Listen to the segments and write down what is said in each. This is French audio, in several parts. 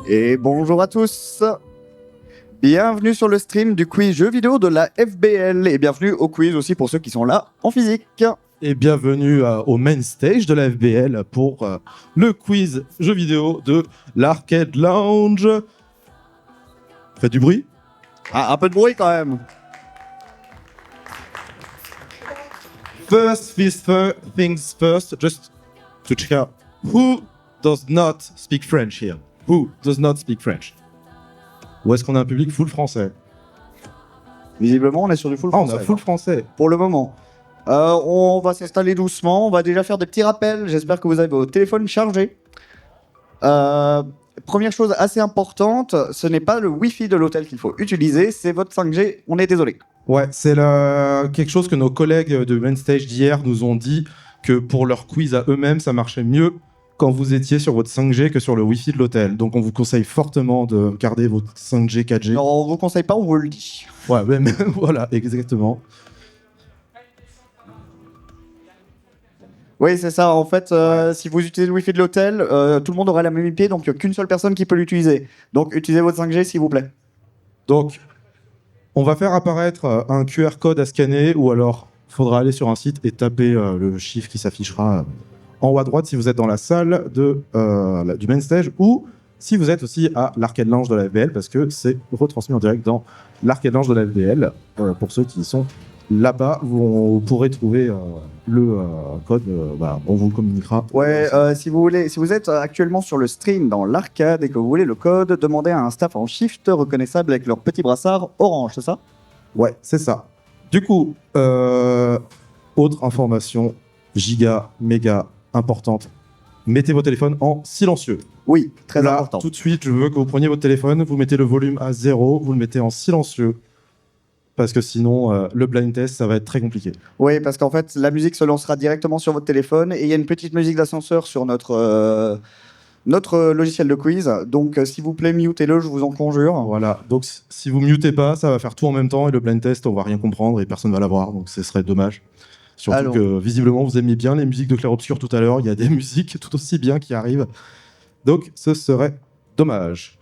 Et bonjour à tous. Bienvenue sur le stream du quiz jeux vidéo de la FBL et bienvenue au quiz aussi pour ceux qui sont là en physique. Et bienvenue au main stage de la FBL pour le quiz jeux vidéo de l'Arcade Lounge. Faites du bruit. Ah, un peu de bruit quand même. First things first, just to check out who does not speak French here. Who does not speak French? Ou est-ce qu'on a un public full français? Visiblement, on est sur du full Ah, français. on a full français. Pour le moment. On va s'installer doucement. On va déjà faire des petits rappels. J'espère que vous avez vos téléphones chargés. Première chose assez importante, ce n'est pas le Wi-Fi de l'hôtel qu'il faut utiliser, c'est votre 5G. On est désolé. Ouais, c'est quelque chose que nos collègues de Main Stage d'hier nous ont dit, que pour leur quiz à eux-mêmes, ça marchait mieux quand vous étiez sur votre 5G que sur le Wi-Fi de l'hôtel. Donc on vous conseille fortement de garder votre 5G, 4G. Non, on vous conseille pas, on vous le dit. Ouais, mais voilà, exactement. Oui, c'est ça. En fait, si vous utilisez le Wi-Fi de l'hôtel, tout le monde aura la même IP, donc il n'y a qu'une seule personne qui peut l'utiliser. Donc utilisez votre 5G, s'il vous plaît. Donc, on va faire apparaître un QR code à scanner, ou alors il faudra aller sur un site et taper le chiffre qui s'affichera en haut à droite si vous êtes dans la salle du main stage, ou si vous êtes aussi à l'Arcade Lounge de la FBL, parce que c'est retransmis en direct dans l'Arcade Lounge de la FBL. Pour ceux qui sont là-bas, vous pourrez trouver le code, on vous le communiquera. Ouais, si vous êtes actuellement sur le stream dans l'arcade et que vous voulez le code, demandez à un staff en shift reconnaissable avec leur petit brassard orange, c'est ça? Ouais, c'est ça. Du coup, autre information giga, méga importante. Mettez vos téléphones en silencieux. Oui, très Là, important. tout de suite, je veux que vous preniez votre téléphone, vous mettez le volume à 0, vous le mettez en silencieux. Parce que sinon, le blind test, ça va être très compliqué. Oui, parce qu'en fait, la musique se lancera directement sur votre téléphone et il y a une petite musique d'ascenseur sur notre logiciel de quiz. Donc, s'il vous plaît, mutez-le, je vous en conjure. Voilà. Donc, si vous mutez pas, ça va faire tout en même temps et le blind test, on va rien comprendre et personne va l'avoir. Donc, ce serait dommage. Surtout Alors. que, visiblement, vous aimiez bien les musiques de clair-obscur tout à l'heure. Il y a des musiques tout aussi bien qui arrivent. Donc, ce serait dommage.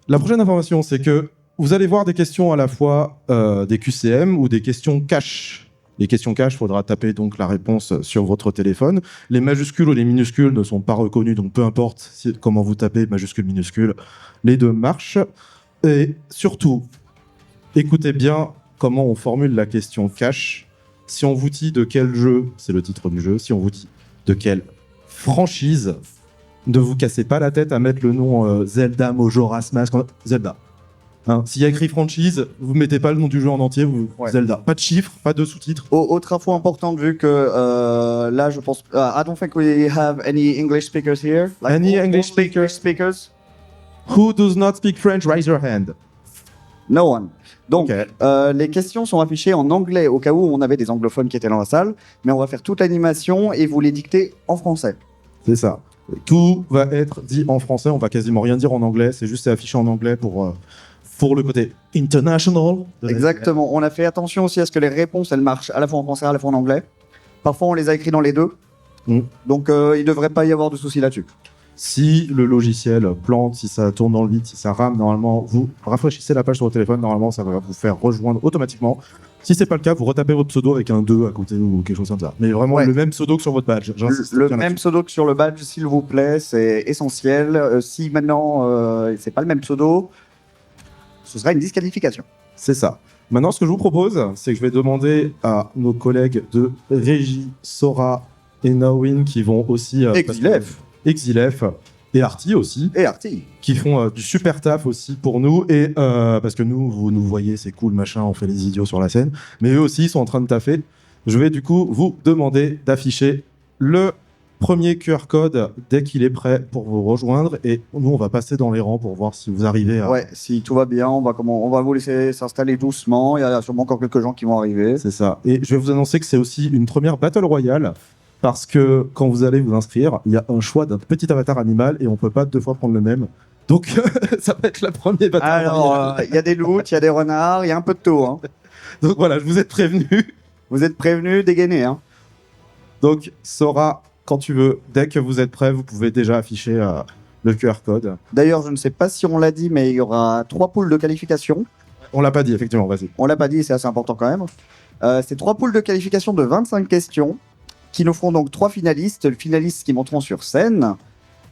La prochaine information, c'est que vous allez voir des questions à la fois des QCM ou des questions cash. Les questions cash, il faudra taper donc la réponse sur votre téléphone. Les majuscules ou les minuscules ne sont pas reconnus, donc peu importe comment vous tapez, majuscule, minuscule, les deux marchent. Et surtout, écoutez bien comment on formule la question cash. Si on vous dit de quel jeu, c'est le titre du jeu, si on vous dit de quelle franchise, ne vous cassez pas la tête à mettre le nom Zelda, Majora's Mask, Zelda. Hein, s'il y a écrit franchise, vous mettez pas le nom du jeu en entier, Ouais. Zelda. Pas de chiffres, pas de sous-titres. Autre info importante, vu que là, je pense... I don't think we have any English speakers here. Any English speakers? Who does not speak French, raise your hand. No one. Donc, Ok. les questions sont affichées en anglais au cas où on avait des anglophones qui étaient dans la salle, mais on va faire toute l'animation et vous les dicter en français. C'est ça. Tout va être dit en français, on va quasiment rien dire en anglais, c'est juste affiché en anglais pour le côté international. Exactement. On a fait attention aussi à ce que les réponses, elles marchent à la fois en français, à la fois en anglais. Parfois, on les a écrits dans les deux. Mm. Donc, il ne devrait pas y avoir de soucis là-dessus. Si le logiciel plante, si ça tourne dans le vide, si ça rame, normalement, vous rafraîchissez la page sur votre téléphone, normalement, ça va vous faire rejoindre automatiquement. Si c'est pas le cas, vous retapez votre pseudo avec un 2 à côté ou quelque chose comme ça. Mais vraiment Ouais. le même pseudo que sur votre badge. J'insiste Le bien même là-dessus. pseudo que sur le badge, s'il vous plaît, c'est essentiel. Si maintenant, c'est pas le même pseudo, ce sera une disqualification. C'est ça. Maintenant, ce que je vous propose, c'est que je vais demander à nos collègues de Régie, Sora et Nawin qui vont aussi... Exilef et Arty aussi, Et Arty. qui font du super taf aussi pour nous. Et parce que nous, vous nous voyez, c'est cool, machin, on fait les idiots sur la scène. Mais eux aussi, ils sont en train de taffer. Je vais du coup vous demander d'afficher le premier QR code dès qu'il est prêt pour vous rejoindre. Et nous, on va passer dans les rangs pour voir si vous arrivez à... Ouais, si tout va bien, on va vous laisser s'installer doucement. Il y a sûrement encore quelques gens qui vont arriver. C'est ça. Et je vais vous annoncer que c'est aussi une première Battle Royale. Parce que quand vous allez vous inscrire, il y a un choix d'un petit avatar animal et on peut pas 2 fois prendre le même. Donc, ça va être la première Battle Royale. Alors, il y a des loups, il y a des renards, il y a un peu de tout. Hein. Donc voilà, je vous ai prévenu. Vous êtes prévenus, dégainez. Hein. Donc, Sora, quand tu veux, dès que vous êtes prêt, vous pouvez déjà afficher le QR code. D'ailleurs, je ne sais pas si on l'a dit, mais il y aura 3 poules de qualification. On l'a pas dit, effectivement, vas-y. On l'a pas dit, c'est assez important quand même. C'est 3 poules de qualification de 25 questions qui nous feront donc 3 finalistes. Les finalistes qui monteront sur scène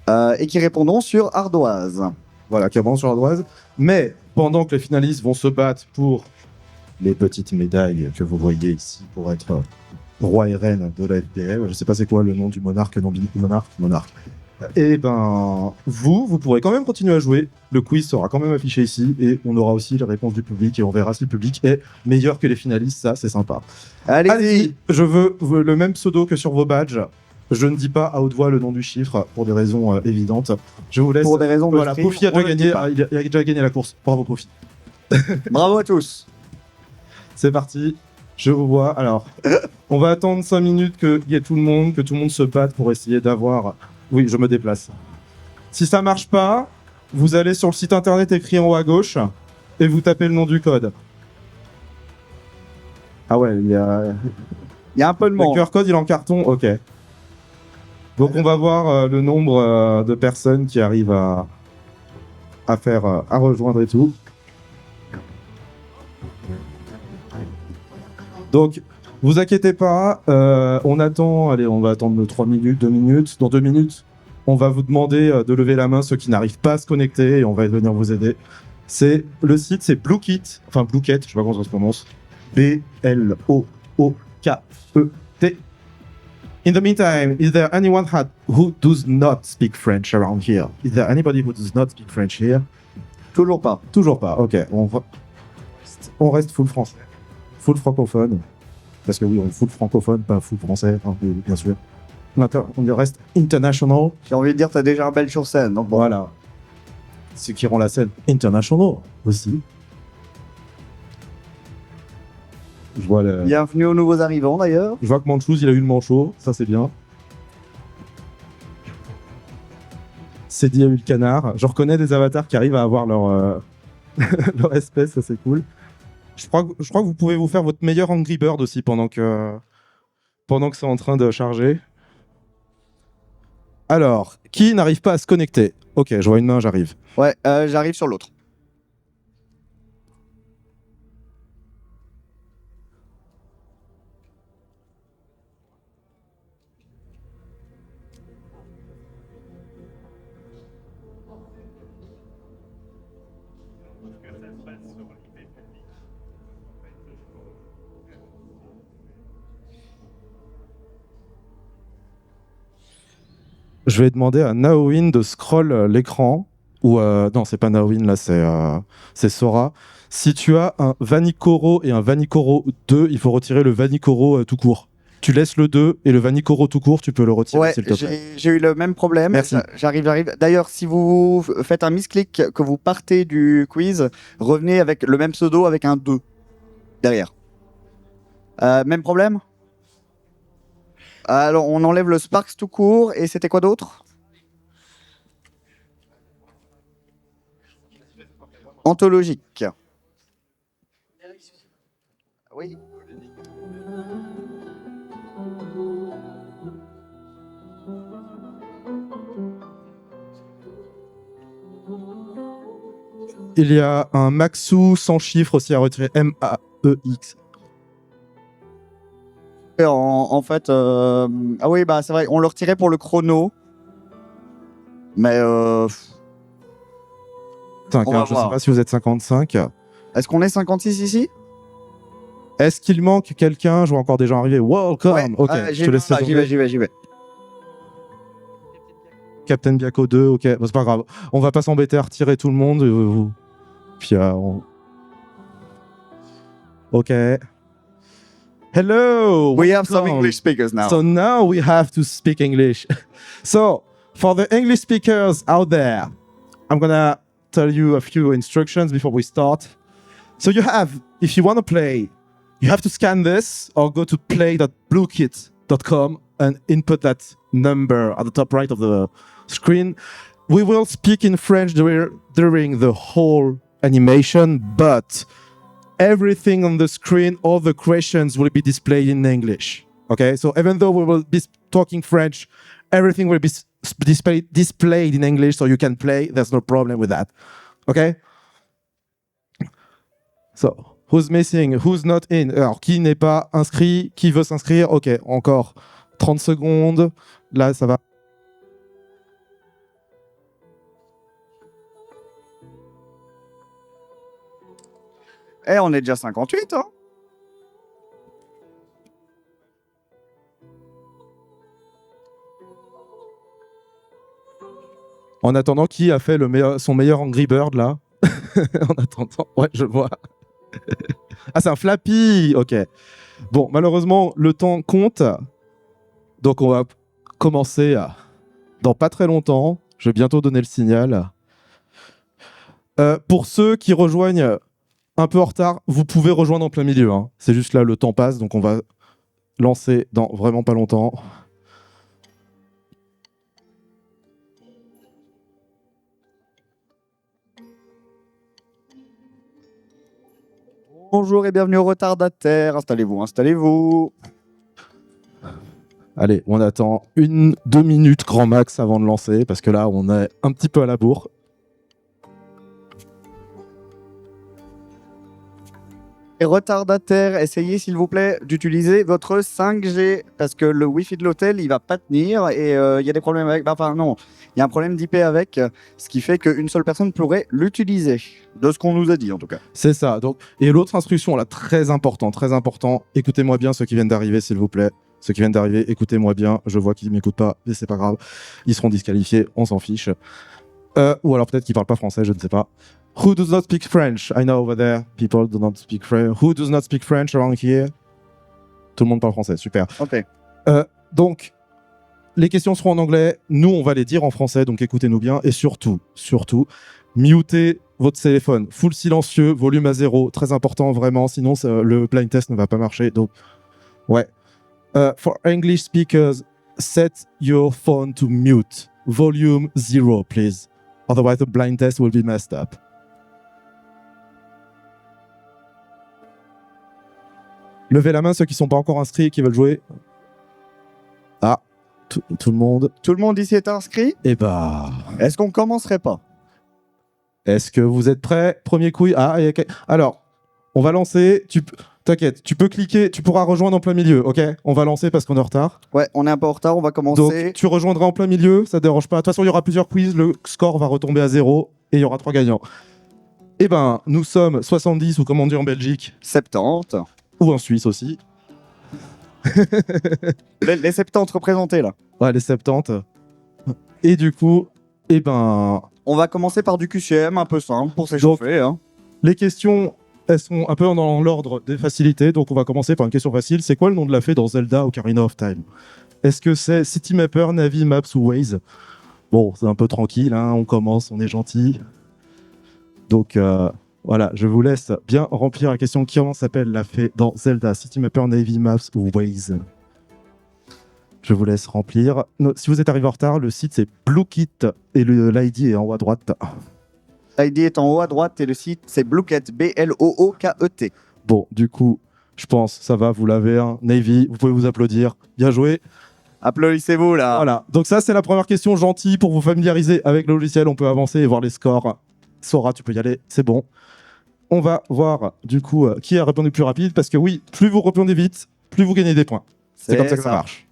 et qui répondront sur ardoise. Voilà, qui avance sur l'ardoise. Mais pendant que les finalistes vont se battre pour les petites médailles que vous voyez ici pour être roi et reine de la FPL, je sais pas c'est quoi le nom du monarque, monarque. Et ben, vous pourrez quand même continuer à jouer. Le quiz sera quand même affiché ici et on aura aussi les réponses du public et on verra si le public est meilleur que les finalistes. Ça, c'est sympa. Allez-y. Je veux le même pseudo que sur vos badges. Je ne dis pas à haute voix le nom du chiffre pour des raisons évidentes. Je vous laisse. Pour des raisons de Voilà, stream, Pofi a on déjà le dit gagné. pas. Il a déjà gagné la course. Bravo, Pofi. Bravo à tous. C'est parti. Je vous vois. Alors, on va attendre 5 minutes qu'il y ait tout le monde, que tout le monde se batte pour essayer d'avoir. Oui, je me déplace. Si ça marche pas, vous allez sur le site internet écrit en haut à gauche et vous tapez le nom du code. Ah ouais, il y a. Il y a un peu de Le monde. QR code, il est en carton. Ok. Donc on va voir le nombre de personnes qui arrivent à rejoindre et tout. Donc, vous inquiétez pas, on attend, allez, on va attendre 3 minutes, 2 minutes. Dans 2 minutes, on va vous demander de lever la main ceux qui n'arrivent pas à se connecter et on va venir vous aider. Le site, c'est Bluekit, enfin Blueket, je sais pas comment ça se prononce. B-L-O-O-K-E-T. In the meantime, is there anyone who does not speak French around here? Is there anybody who does not speak French here? Toujours pas. Toujours pas, ok. On reste full français. Full francophone. Parce que oui, on est full francophone, pas full français, hein, bien sûr. On reste international. J'ai envie de dire, t'as déjà un bel sur scène. Donc bon. Voilà. Ce qui rend la scène international aussi. Je vois, Bienvenue aux nouveaux arrivants d'ailleurs. je vois que Manchouz, il a eu le manchot, ça c'est bien. Cédie a eu le canard. Je reconnais des avatars qui arrivent à avoir leur, leur espèce, ça c'est cool. Je crois que vous pouvez vous faire votre meilleur Angry Bird aussi pendant que c'est en train de charger. Alors, qui n'arrive pas à se connecter? Ok, je vois une main, j'arrive. Ouais, j'arrive sur l'autre. Je vais demander à Naowin de scroll l'écran. Ou non, c'est pas Naowin, là, c'est Sora. Si tu as un Vanikoro et un Vanikoro 2, il faut retirer le Vanikoro tout court. Tu laisses le 2 et le Vanikoro tout court, tu peux le retirer, Ouais, s'il te plaît. j'ai eu le même problème. Merci. J'arrive. D'ailleurs, si vous faites un misclick, que vous partez du quiz, revenez avec le même pseudo avec un 2 derrière. Même problème? Alors, on enlève le Sparks tout court. Et c'était quoi d'autre? Anthologique. Oui. Il y a un Maxou sans chiffre aussi à retirer. M-A-E-X. En fait, ah oui, bah c'est vrai, on le retirait pour le chrono. Mais Putain, On va je sais voir. pas si vous êtes 55. est-ce qu'on est 56 ici? Est-ce qu'il manque quelqu'un? Je vois encore des gens arriver. Welcome. Ouais, Ok, je te laisse j'y vais. Captain Biako 2, ok, bon, c'est pas grave. On va pas s'embêter à retirer tout le monde. Puis ok. Hello. We have some welcome. English speakers now. So now we have to speak English. So for the English speakers out there, I'm gonna tell you a few instructions before we start. So you have, if you want to play, you have to scan this or go to play.bluekit.com and input that number at the top right of the screen. We will speak in French during the whole animation, but everything on the screen, all the questions will be displayed in English. Okay, so even though we will be talking French, everything will be displayed in English so you can play. There's no problem with that. Okay? So, who's missing? Who's not in? Alors, qui n'est pas inscrit? Qui veut s'inscrire? Ok, encore 30 secondes. Là, ça va. Eh, on est déjà 58, hein? En attendant, qui a fait son meilleur Angry Bird, là? En attendant, ouais, je vois. Ah, c'est un Flappy. Ok. Bon, malheureusement, le temps compte. Donc, on va commencer dans pas très longtemps. Je vais bientôt donner le signal. Pour ceux qui rejoignent un peu en retard, vous pouvez rejoindre en plein milieu. Hein. C'est juste là, le temps passe. Donc, on va lancer dans vraiment pas longtemps. Bonjour et bienvenue au retardataire. Installez-vous, installez-vous. Allez, on attend 1-2 minutes grand max avant de lancer, parce que là, on est un petit peu à la bourre. Et retardataire, essayez s'il vous plaît d'utiliser votre 5G, parce que le Wi-Fi de l'hôtel, il va pas tenir, et il y a des problèmes avec... Enfin non, il y a un problème d'IP avec, ce qui fait qu'une seule personne pourrait l'utiliser, de ce qu'on nous a dit en tout cas. C'est ça. Donc, et l'autre instruction, là, très important, écoutez-moi bien ceux qui viennent d'arriver, s'il vous plaît. Ceux qui viennent d'arriver, écoutez-moi bien. Je vois qu'ils ne m'écoutent pas, mais c'est pas grave. Ils seront disqualifiés, on s'en fiche. Ou alors peut-être qu'ils parlent pas français, je ne sais pas. Who does not speak French? I know over there, people do not speak French. Who does not speak French around here? Tout le monde parle français, super. Ok. Donc, les questions seront en anglais. Nous, on va les dire en français, donc écoutez-nous bien. Et surtout, mutez votre téléphone. Full silencieux, volume à 0. Très important, vraiment. Sinon, le blind test ne va pas marcher. Donc, ouais. For English speakers, set your phone to mute. Volume 0, please. Otherwise, the blind test will be messed up. Levez la main ceux qui ne sont pas encore inscrits et qui veulent jouer. Ah, tout le monde. Tout le monde ici est inscrit? Eh bah... Est-ce qu'on commencerait pas? Est-ce que vous êtes prêts? Premier quiz. Alors, on va lancer. T'inquiète, tu peux cliquer, tu pourras rejoindre en plein milieu, ok? On va lancer parce qu'on est en retard. Ouais, on est un peu en retard, on va commencer. Donc, tu rejoindras en plein milieu, ça te dérange pas. De toute façon, il y aura plusieurs quiz, le score va retomber à 0 et il y aura 3 gagnants. Eh ben, nous sommes 70, ou comme on dit en Belgique. 70. Ou en Suisse aussi. les 70 représentés là. Ouais, les 70. Et du coup, eh ben... On va commencer par du QCM, un peu simple pour s'échauffer. Hein. Les questions, elles sont un peu dans l'ordre des facilités, donc on va commencer par une question facile. C'est quoi le nom de la fée dans Zelda Ocarina of Time? Est-ce que c'est Citymapper, Navi, Maps ou Waze? Bon, c'est un peu tranquille, hein, on commence, on est gentil. Donc voilà, je vous laisse bien remplir la question. Comment s'appelle la fée dans Zelda? Citymapper, Navi, Maps ou Waze? Je vous laisse remplir. Si vous êtes arrivé en retard, le site c'est Bluekit et l'ID est en haut à droite. L'ID est en haut à droite et le site c'est Blueket, B-L-O-O-K-E-T. Bon, du coup, je pense, ça va, vous l'avez un. Navy, vous pouvez vous applaudir. Bien joué. Applaudissez-vous là. Voilà, donc ça c'est la première question gentille pour vous familiariser avec le logiciel. On peut avancer et voir les scores. Sora, tu peux y aller, c'est bon. On va voir du coup qui a répondu plus rapide parce que oui, plus vous répondez vite, plus vous gagnez des points. C'est comme ça que ça marche.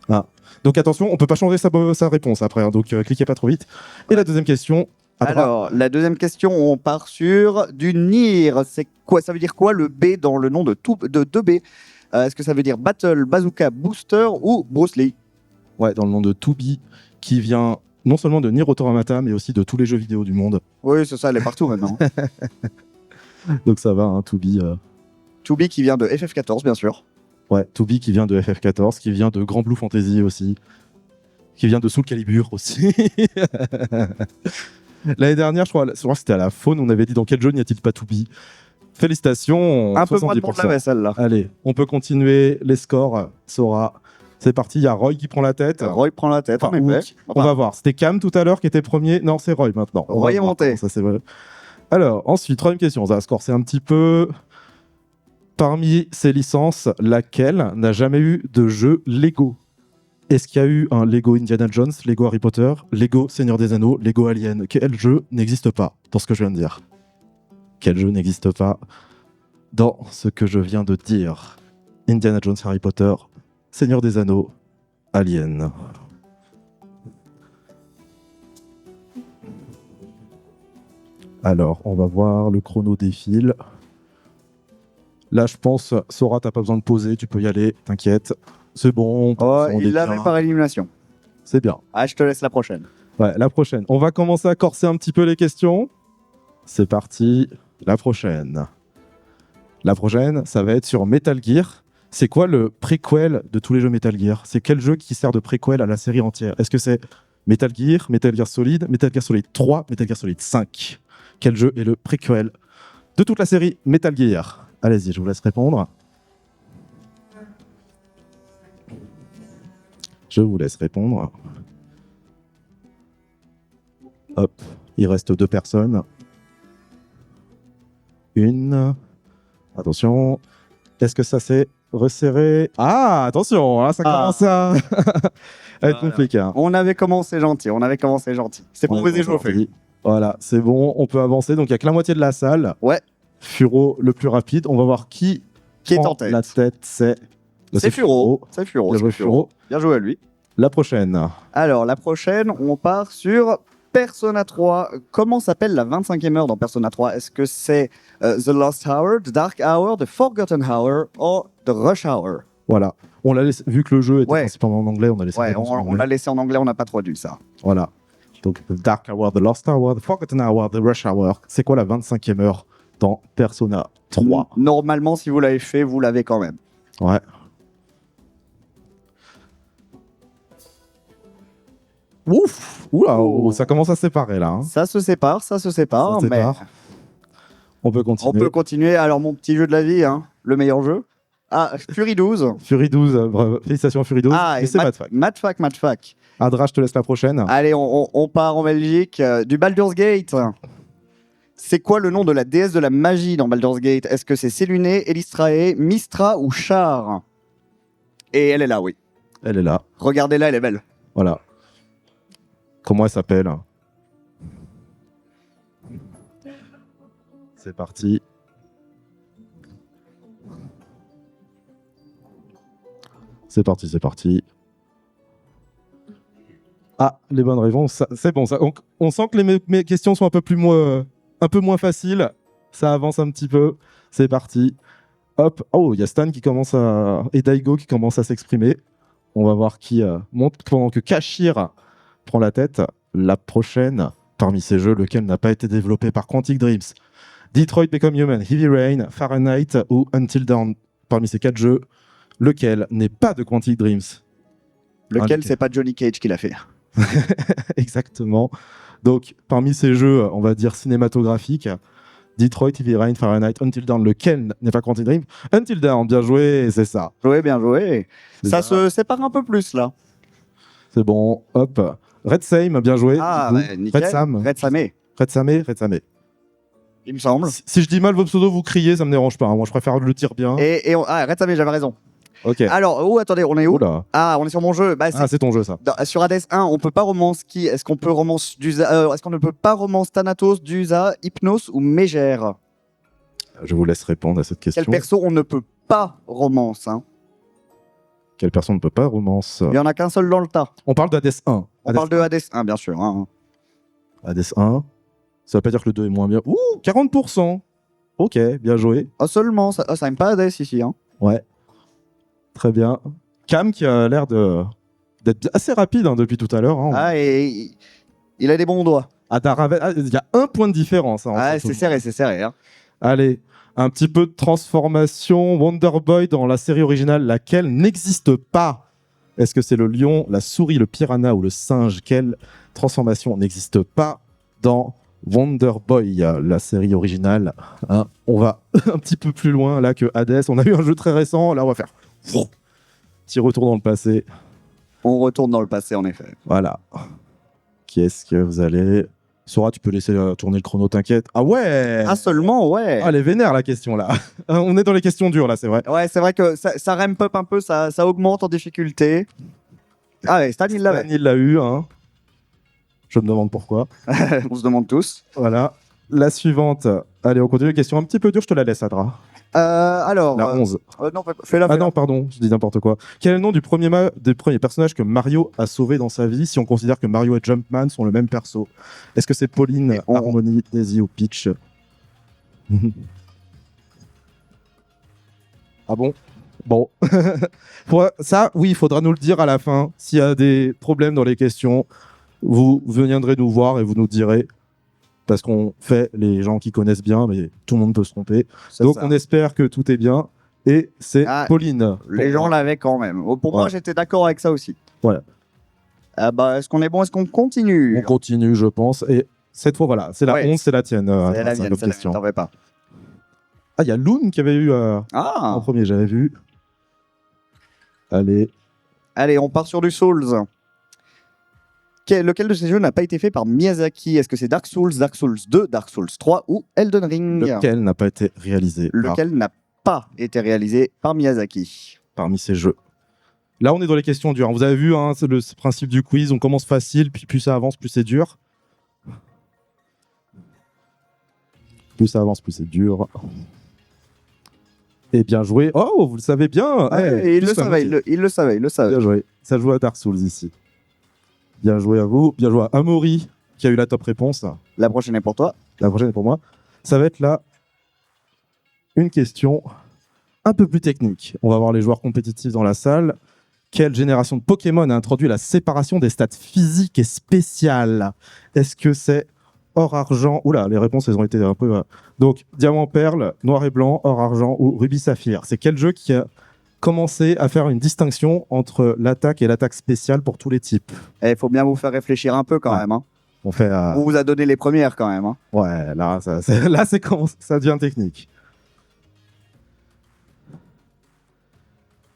Ah. Donc attention, on peut pas changer sa réponse après, hein, donc cliquez pas trop vite. Et la deuxième question. Alors, la deuxième question, on part sur du NIR. C'est quoi? Ça veut dire quoi le B dans le nom de 2B? Est-ce que ça veut dire Battle, Bazooka, Booster ou Bruce Lee? Ouais, dans le nom de 2B, qui vient non seulement de Nier Automata, mais aussi de tous les jeux vidéo du monde. Oui, c'est ça, elle est partout maintenant. Donc ça va, hein, 2B. 2B qui vient de FF14, bien sûr. Ouais, 2B qui vient de FF14, qui vient de Grand Blue Fantasy aussi, qui vient de Soul Calibur aussi. L'année dernière, je crois que c'était à la Faune, on avait dit dans quel jeu n'y a-t-il pas 2B? Félicitations, un peu moins de monde l'avait celle-là. Allez, on peut continuer les scores. Sora, c'est parti, il y a Roy qui prend la tête. Roy prend la tête, enfin, on va voir. C'était Cam tout à l'heure qui était premier. Non, c'est Roy maintenant. Roy est monté. Ça, c'est vrai. Alors, ensuite, troisième question. Ça va se corser un petit peu. Parmi ces licences, laquelle n'a jamais eu de jeu Lego? Est-ce qu'il y a eu un Lego Indiana Jones, Lego Harry Potter, Lego Seigneur des Anneaux, Lego Alien? Quel jeu n'existe pas dans ce que je viens de dire? Quel jeu n'existe pas dans ce que je viens de dire? Indiana Jones, Harry Potter, Seigneur des Anneaux, Alien. Alors, on va voir le chrono défile. Là, je pense, Sora, t'as pas besoin de poser, tu peux y aller, t'inquiète. C'est bon. Oh, on est il l'avait bien. par élimination. C'est bien. Ah, je te laisse la prochaine. Ouais, la prochaine. On va commencer à corser un petit peu les questions. C'est parti. La prochaine. La prochaine, ça va être sur Metal Gear. C'est quoi le préquel de tous les jeux Metal Gear? C'est quel jeu qui sert de préquel à la série entière? Est-ce que c'est Metal Gear Solid, Metal Gear Solid 3, Metal Gear Solid 5? Quel jeu est le préquel de toute la série Metal Gear? Allez-y, je vous laisse répondre. Je vous laisse répondre. Hop, il reste 2 personnes. Une. Attention. Est-ce que ça s'est resserré? Ah, attention, là, ça commence à être compliqué. Hein. On avait commencé gentil, C'est pour vous échauffer. Voilà, c'est bon, on peut avancer. Donc, il n'y a que la moitié de la salle. Ouais. Furo le plus rapide. On va voir qui est prend en tête. la tête. C'est Furo. C'est Furo. Bien joué, Furo. Bien joué à lui. La prochaine. Alors, la prochaine, on part sur Persona 3. Comment s'appelle la 25e heure dans Persona 3? Est-ce que c'est The Lost Hour, The Dark Hour, The Forgotten Hour ou The Rush Hour? Voilà. On l'a laissé, vu que le jeu était Ouais. principalement en anglais, on a laissé. Ouais, réponse en on anglais. l'a laissé en anglais, on n'a pas traduit ça. Voilà. Donc, The Dark Hour, The Lost Hour, The Forgotten Hour, The Rush Hour. C'est quoi la 25e heure dans Persona 3? Normalement, si vous l'avez fait, vous l'avez quand même. Ouais. Ouf! Oula, Oh. ça commence à se séparer là. Hein. Ça se sépare, Ça se mais sépare. On peut continuer. on peut continuer. Alors, mon petit jeu de la vie, hein, le meilleur jeu. Ah, Fury 12. Fury 12, bravo. Félicitations Fury 12. Ah, et c'est Madfac. Madfac. Adra, je te laisse la prochaine. Allez, on part en Belgique. Du Baldur's Gate. C'est quoi le nom de la déesse de la magie dans Baldur's Gate? Est-ce que c'est Séluné, Elistrae, Mystra ou Char? Et elle est là, oui. Elle est là. Regardez-la, elle est belle. Voilà. Comment elle s'appelle? C'est parti. C'est parti. Ah, les bonnes réponses, c'est bon. Ça. On sent que mes questions sont un peu moins faciles. Ça avance un petit peu. C'est parti. Hop. Oh, il y a Stan qui commence et Daigo qui commence à s'exprimer. On va voir qui monte pendant que Kashir prend la tête. La prochaine, parmi ces jeux, lequel n'a pas été développé par Quantic Dreams? Detroit Become Human, Heavy Rain, Fahrenheit ou Until Dawn? Parmi ces 4 jeux, lequel n'est pas de Quantic Dreams? Lequel, c'est pas Johnny Cage qui l'a fait. Exactement. Donc, parmi ces jeux, on va dire cinématographiques, Detroit, Heavy Rain, Fahrenheit, Until Dawn, lequel n'est pas Quantic Dreams? Until Dawn, bien joué, c'est ça. Bien joué. Ça se sépare un peu plus, là. C'est bon, hop. Red Same, bien joué. Ah, du coup. bah, nickel. Red Sam. Red Samé. Il me semble. Si je dis mal votre pseudo, vous criez, ça me dérange pas. Hein. Moi, je préfère le dire bien. Red Samé, j'avais raison. Ok. Alors, attendez, on est où? Oula. Ah, on est sur mon jeu. C'est ton jeu, ça. Sur Hades 1, on peut pas romance qui? Est-ce qu'on peut romance est-ce qu'on ne peut pas romance Thanatos, Dusa, Hypnos ou Mégère? Je vous laisse répondre à cette question. Quel perso on ne peut pas romance, hein? Quelle personne ne peut pas romance? Il y en a qu'un seul dans le tas. On parle d'Hades 1. On parle de Hades 1, bien sûr. Hein. Hades 1. Ça veut pas dire que le 2 est moins bien. Ouh, 40%. Ok, bien joué. Ah, seulement, ça aime pas Hades ici. Hein. Ouais. Très bien. Cam qui a l'air d'être assez rapide hein, depuis tout à l'heure. Hein. Ah, et il a des bons doigts. Il y a 1 point de différence. Hein, ah, c'est serré. Hein. Allez, un petit peu de transformation. Wonder Boy dans la série originale, laquelle n'existe pas. Est-ce que c'est le lion, la souris, le piranha ou le singe? Quelle transformation n'existe pas dans Wonder Boy, la série originale? Hein, on va un petit peu plus loin là que Hades. On a eu un jeu très récent. Là, on va faire petit retour dans le passé. On retourne dans le passé, en effet. Voilà. Qui est-ce que vous allez... Sora, tu peux laisser tourner le chrono, t'inquiète. Ah ouais! Ah, seulement, ouais. Ah, elle est vénère, la question, là. On est dans les questions dures, là, c'est vrai. Ouais, c'est vrai que ça ramp up un peu, ça augmente en difficulté. Ah ouais, Stan, il Stan, l'avait. il l'a eu, hein. Je me demande pourquoi. On se demande tous. Voilà. La suivante. Allez, on continue. Question un petit peu dure, je te la laisse, Adra. Alors. La 11. Non, fais-la. Ah non, pardon, je dis n'importe quoi. Quel est le nom du premier personnage que Mario a sauvé dans sa vie si on considère que Mario et Jumpman sont le même perso? Est-ce que c'est Pauline, Harmony, Daisy ou Peach? Ah bon? Bon. Ça, oui, il faudra nous le dire à la fin. S'il y a des problèmes dans les questions, vous viendrez nous voir et vous nous direz. Parce qu'on fait les gens qui connaissent bien, mais tout le monde peut se tromper. Donc on espère que tout est bien. Et c'est Pauline. Les gens l'avaient quand même. Pour moi, j'étais d'accord avec ça aussi. Ouais. Est-ce qu'on est bon? Est-ce qu'on continue? On continue, je pense. Et cette fois, voilà, c'est la 11, c'est la tienne. C'est la mienne, t'en fais pas. Ah, il y a Loon qui avait eu en premier, j'avais vu. Allez, on part sur du Souls. Lequel de ces jeux n'a pas été fait par Miyazaki? Est-ce que c'est Dark Souls 2, Dark Souls 3 ou Elden Ring? Lequel n'a pas été réalisé n'a pas été réalisé par Miyazaki parmi ces jeux? Là, on est dans les questions dures. Vous avez vu, hein, c'est le principe du quiz. On commence facile, puis plus ça avance, plus c'est dur. Plus ça avance, plus c'est dur. Et bien joué. Oh, vous le savez bien. Il le savait. Bien joué. Ça joue à Dark Souls ici. Bien joué à vous. Bien joué à Amaury, qui a eu la top réponse. La prochaine est pour toi. La prochaine est pour moi. Ça va être là une question un peu plus technique. On va voir les joueurs compétitifs dans la salle. Quelle génération de Pokémon a introduit la séparation des stats physiques et spéciales? Est-ce que c'est or, argent? Oula, les réponses, elles ont été un peu... Donc, diamant, perle, noir et blanc, or, argent ou rubis, saphir. C'est quel jeu qui a commencé à faire une distinction entre l'attaque et l'attaque spéciale pour tous les types? Il faut bien vous faire réfléchir un peu quand même. Hein. On vous a donné les premières quand même. Hein. Ouais, là, ça devient technique.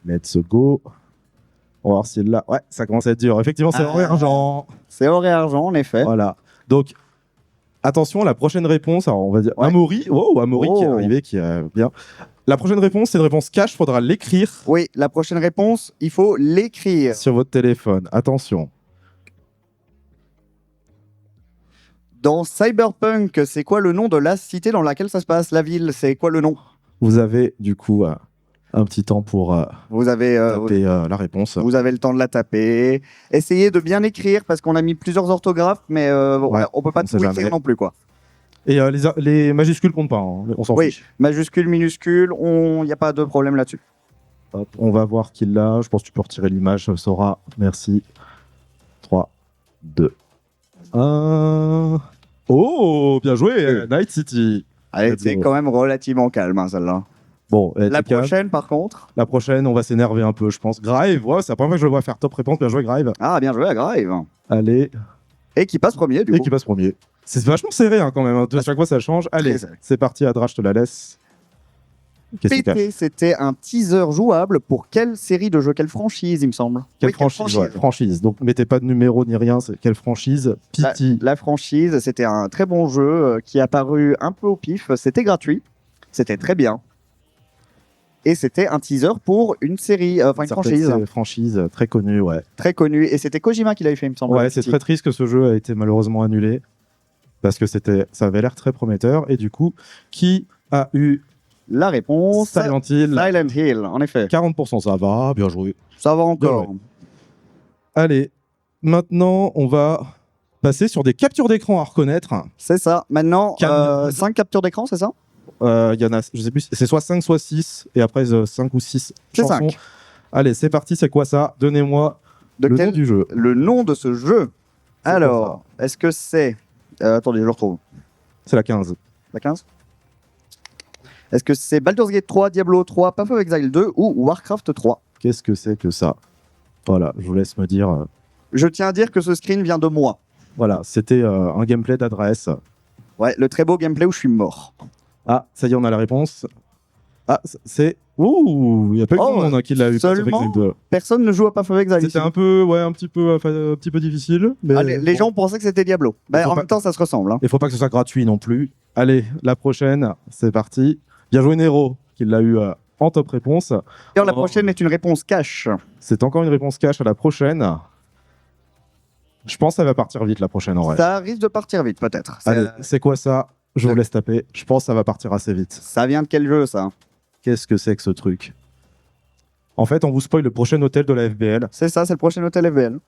Let's go. On va voir si là... Ouais, ça commence à être dur. Effectivement, c'est or et argent. C'est or et argent, en effet. Voilà. Donc, attention, la prochaine réponse, alors on va dire Amaury. Oh, Amaury qui est arrivé, qui est bien. La prochaine réponse, c'est une réponse cash, il faudra l'écrire. Oui, la prochaine réponse, il faut l'écrire. Sur votre téléphone, attention. Dans Cyberpunk, c'est quoi le nom de la cité dans laquelle ça se passe? La ville, c'est quoi le nom? Vous avez du coup un petit temps pour taper la réponse. Vous avez le temps de la taper. Essayez de bien écrire parce qu'on a mis plusieurs orthographes, mais on peut pas tout écrire non plus, quoi. Et les majuscules comptent pas, hein. On s'en fiche. Majuscules, minuscules, il n'y a pas de problème là-dessus. Hop, on va voir qui l'a. Je pense que tu peux retirer l'image, Sora. Merci. 3, 2, 1. Oh, bien joué, Night City. Allez, c'est quand même relativement calme, hein, celle-là. Bon, la prochaine, par contre. La prochaine, on va s'énerver un peu, je pense. Grive, c'est la première fois que je le vois faire top réponse. Bien joué, Grive. Ah, bien joué à Grive. Allez. Et qui passe premier, du coup. Et qui passe premier. C'est vachement serré, hein, quand même. À chaque fois, ça change. Allez, c'est parti, Adra, je te la laisse. PT, c'était un teaser jouable pour quelle série de jeux? Quelle franchise, il me semble? Quelle franchise. Donc, mettez pas de numéro ni rien. C'est quelle franchise? PT. La franchise, c'était un très bon jeu qui est apparu un peu au pif. C'était gratuit. C'était très bien. Et c'était un teaser pour une série, une franchise. Une franchise très connue, ouais. Très connue. Et c'était Kojima qui l'avait fait, il me semble. Ouais, c'est très triste que ce jeu a été malheureusement annulé. Parce que ça avait l'air très prometteur. Et du coup, qui a eu la réponse? Silent Hill. Silent Hill, en effet. 40%, ça va, bien joué. Ça va encore. Allez, maintenant, on va passer sur des captures d'écran à reconnaître. C'est ça. Maintenant, 5 captures d'écran, c'est ça? Il y en a, je sais plus, c'est soit 5, soit 6. Et après, 5 ou 6 chansons. 5. Allez, c'est parti, c'est quoi ça? Donnez-moi le nom du jeu. Le nom de ce jeu. Alors, est-ce que c'est... attendez, je le retrouve. C'est la 15. La 15? Est-ce que c'est Baldur's Gate 3, Diablo 3, Path of Exile 2 ou Warcraft 3? Qu'est-ce que c'est que ça? Voilà, je vous laisse me dire. Je tiens à dire que ce screen vient de moi. Voilà, c'était un gameplay d'adresse. Ouais, le très beau gameplay où je suis mort. Ah, ça y est, on a la réponse. Ah, c'est... Ouh, il n'y a pas eu de monde qui l'a eu. Seulement, personne ne joue à Path of Exile. C'était un peu, un petit peu difficile. Mais les gens pensaient que c'était Diablo. En même temps, ça se ressemble. Hein. Il ne faut pas que ce soit gratuit non plus. Allez, la prochaine, c'est parti. Bien joué Nero, qui l'a eu en top réponse. Et la prochaine est une réponse cash. C'est encore une réponse cash à la prochaine. Je pense que ça va partir vite la prochaine en vrai. Ça risque de partir vite, peut-être. Allez, c'est quoi ça? Je vous laisse taper. Je pense que ça va partir assez vite. Ça vient de quel jeu, ça? Qu'est-ce que c'est que ce truc? En fait, on vous spoil le prochain hôtel de la FBL. C'est ça, c'est le prochain hôtel FBL.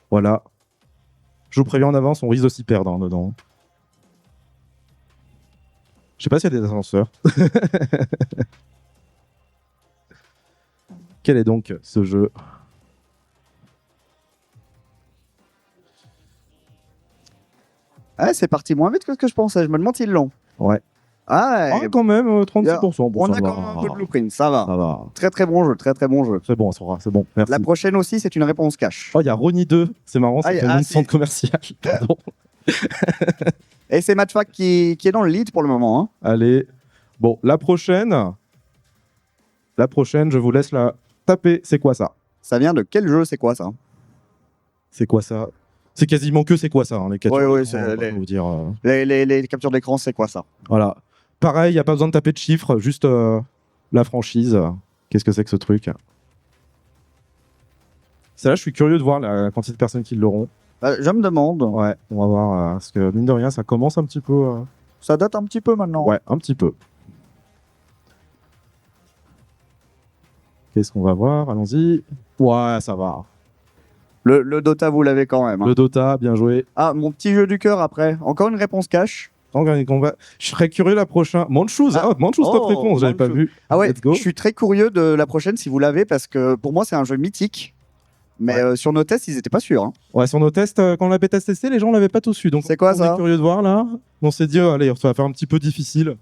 Voilà. Je vous préviens en avance, on risque de s'y perdre hein, dedans. Je sais pas s'il y a des ascenseurs. Quel est donc ce jeu? Ah, c'est parti moins vite que ce que je pensais. Je me demande s'ils l'ont. Ouais. Ah, Ah, quand même, 36%. Bon, on ça a va. quand même un peu de blueprint, ça va. Ça va. Très très bon jeu, très très bon jeu. C'est bon, Sora, c'est bon. Merci. La prochaine aussi, c'est une réponse cash. Oh, il y a Ronnie 2. C'est marrant, c'est le nom de si. centre commercial. Pardon. Et c'est Matchfac qui est dans le lead pour le moment. Hein. Allez. Bon, la prochaine, je vous laisse la taper. C'est quoi ça? Ça vient de quel jeu? C'est quoi ça? C'est quoi ça? C'est quasiment que c'est quoi ça hein, les captures Ouais, d'écran, c'est on va vous dire. Les captures d'écran, c'est quoi ça? Voilà. Pareil, il n'y a pas besoin de taper de chiffres, juste la franchise. Qu'est-ce que c'est que ce truc? Celle-là, je suis curieux de voir la quantité de personnes qui l'auront. Je me demande. Ouais, on va voir. Parce que mine de rien, ça commence un petit peu. Ça date un petit peu maintenant. Ouais, un petit peu. Qu'est-ce qu'on va voir? Allons-y. Ouais, ça va. Le Dota, vous l'avez quand même. Hein. Le Dota, bien joué. Ah, mon petit jeu du cœur après. Encore une réponse cash. Je serais curieux la prochaine. Manchouz, Manchouz, top réponse, j'avais pas vu. Ah ouais, Let's go. je suis très curieux de la prochaine si vous l'avez parce que pour moi c'est un jeu mythique. Mais sur nos tests, ils étaient pas sûrs. Hein. Ouais, sur nos tests, quand on l'avait testé, les gens l'avaient pas tous eu. Donc c'est quoi on ça? est curieux de voir là. On s'est dit, allez, ça va faire un petit peu difficile.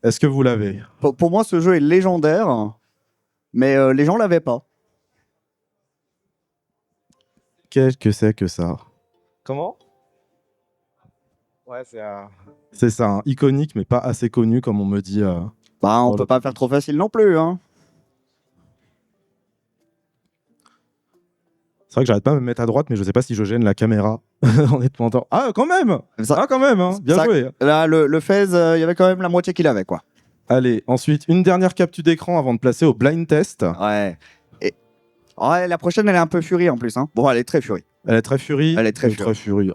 Est-ce que vous l'avez? Pour moi, ce jeu est légendaire, mais les gens l'avaient pas. Qu'est-ce que c'est que ça? Comment? Ouais, c'est ça, hein, iconique, mais pas assez connu, comme on me dit. Bah, on peut pas faire trop facile non plus. Hein. C'est vrai que j'arrête pas de me mettre à droite, mais je sais pas si je gêne la caméra en étant. Ah, quand même! Ça, quand même, hein. Bien joué! Là, le Fez, il y avait quand même la moitié qu'il avait, quoi. Allez, ensuite, une dernière capture d'écran avant de placer au blind test. Ouais. Ouais, la prochaine, elle est un peu furie en plus. Hein. Bon, elle est très furie. Elle est très furie. Elle est très furie.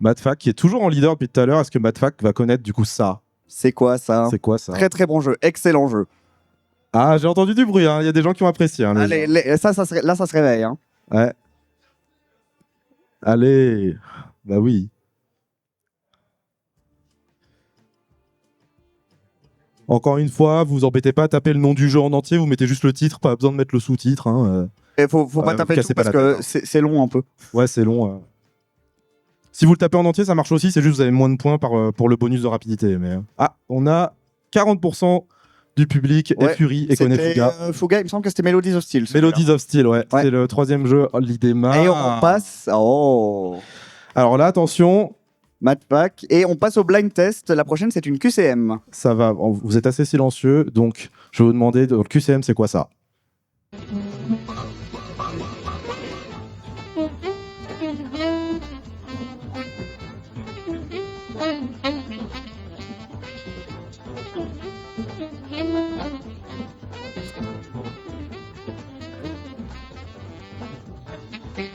Matfac, qui est toujours en leader depuis tout à l'heure, est-ce que Matfac va connaître du coup ça? C'est quoi ça? C'est quoi ça? Très très bon jeu, excellent jeu. Ah, j'ai entendu du bruit, hein. Il y a des gens qui ont apprécié. Hein, là, ça se réveille. Hein. Ouais. Allez, bah oui. Encore une fois, vous vous embêtez pas à taper le nom du jeu en entier, vous mettez juste le titre, pas besoin de mettre le sous-titre. Hein. Et faut pas taper tout parce que c'est long un peu. Ouais, c'est long. Si vous le tapez en entier, ça marche aussi, c'est juste que vous avez moins de points pour le bonus de rapidité. Mais... Ah, on a 40% du public est Fury et connaît Fuga. Fuga, il me semble que c'était Melodies of Steel. Melodies of Steel, ouais. C'est le troisième jeu, l'IDEMA. Et on passe... Oh. Alors là, attention... Matchpack. Et on passe au blind test. La prochaine, c'est une QCM. Ça va, vous êtes assez silencieux, donc je vais vous demander, le QCM, c'est quoi ça?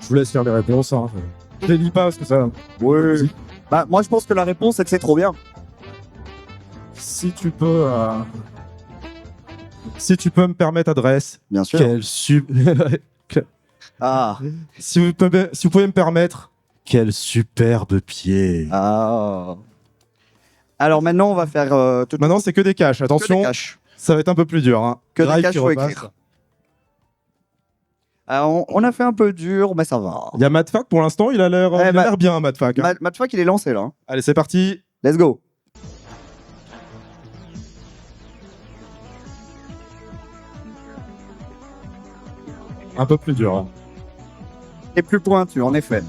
Je vous laisse faire les réponses. Hein. Je les lis pas parce que ça... Oui. Bah, moi, je pense que la réponse, c'est que c'est trop bien. Si tu peux... Si tu peux me permettre, adresse. Bien sûr. Ah. Si vous pouvez me permettre, quel superbe pied. Ah. Alors maintenant, on va faire... Maintenant, c'est que des caches. Attention, ça va être un peu plus dur. Hein. Que des caches, faut écrire. Alors, on a fait un peu dur, mais ça va. Il y a Matfac pour l'instant, il a l'air bien, Matfac. Hein. Matfac, il est lancé là. Allez, c'est parti. Let's go. Un peu plus dur. Hein. Et plus pointu, en effet.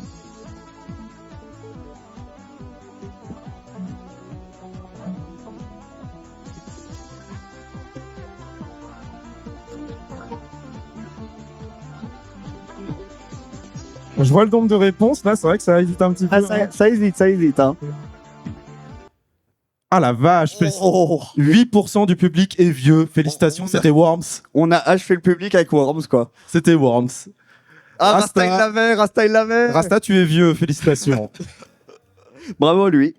Je vois le nombre de réponses, là, c'est vrai que ça hésite un petit peu. Ça hésite. Hein. Ah la vache, 8% du public est vieux. Félicitations, c'était Worms. On a achevé le public avec Worms, quoi. C'était Worms. Ah, Rasta. Rasta, il l'avait. Rasta, tu es vieux, félicitations. Bravo à lui.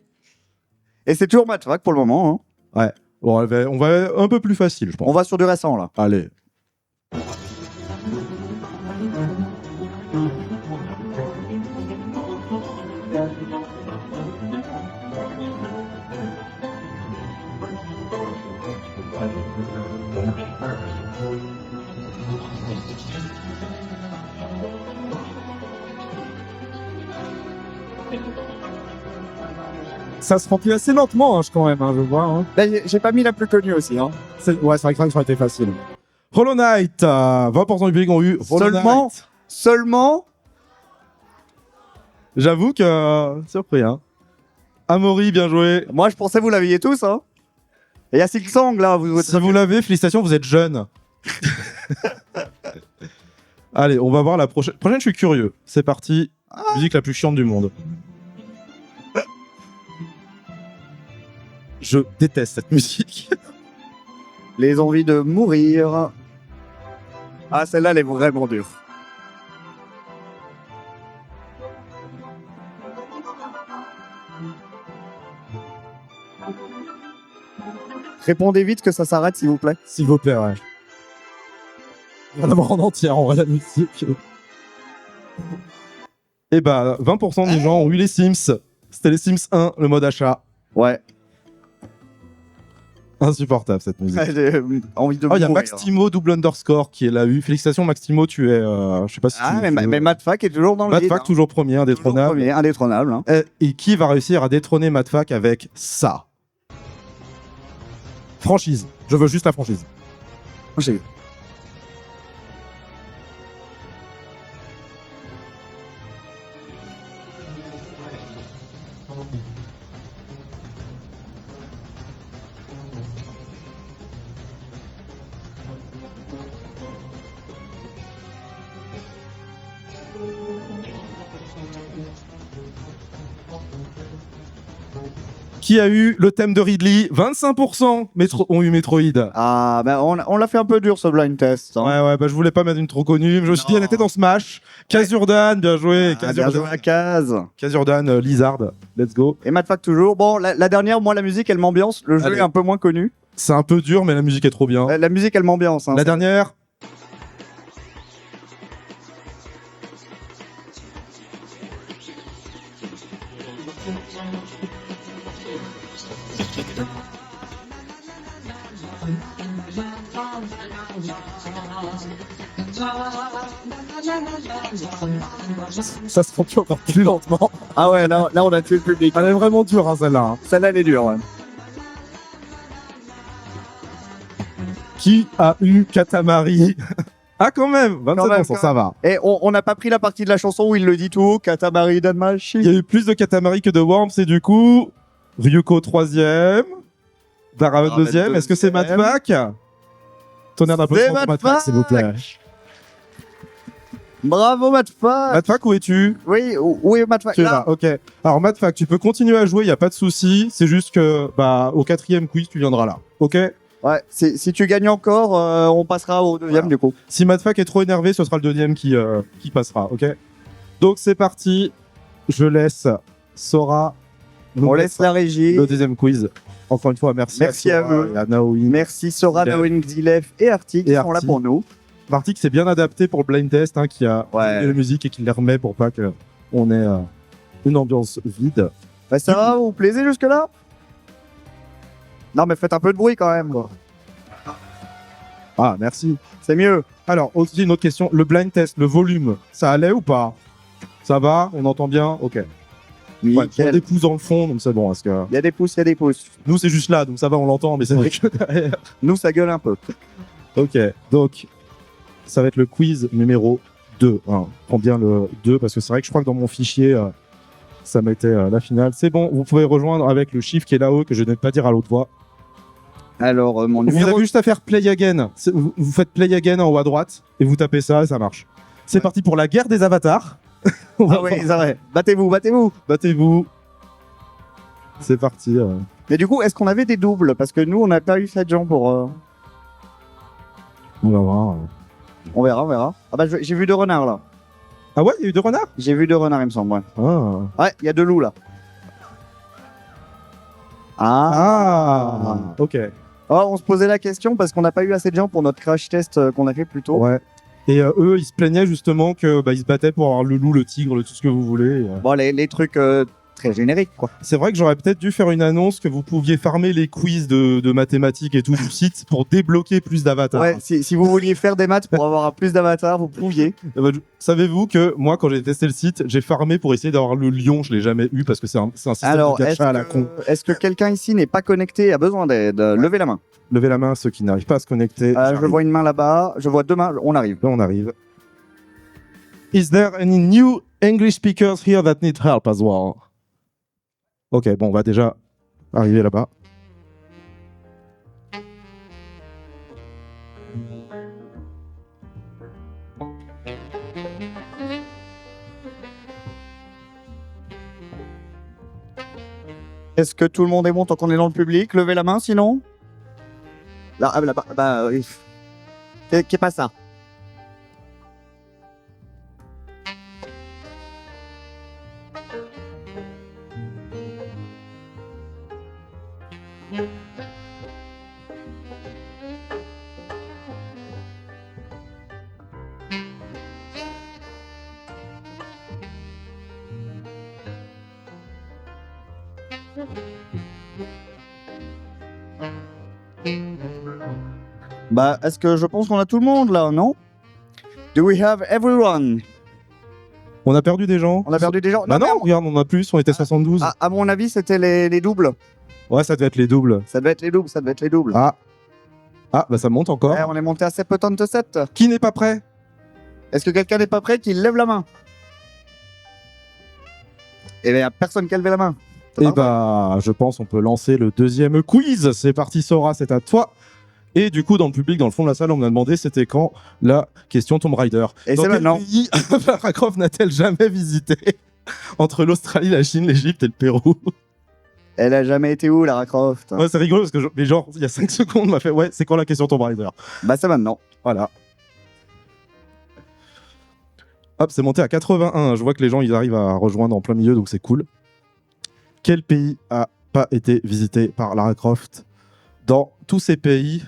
Et c'est toujours Matfac pour le moment. Hein. Ouais. Bon, on va un peu plus facile, je pense. On va sur du récent, là. Allez. Ça se remplit assez lentement, hein, quand même, je vois. Hein. Ben, j'ai pas mis la plus connue aussi. Hein. Ouais, c'est vrai que ça aurait été facile. Hollow Knight, 20% du public ont eu Hollow Knight. Seulement. J'avoue que surpris, hein. Amaury, bien joué. Moi, je pensais que vous l'aviez tous. Hein. Et il y a Silksong, là. Si vous l'avez, félicitations, vous êtes jeune. Allez, on va voir la prochaine. Prochaine, je suis curieux. C'est parti. Musique la plus chiante du monde. Je déteste cette musique. Les envies de mourir. Ah, celle-là, elle est vraiment dure. Répondez vite que ça s'arrête, s'il vous plaît. S'il vous plaît, ouais. On va l'avoir en entière, en vrai, la musique. Et bah, 20% des gens ont eu les Sims. C'était les Sims 1, le mode achat. Ouais. Insupportable cette musique. J'ai envie de Oh, il y a mourir. Maxtimo double underscore qui est là. Félicitations Maxtimo, tu es. Je sais pas si Ah, tu. mais Matfac est toujours dans le lead, Madfac hein. toujours premier, Toujours indétrônable. premier, indétrônable. Hein. Et qui va réussir à détrôner Madfac avec ça? Franchise. Je veux juste la franchise. J'ai- Qui a eu le thème de Ridley? 25% ont eu Metroid. Ah, ben on l'a fait un peu dur ce blind test. Hein. Ouais, bah je voulais pas mettre une trop connue. Je me suis dit, Non. elle était dans Smash. Kazurdan, bien joué. Ah, bien joué à Kaz. Kazurdan, Lizard, let's go. Et Matfac toujours. Bon, la dernière, moi, la musique, elle m'ambiance. Le jeu Allez. est un peu moins connu. C'est un peu dur, mais la musique est trop bien. La musique, elle m'ambiance. Hein. La dernière. Ça se remplit encore plus lentement. Ah ouais, là, on a tué le public. Elle est vraiment dure, hein, celle-là. Hein. Celle-là, elle est dure. Ouais. Qui a eu Katamari? Ah, quand même, 27%, Quand même, ça va. Et on n'a pas pris la partie de la chanson où il le dit tout haut, Katamari Danmachi. Il y a eu plus de Katamari que de Worms, et du coup, Ryuko 3ème, Dara 2ème. Est-ce que c'est Madfac? Tonnerre d'applaudissements pour Madfac, s'il vous plaît. Bravo Matfac. Madfac, où es-tu? Oui, où est Matfac? Tu es là, ok. Alors, Madfac, tu peux continuer à jouer, il n'y a pas de souci. C'est juste que, bah, au 4e quiz, tu viendras là, ok? Ouais, si tu gagnes encore, on passera au deuxième Voilà. du coup. Si Madfac est trop énervé, ce sera le 2e qui passera, ok? Donc, c'est parti. Je laisse Sora nous On mettre laisse la régie. le 2e quiz. Encore une fois, merci Merci à Sora vous. et à Naomi. Merci Sora, Xilef. Nawin, Xilef et Arctic qui Et sont là Arctic. pour nous. Marty qui s'est bien adapté pour le blind test, hein, qui a Ouais. mis la musique et qui les remet pour pas qu'on ait une ambiance vide. Bah, ça va, vous plaisez jusque-là? Non, mais faites un peu de bruit quand même. Quoi. Ah, merci. C'est mieux. Alors, aussi une autre question. Le blind test, le volume, ça allait ou pas? Ça va? On entend bien? Ok. Ouais, il y a Nickel. des pouces dans le fond, donc c'est bon. Parce que Il y a des pouces, il y a des pouces. nous, c'est juste là, donc ça va, on l'entend, mais c'est vrai que derrière. Nous, ça gueule un peu. Ok, donc ça va être le quiz numéro 2. Hein. Prends bien le 2 parce que c'est vrai que je crois que dans mon fichier, ça mettait la finale. C'est bon, vous pouvez rejoindre avec le chiffre qui est là-haut que je ne vais pas dire à l'autre voix. Alors, mon Vous numéro... avez juste à faire play again. Vous faites play again en haut à droite et vous tapez ça et ça marche. C'est parti pour la guerre des avatars. Ah oui, c'est vrai. Battez-vous, battez-vous. Battez-vous. C'est parti. Mais du coup, est-ce qu'on avait des doubles? Parce que nous, on n'a pas eu 7 gens pour... On va voir. On verra, on verra. Ah bah, j'ai vu deux renards, là. Ah ouais, il y a eu 2 renards. J'ai vu 2 renards, il me semble. Ouais, Ah. ouais, il y a 2 loups là. Ah. Ok. Oh, on se posait la question parce qu'on n'a pas eu assez de gens pour notre crash test qu'on a fait plus tôt. Ouais. Et eux, ils se plaignaient justement que ils se battaient pour avoir le loup, le tigre, tout ce que vous voulez. Bon, les trucs très génériques, quoi. C'est vrai que j'aurais peut-être dû faire une annonce que vous pouviez farmer les quiz de mathématiques et tout du site pour débloquer plus d'avatars. Ouais, si vous vouliez faire des maths pour avoir plus d'avatars, vous pouviez. Savez-vous que moi, quand j'ai testé le site, j'ai farmé pour essayer d'avoir le lion. Je l'ai jamais eu parce que c'est un système Alors, de gacha à la con. est-ce que quelqu'un ici n'est pas connecté et a besoin d'aide? Levez la main. Levez la main ceux qui n'arrivent pas à se connecter. Je vois une main là-bas, je vois 2 mains, on arrive. Là, on arrive. Is there any new English speakers here that need help as well? Ok, bon, on va déjà arriver là-bas. Est-ce que tout le monde est bon tant qu'on est dans le public? Levez la main sinon. Là, là-bas, oui. Qu'est pas ça? Bah, est-ce que je pense qu'on a tout le monde là, non? Do we have everyone? On a perdu des gens. On a perdu des gens? Bah non, mais regarde, on a plus, on était 72. à mon avis, c'était les doubles. Ouais, ça devait être les doubles. Ça devait être les doubles, ça devait être les doubles. Ah, bah ça monte encore. Ouais, on est monté à 77. Qui n'est pas prêt? Est-ce que quelqu'un n'est pas prêt qu'il lève la main? Eh bien, il n'y a personne qui a levé la main. C'est Et parfait. bah, je pense on peut lancer le deuxième quiz. C'est parti, Sora, c'est à toi. Et du coup, dans le public, dans le fond de la salle, on m'a demandé c'était quand la question Tomb Raider. Et Dans c'est quel maintenant. pays Lara Croft n'a-t-elle jamais visité? Entre l'Australie, la Chine, l'Égypte et le Pérou. Elle a jamais été où, Lara Croft? Ouais, c'est rigolo parce que, mais genre, il y a 5 secondes, on m'a fait ouais, c'est quand la question Tomb Raider? Bah, c'est maintenant. Voilà. Hop, c'est monté à 81. Je vois que les gens, ils arrivent à rejoindre en plein milieu, donc c'est cool. Quel pays a pas été visité par Lara Croft? Dans tous ces pays,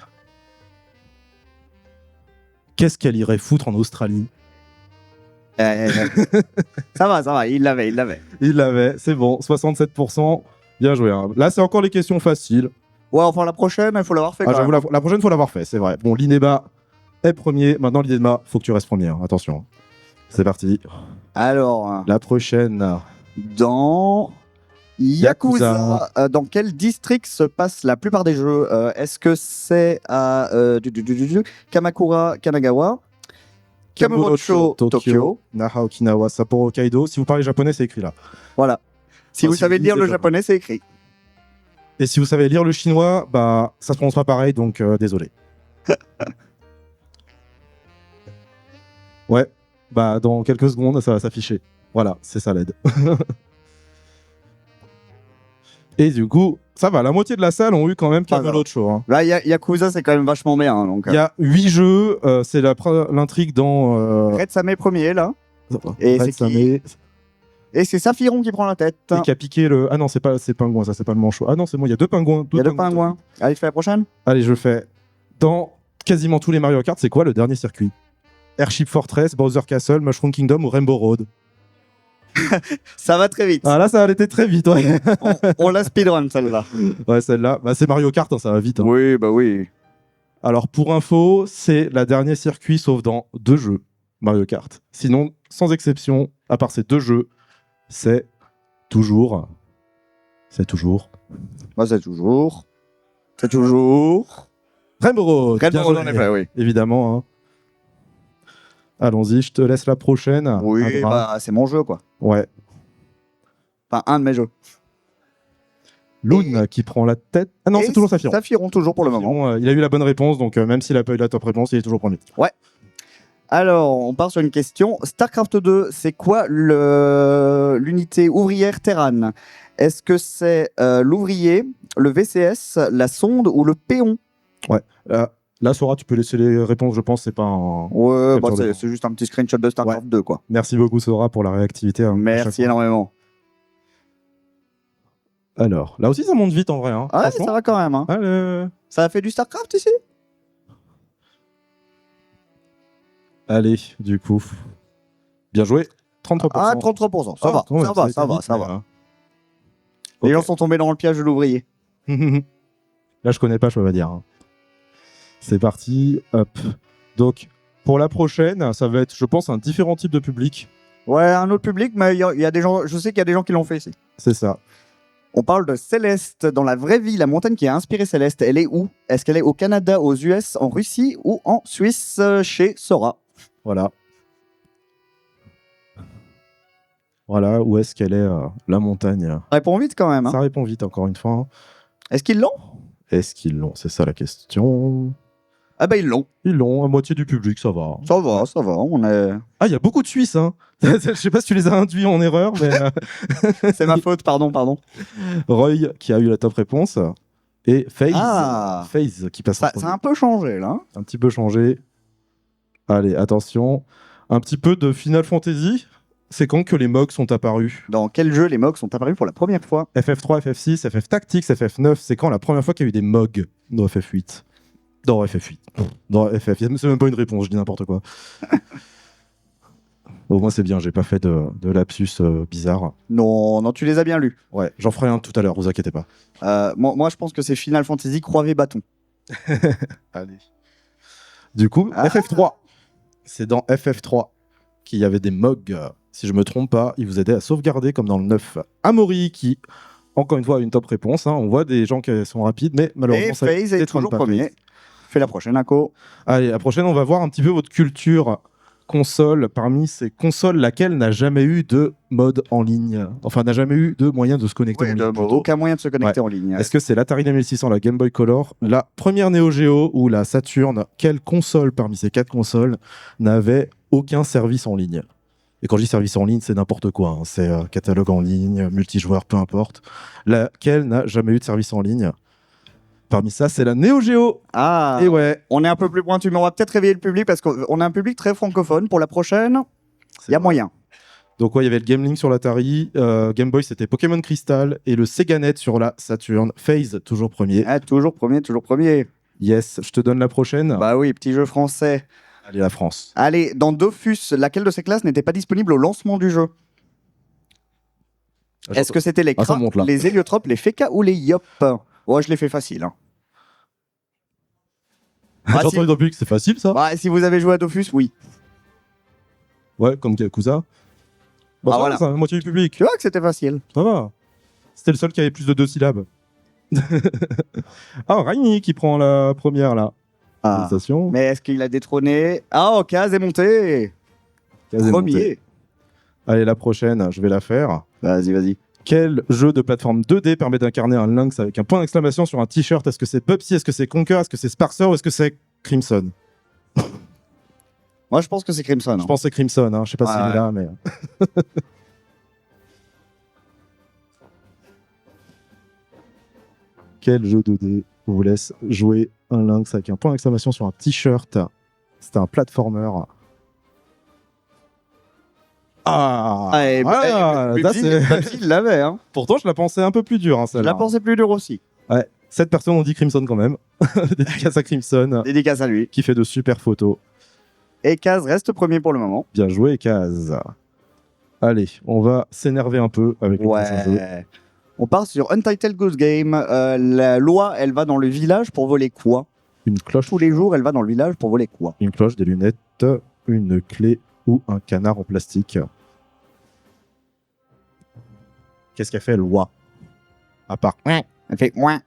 qu'est-ce qu'elle irait foutre en Australie? Ça va, il l'avait. Il l'avait, c'est bon, 67%. Bien joué. Hein. Là, c'est encore les questions faciles. Ouais, enfin, la prochaine, il faut l'avoir fait. Ah, quand j'avoue, même. la prochaine, faut l'avoir fait, c'est vrai. Bon, l'Ineba est premier. Maintenant, l'Ineba, faut que tu restes premier. Hein. Attention. C'est parti. Alors, La prochaine. dans Yakuza, dans quel district se passent la plupart des jeux? Est-ce que c'est à Kamakura, Kanagawa, Kamurocho, Tokyo? Naha, Okinawa, Sapporo, Hokkaido. Si vous parlez japonais, c'est écrit là. Voilà. Si vous si savez vous lire le lisez japonais, c'est écrit. Et si vous savez lire le chinois, bah, ça se prononce pas pareil, donc désolé. Ouais, bah, dans quelques secondes, ça va s'afficher. Voilà, c'est ça l'aide. Et du coup, ça va, la moitié de la salle ont eu quand même Kamurocho. Hein. Là, Yakuza, c'est quand même vachement bien. Hein, donc, Il y a 8 jeux, c'est l'intrigue dans... Red Samé premier, là. Et Red c'est Samé, qui Et c'est Saphiron qui prend la tête. et qui a piqué le... Ah non, c'est pingouin, ça, c'est pas le manchot. Ah non, c'est moi, il y a 2 pingouins. Il y a 2 pingouins. Allez, fais la prochaine. Allez, je le fais. Dans quasiment tous les Mario Kart, c'est quoi le dernier circuit? Airship Fortress, Bowser Castle, Mushroom Kingdom ou Rainbow Road? Ça va très vite. Ah là, ça a été très vite, ouais. On la speedrun, celle-là. Ouais, celle-là, bah, c'est Mario Kart, hein, ça va vite. Hein. Oui, bah oui. Alors, pour info, c'est la dernière circuit, sauf dans 2 jeux Mario Kart. Sinon, sans exception, à part ces 2 jeux, c'est toujours... C'est toujours... Moi, c'est toujours. C'est toujours. Rainbow Road. Rainbow Bien Road, joué. en effet, oui. Évidemment. Hein. Allons-y, je te laisse la prochaine. Oui, Adra. bah, c'est mon jeu, quoi. Ouais. Enfin, un de mes jeux. Loon qui prend la tête. Ah non, Et c'est toujours Saphiron. Saphiron, toujours pour le moment. Saphiron, il a eu la bonne réponse, donc même s'il a pas eu la top réponse, il est toujours premier. Alors, on part sur une question. StarCraft 2, c'est quoi l'unité ouvrière Terran? Est-ce que c'est l'ouvrier, le VCS, la sonde ou le péon? Là, Sora, tu peux laisser les réponses, je pense, c'est pas un... Ouais, bah, Capture d'écran. c'est juste un petit screenshot de StarCraft 2, quoi. Merci beaucoup, Sora, pour la réactivité. Hein, à chaque Merci fois. énormément. Alors, là aussi, ça monte vite en vrai. Hein. Ah ouais, Franchement. ça va quand même. Hein. Allez. Ça a fait du StarCraft ici? Allez, du coup. Bien joué. 33%. Ah, 33%. Ça va, quand même, ça va, a été ça va, vite, ça mais, va. Les gens sont tombés dans le piège de l'ouvrier. Là, je connais pas, je peux pas dire. Hein. C'est parti. Hop. Donc, pour la prochaine, ça va être, je pense, un différent type de public. Ouais, un autre public, mais il y a des gens. Je sais qu'il y a des gens qui l'ont fait ici. C'est ça. On parle de Céleste. Dans la vraie vie, la montagne qui a inspiré Céleste, elle est où? Est-ce qu'elle est au Canada, aux US, en Russie ou en Suisse chez Sora? Voilà. Voilà, où est-ce qu'elle est, la montagne? Réponds vite quand même. Hein. Ça répond vite, encore une fois. Hein. Est-ce qu'ils l'ont? Est-ce qu'ils l'ont? C'est ça la question. Ah bah ils l'ont. Ils l'ont, à moitié du public, ça va. Ça va, ça va. On est... Ah, il y a beaucoup de Suisses, hein. Je sais pas si tu les as induits en erreur, mais C'est ma faute, pardon. Roy qui a eu la top réponse et FaZe, Ah. FaZe qui passe en Ça a un peu changé là. Hein. un petit peu changé. Allez, attention, un petit peu de Final Fantasy. C'est quand que les MOG sont apparus? Dans quel jeu les MOG sont apparus pour la première fois? FF3, FF6, FF Tactics, FF9, c'est quand la première fois qu'il y a eu des MOG dans FF8? Dans FF8. Dans FF, c'est même pas une réponse, je dis n'importe quoi. Au moins c'est bien, j'ai pas fait de lapsus bizarre. Non, tu les as bien lus. Ouais, j'en ferai un tout à l'heure, vous inquiétez pas. Moi, je pense que c'est Final Fantasy Croix Bâton. Allez. Du coup, Ah. FF3. C'est dans FF3 qu'il y avait des MOG. Si je me trompe pas, ils vous aidaient à sauvegarder comme dans le 9. Amaury qui, encore une fois, a une top réponse. Hein. On voit des gens qui sont rapides, mais malheureusement, Et ça FaZe est peut-être toujours pas premier. fait. Fais la prochaine, Ako. Allez, la prochaine, on va voir un petit peu votre culture console. Parmi ces consoles, laquelle n'a jamais eu de mode en ligne? Enfin, n'a jamais eu de moyen de se connecter en ligne. plutôt. Aucun moyen de se connecter en ligne. Est-ce que c'est l'Atari 2600, la Game Boy Color, la première Neo Geo ou la Saturn? Quelle console parmi ces 4 consoles n'avait aucun service en ligne? Et quand je dis service en ligne, c'est n'importe quoi. Hein. C'est catalogue en ligne, multijoueur, peu importe. Laquelle n'a jamais eu de service en ligne? Parmi ça, c'est la Neo Geo. Ah, Et ouais, on est un peu plus pointu, mais on va peut-être réveiller le public parce qu'on a un public très francophone. Pour la prochaine, il y a moyen. donc ouais, il y avait le Game Link sur l'Atari, Game Boy c'était Pokémon Crystal et le Sega Net sur la Saturn. FaZe, toujours premier. Ah, toujours premier. Yes, je te donne la prochaine. Bah oui, petit jeu français. Allez, la France. Allez, dans Dofus, laquelle de ces classes n'était pas disponible au lancement du jeu? Est-ce que c'était les Ah, ça Kra, monte, là. les Héliotropes, les Feka ou les Yop? Ouais, je l'ai fait facile. Hein. J'ai Ah, si... entendu dans le public, c'est facile ça? bah, si vous avez joué à Dofus, oui. Ouais, comme Yakuza. Bon, Ah, ça va, voilà. c'est la moitié du public. Tu vois que c'était facile. Ça va. C'était le seul qui avait plus de 2 syllabes. Ah, Rainy qui prend la première là. Ah. Félicitations. Mais est-ce qu'il a détrôné? Ah, ok, Kaz est monté. Kaz est monté. Premier. Allez, la prochaine, je vais la faire. Vas-y. Quel jeu de plateforme 2D permet d'incarner un lynx avec un point d'exclamation sur un t-shirt? Est-ce que c'est Pupsy? Est-ce que c'est Conker? Est-ce que c'est Sparser? Ou est-ce que c'est Crimson? Moi, je pense que c'est Crimson. Je pense que c'est Crimson, hein. Je sais pas Ouais, s'il est ouais. là, mais... Quel jeu 2D vous laisse jouer un lynx avec un point d'exclamation sur un t-shirt? C'était un platformer. Ah, et voilà, là, c'est- Pepsi, il l'avait. Hein. Pourtant, je la pensais un peu plus dure, hein, Je celle-là. la pensais plus dur aussi. 7 personnes ont dit Crimson quand même. Dédicace à Crimson, Dédicace à lui. qui fait de super photos. Et Kaz reste premier pour le moment. Bien joué, Kaz. Allez, on va s'énerver un peu avec le prochain jeu. Ouais. On part sur Untitled Goose Game. La loi, elle va dans le village pour voler quoi? Une cloche, Tous les jours, elle va dans le village pour voler quoi? une cloche, des lunettes, une clé ou un canard en plastique. Qu'est-ce qu'a fait Loi? À part... Elle fait ouin.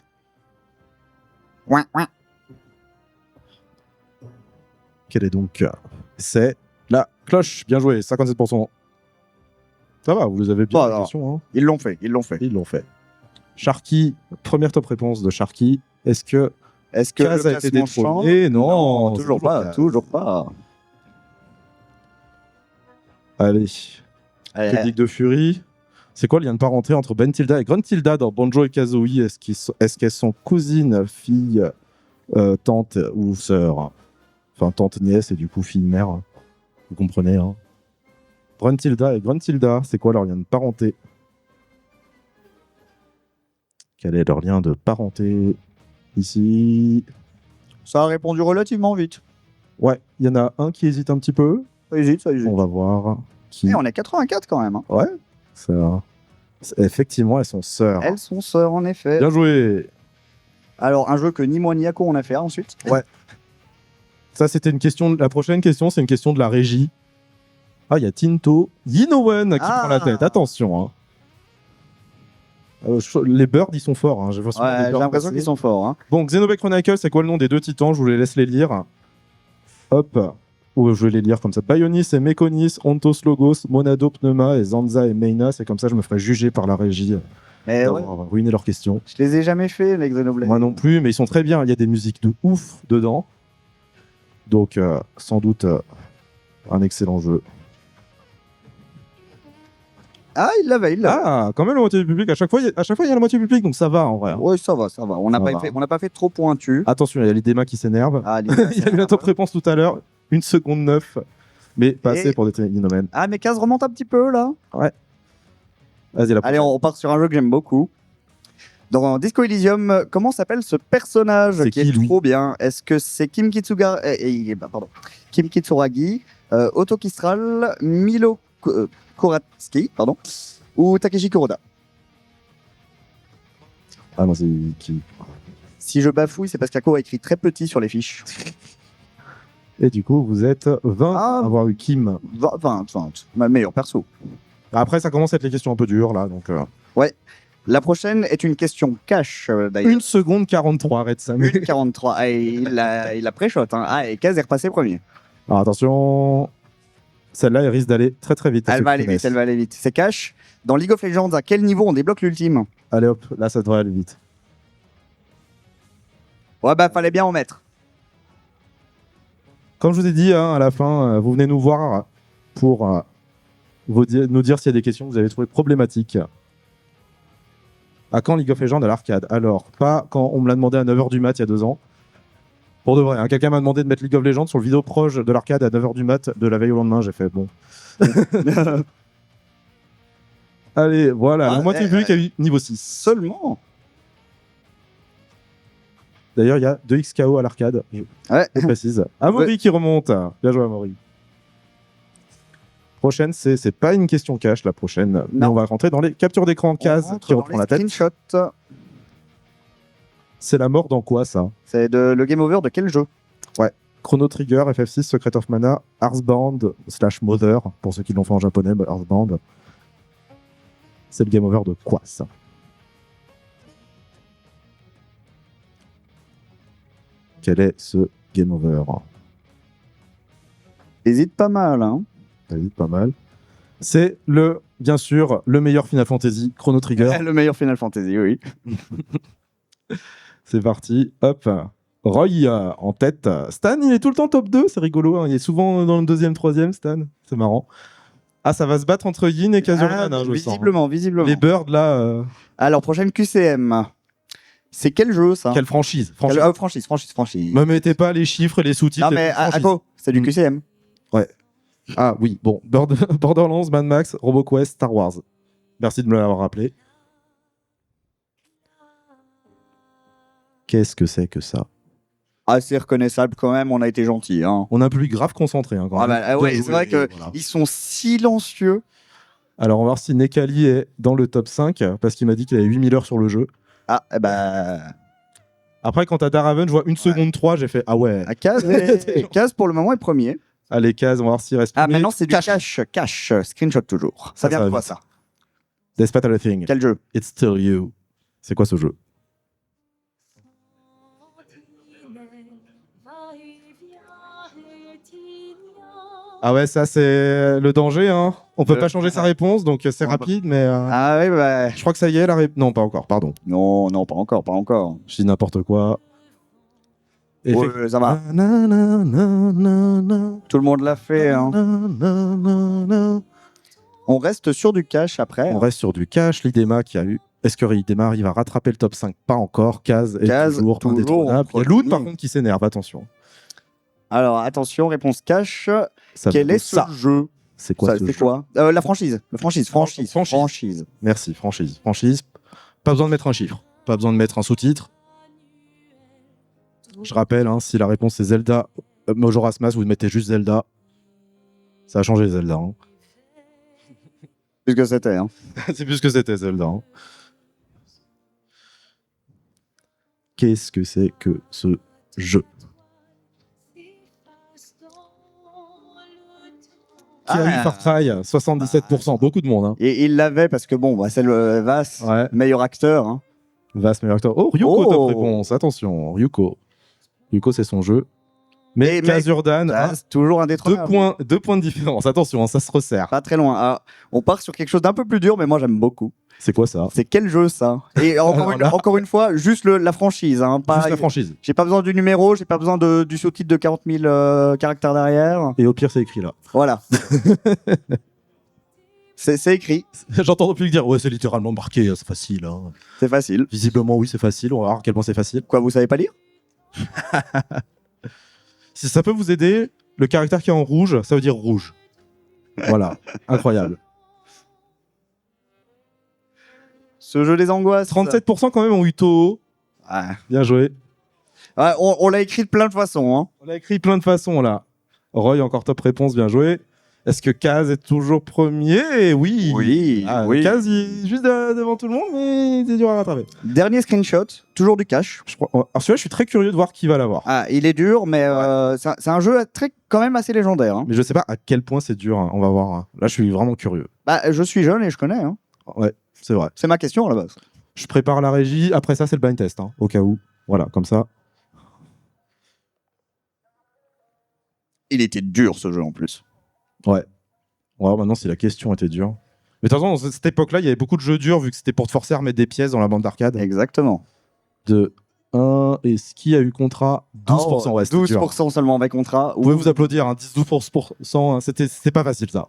Ouin, ouin. Quelle est donc? C'est la cloche. Bien joué, 57%. Ça va, vous les avez bien Bon, la alors. question, hein. Ils l'ont fait. Ils l'ont fait. Sharky, première top réponse de Sharky. Est-ce que Est-ce que Kaz le a été classement change? détrôné? Non, c'est toujours pas. Kaz. Toujours pas. Allez, Eh, Ligue de Fury. C'est quoi le lien de parenté entre Bentilda et Gruntilda dans Banjo et Kazooie? Est-ce qu'elles sont cousines, filles tante ou sœur. Enfin, tante nièce et du coup fille-mère. Vous comprenez, hein. Bruntilda et Gruntilda, c'est quoi leur lien de parenté? Quel est leur lien de parenté? Ici. Ça a répondu relativement vite. Ouais, il y en a un qui hésite un petit peu. Ça hésite, ça hésite. On va voir qui. Et on est 84 quand même. Hein. Ouais, effectivement, elles sont sœurs. Elles sont sœurs, en effet. Bien joué. Alors, un jeu que ni moi ni Ako on a fait ensuite. Ouais. Ça, c'était une question. La prochaine question, c'est une question de la régie. Ah, il y a Tinto Yinowen qui prend la tête. Attention. Hein. Les Birds, ils sont forts. Hein. J'ai l'impression qu'ils sont forts. Hein. Bon, Xenoblade Chronicles, c'est quoi le nom des deux titans? Je vous les laisse les lire. Hop. Ou je vais les lire comme ça. Bionis et Mekonis, Ontos Logos, Monado Pneuma et Zanza et Meina. C'est comme ça, je me ferai juger par la régie. Mais ouais. On va ruiner leurs questions. Je les ai jamais fait, les Xenoblade. Moi non plus, mais ils sont très bien. Il y a des musiques de ouf dedans. Donc, sans doute, un excellent jeu. Ah, il l'avait. Ah, quand même la moitié du public. À chaque fois, il y a la moitié du public, donc ça va en vrai. Oui, ça va. On n'a pas fait trop pointu. Attention, il y a l'idéma qui s'énerve. Ah, il y a eu la top réponse tout à l'heure. 1 seconde 9. Mais pas assez pour des Inomen. Ah, mais 15 remonte un petit peu là. Ouais. Vas-y, allez, on part sur un jeu que j'aime beaucoup. Dans Disco Elysium, comment s'appelle ce personnage qui est trop bien? Est-ce que c'est Kim Kitsuragi, Otto Kistral, Milo Koratsuki, ou Takeshi Kuroda? Ah non, c'est qui? Si je bafouille, c'est parce qu'Ako a écrit très petit sur les fiches. Et du coup, vous êtes 20 à avoir eu Kim. 20, ma meilleure perso. Après, ça commence à être les questions un peu dures, là. Donc, ouais. La prochaine est une question cash, d'ailleurs. 1 seconde 43, Red Sam. 1,43. Ah, il a pré-shot. Hein. Ah, et Kaz est repassé premier. Alors, attention. Celle-là, elle risque d'aller très très vite. Elle va aller vite. C'est cash. Dans League of Legends, à quel niveau on débloque l'ultime? Allez hop, là, ça devrait aller vite. Ouais, bah, fallait bien en mettre. Comme je vous ai dit, hein, à la fin, vous venez nous voir pour nous dire s'il y a des questions que vous avez trouvées problématiques. À quand League of Legends à l'arcade? Alors, pas quand on me l'a demandé à 9h du mat il y a 2 ans. Pour de vrai, hein, quelqu'un m'a demandé de mettre League of Legends sur le vidéo proche de l'arcade à 9h du mat de la veille au lendemain. J'ai fait bon. Allez, voilà, la moitié du public a eu niveau 6. Seulement. D'ailleurs, il y a 2 XKO à l'arcade. Je précise. Amaury qui remonte. Bien joué, Amaury. Prochaine, c'est pas une question cash, la prochaine. Non. Mais on va rentrer dans les captures d'écran Kaz qui reprend la tête. Screenshot. C'est la mort dans quoi, ça? C'est le game over de quel jeu? Ouais. Chrono Trigger, FF6, Secret of Mana, Earthbound / Mother, pour ceux qui l'ont fait en japonais, Earthbound. C'est le game over de quoi, ça? Quel est ce game over? Hésite pas mal, hein. Hésite pas mal. C'est bien sûr, le meilleur Final Fantasy, Chrono Trigger. Le meilleur Final Fantasy, oui. C'est parti, hop. Roy en tête. Stan, il est tout le temps top 2, c'est rigolo. Hein. Il est souvent dans le 2e, 3e, Stan. C'est marrant. Ah, ça va se battre entre Yin et Kazurian, hein, visiblement. Les Birds, là... Alors, prochaine QCM. C'est quel jeu, ça? Quelle franchise? Franchise. Me mettez pas les chiffres et les sous-titres. Non, mais Ako, c'est du QCM. Ouais. Ah oui, bon. Borderlands, Mad Max, RoboQuest, Star Wars. Merci de me l'avoir rappelé. Qu'est-ce que c'est que ça? Assez reconnaissable quand même, on a été gentil. Hein. On a un public grave concentré. Hein, quand même. Ouais, c'est vrai qu'ils sont silencieux. Alors, on va voir si Nekali est dans le top 5, parce qu'il m'a dit qu'il avait 8000 heures sur le jeu. Ah, bah... Après, quand t'as Daraven, je vois 1 seconde 3, j'ai fait ah ouais. Kaz, pour le moment, est premier. Allez, Kaz, on va voir s'il reste. Ah, maintenant, c'est du cash. Screenshot toujours. Ça vient de quoi, ça? Despite Everything. Quel jeu? It's Still You. C'est quoi ce jeu? Ah ouais, ça c'est le danger, hein. On peut pas changer sa réponse, donc c'est rapide, mais... Ah oui, bah... Je crois que ça y est, la réponse... Non, pas encore, pardon. Non, pas encore. Je dis n'importe quoi. Ça va. Tout le monde l'a fait, hein. On reste sur du cash après. On reste sur du cash. L'Idema qui a eu Est-ce que Ridema il va rattraper le top 5? Pas encore. Kaz est Kaz, toujours toujours indétrônable. en Il y a Loon par premier. contre qui s'énerve, attention. Alors, attention, réponse cash. Ça Quel vaut est ce ça. jeu? C'est quoi Ça, ce c'est jeu? quoi La franchise. Franchise. Merci, franchise. Franchise. Pas besoin de mettre un chiffre. Pas besoin de mettre un sous-titre. Je rappelle, hein, si la réponse est Zelda, Majora's Mask, vous mettez juste Zelda. Ça a changé Zelda. Hein. Puisque c'était. Hein. C'est plus ce que c'était Zelda. Hein. Qu'est-ce que c'est que ce jeu? Qui a eu Far Cry 77%, beaucoup de monde. Hein. Et il l'avait parce que bon, bah, c'est le Vas, Ouais. meilleur acteur. Hein. Vaste meilleur acteur. Oh, Ryuko, Oh. top réponse. Attention, Ryuko. Ryuko, c'est son jeu. Mais Et Kazurdan, Ah, c'est toujours indétrônable. deux points de différence. Attention, hein, ça se resserre. Pas très loin. Ah, on part sur quelque chose d'un peu plus dur, mais moi j'aime beaucoup. C'est quoi ça? C'est quel jeu ça? Et encore une fois, juste la franchise. Hein, pas, Juste la franchise. J'ai pas besoin du numéro, j'ai pas besoin du sous-titre de 40 000 caractères derrière. Et au pire, c'est écrit là. Voilà. c'est écrit, J'entends plus que dire, ouais, c'est littéralement marqué, c'est facile. Hein. c'est facile. Visiblement, oui, c'est facile. On va voir à quel point c'est facile. Quoi, vous savez pas lire? Si ça peut vous aider, le caractère qui est en rouge, ça veut dire rouge. Voilà, incroyable. Ce jeu des angoisses. 37% quand même ont eu Toho. Ah. Bien joué. Ouais, on l'a écrit de plein de façons. Hein. On l'a écrit plein de façons là. Roy, encore top réponse, bien joué. Est-ce que Kaz est toujours premier? Oui. Oui, oui. Kaz, il est juste devant tout le monde, mais c'est dur à rattraper. Dernier screenshot, toujours du cash. Je crois... Alors celui-là, je suis très curieux de voir qui va l'avoir. Ah, il est dur, mais c'est un jeu quand même assez légendaire. Hein. Mais je sais pas à quel point c'est dur. Hein. On va voir. Hein. Là, je suis vraiment curieux. Bah, je suis jeune et je connais. Hein. Ouais, c'est vrai. C'est ma question à la base. Je prépare la régie. Après ça, c'est le blind test, hein, au cas où. Voilà, comme ça. Il était dur ce jeu en plus. Ouais. Ouais, maintenant, si la question était dure. Mais de toute façon, dans cette époque-là, il y avait beaucoup de jeux durs, vu que c'était pour te forcer à remettre des pièces dans la bande d'arcade. Exactement. De 1, et ce qui a eu contrat 12%. Ouais, c'était dur. 12% seulement avec contrat. Vous pouvez vous applaudir, hein, 10-12%, hein, c'était pas facile ça.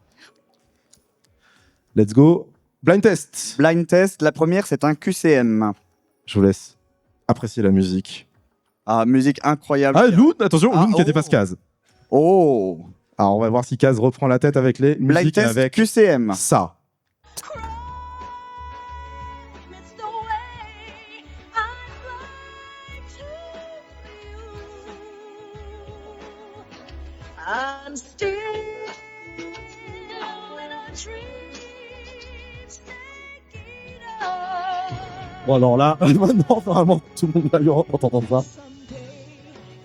Let's go. Blind test. Blind test, la première c'est un QCM. Je vous laisse apprécier la musique. Ah, musique incroyable. Ah, Loon, attention, Ah, Loon qui oh. dépasse Kaz. Oh, Alors, on va voir si Kaz reprend la tête avec les blind musiques test avec QCM. ça. It's the way I fly to you. I'm still in a dream taking up. Bon, alors là, maintenant, normalement, tout le monde a eu en entendant ça. Someday